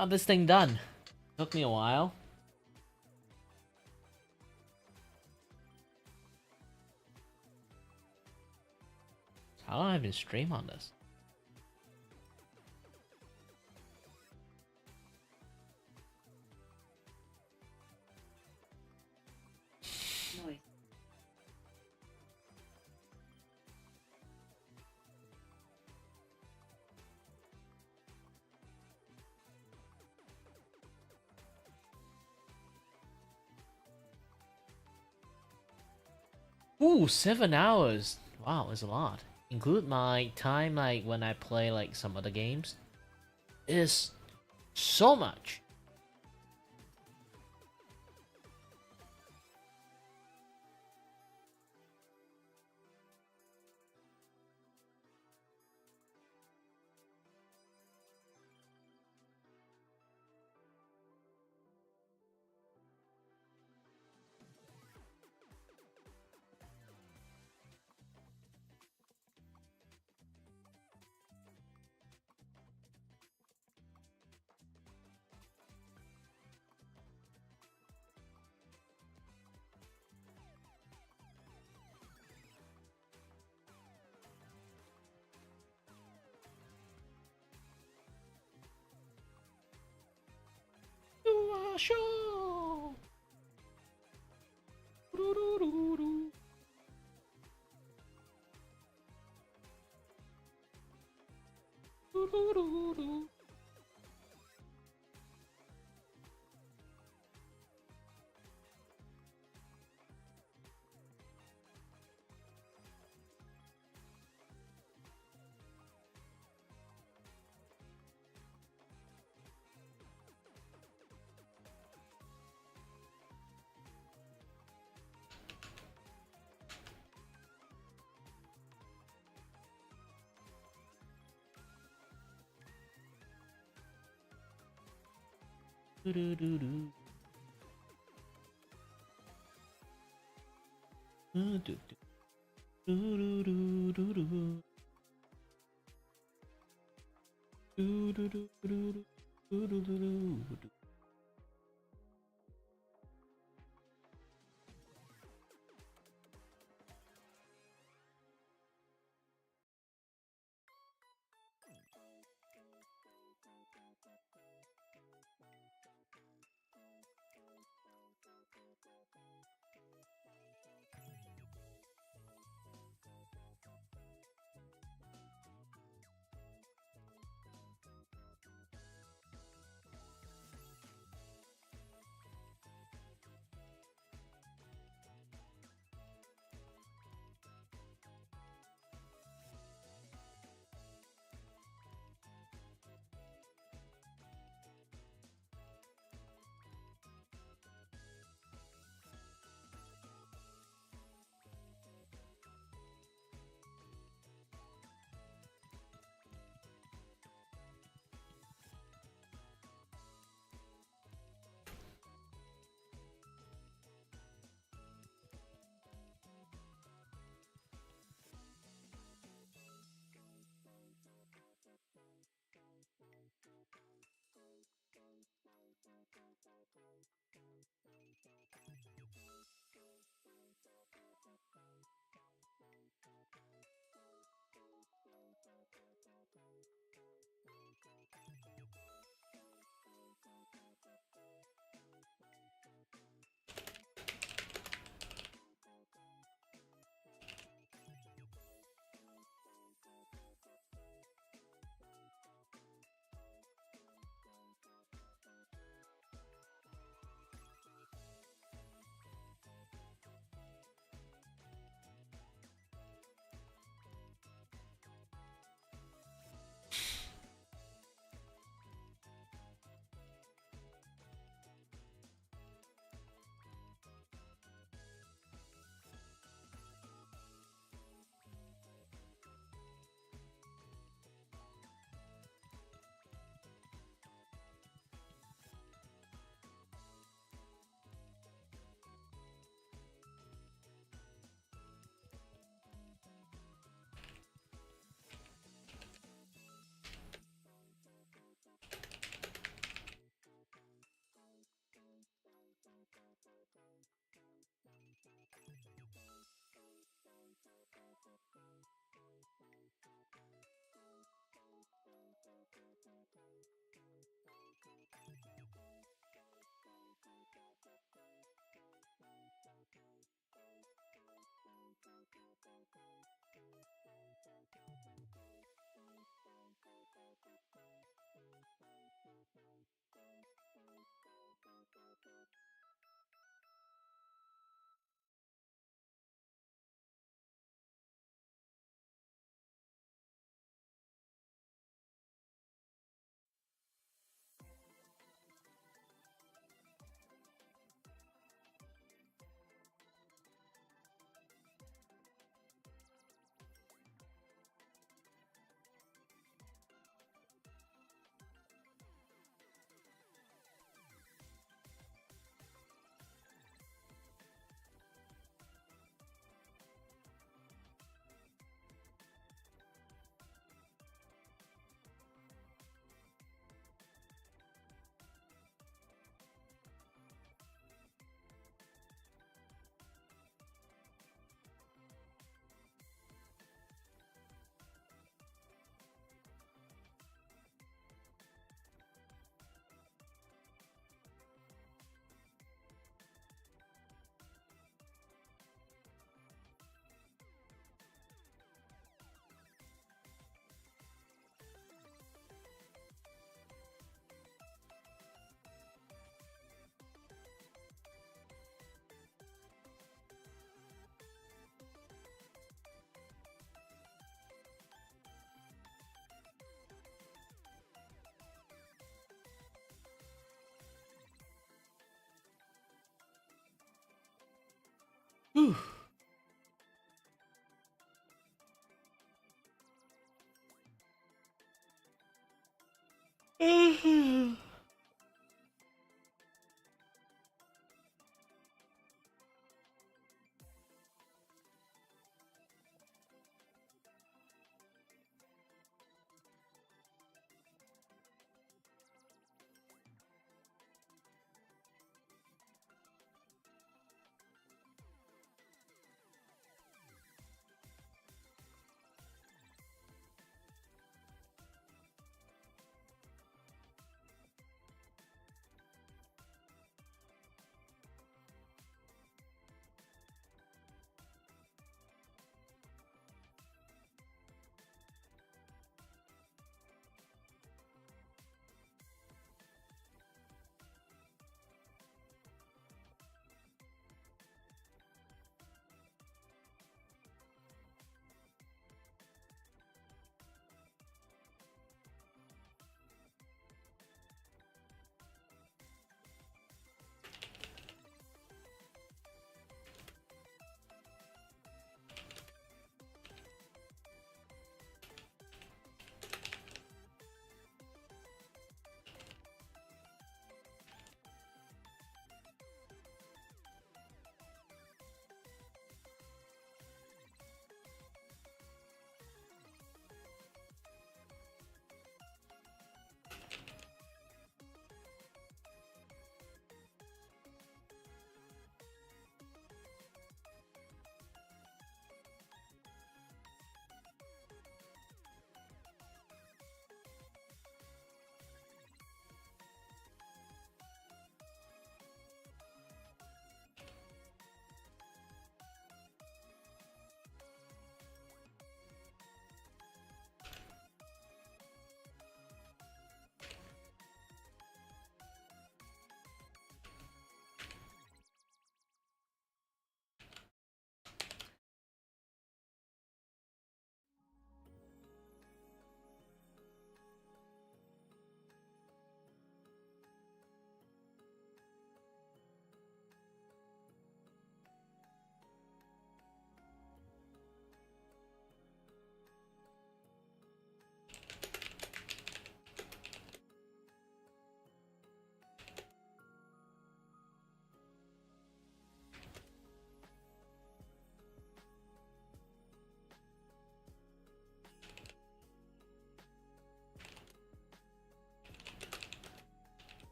Got this thing done. Took me a while. How long have I been stream on this? Noise. Ooh, 7 hours. Wow, that's a lot. Include my time like when I play like some other games. Is so much. Show.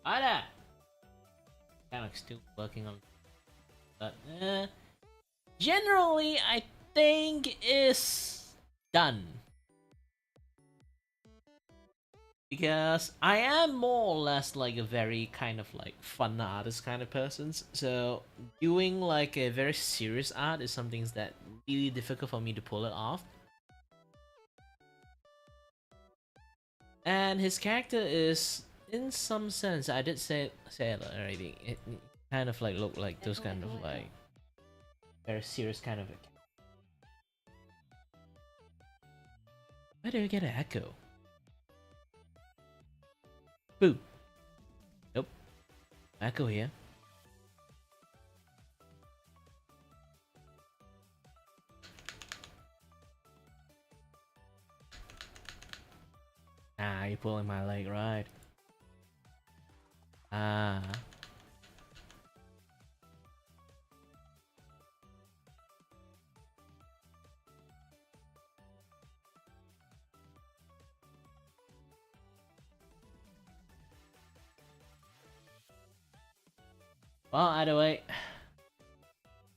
Hi there! Kind of still working on, but generally I think is done. Because I am more or less like a very kind of like fun artist kind of person, so doing like a very serious art is something that really difficult for me to pull it off. And his character is, in some sense, I did say it already. It kind of like look like those kind of like very serious kind of. Where do you get an echo? Boo. Nope. Echo here. Ah, you're pulling my leg, right? Ah. Well, either way,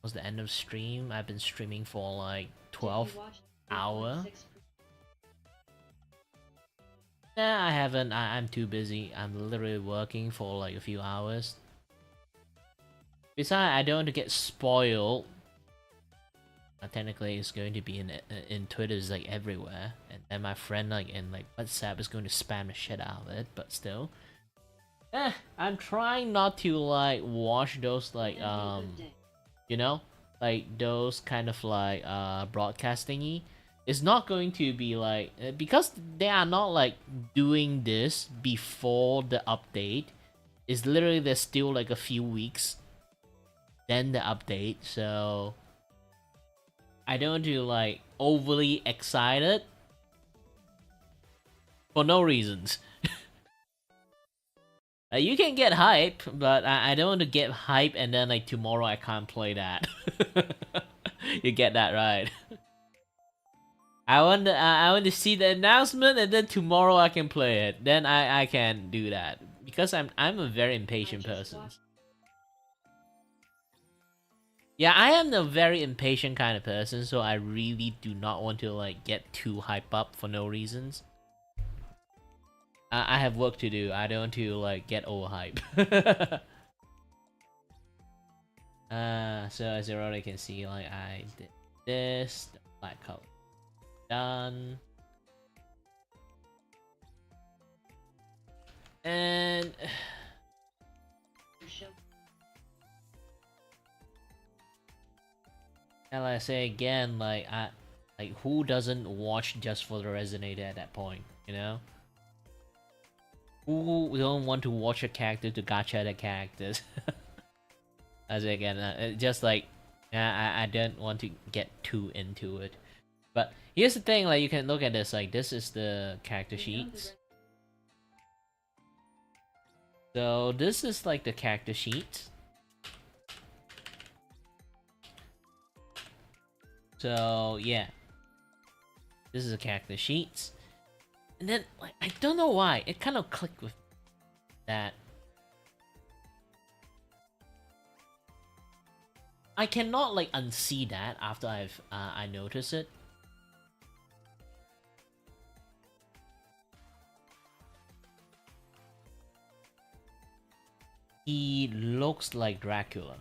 was the end of stream. I've been streaming for like 12 hours. Nah, I haven't. I'm too busy. I'm literally working for like a few hours. Besides, I don't want to get spoiled. Technically, it's going to be in Twitter, is like everywhere, and then my friend like in like WhatsApp is going to spam the shit out of it. But still, I'm trying not to like watch those like you know, like those kind of like broadcastingy. It's not going to be like because they are not like doing this before the update. It's literally there's still like a few weeks then the update, so I don't do like overly excited for no reasons. You can get hype, but I don't want to get hype and then like tomorrow I can't play that. You get that right. I want to see the announcement and then tomorrow I can play it. Then I can do that because I'm a very impatient person. Yeah, I am a very impatient kind of person, so I really do not want to like get too hype up for no reasons. I have work to do. I don't want to like get overhype. So as you already can see, like I did this, the black color done, and like I say again, like who doesn't watch just for the resonator at that point, you know? Who don't want to watch a character to gacha the characters? As again, just like I don't want to get too into it. But here's the thing, like you can look at this, like this is the character sheets. So this is like the character sheet. So yeah, this is a character sheet, and then like I don't know why it kind of clicked with that. I cannot like unsee that after I notice it. He looks like Dracula.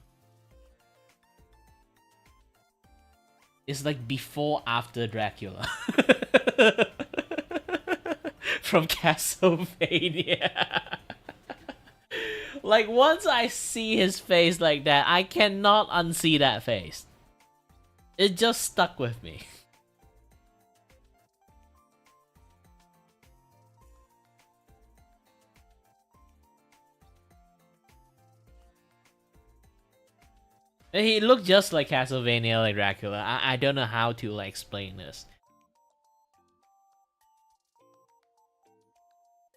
It's like before after Dracula. From Castlevania. Like once I see his face like that, I cannot unsee that face. It just stuck with me. He looked just like Castlevania, like Dracula. I don't know how to like explain this.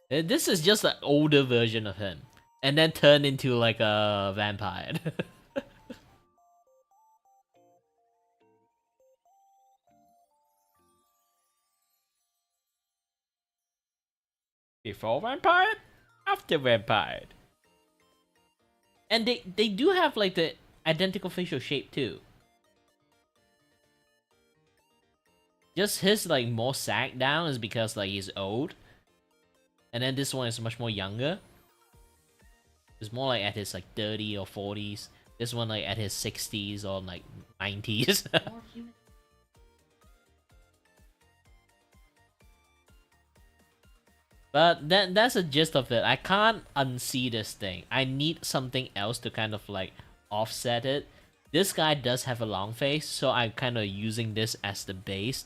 This is just an older version of him, and then turned into like a vampire. Before vampire, after vampire. And they do have like the identical facial shape too. Just his like more sagged down is because like he's old. And then this one is much more younger. It's more like at his like 30 or 40s. This one like at his 60s or like 90s. More human. But that's the gist of it. I can't unsee this thing. I need something else to kind of like offset it. This guy does have a long face, so I'm kind of using this as the base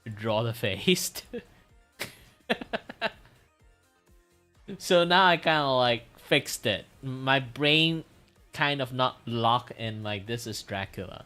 to draw the face. So now I kind of like fixed it. My brain kind of not locked in like this is Dracula.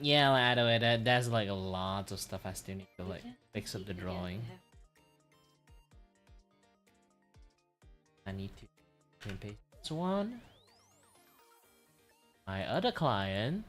Yeah, like, either way, there's like a lot of stuff I still need to like fix up the drawing. I need to copy and paste this one. My other client.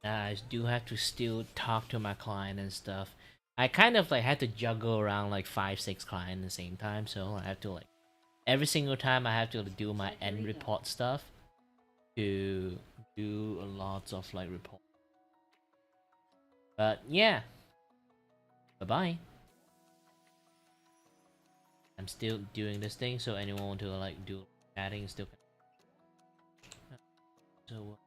I do have to still talk to my client and stuff. I kind of like had to juggle around like 5-6 clients at the same time, so I have to like every single time I have to do my end report stuff to do a lot of like report. But yeah, bye bye. I'm still doing this thing, so anyone want to like do chatting still can. So.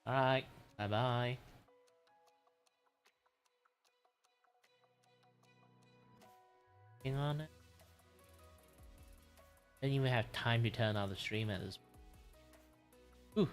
Alright, bye bye. Hang on it. Didn't even have time to turn on the stream at this. Ooh.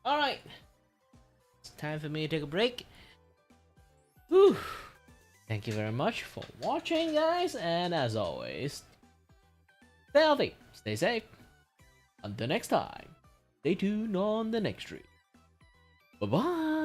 Alright. It's time for me to take a break. Whew. Thank you very much for watching, guys, and as always, stay healthy, stay safe. Until next time, stay tuned on the next stream. Bye-bye.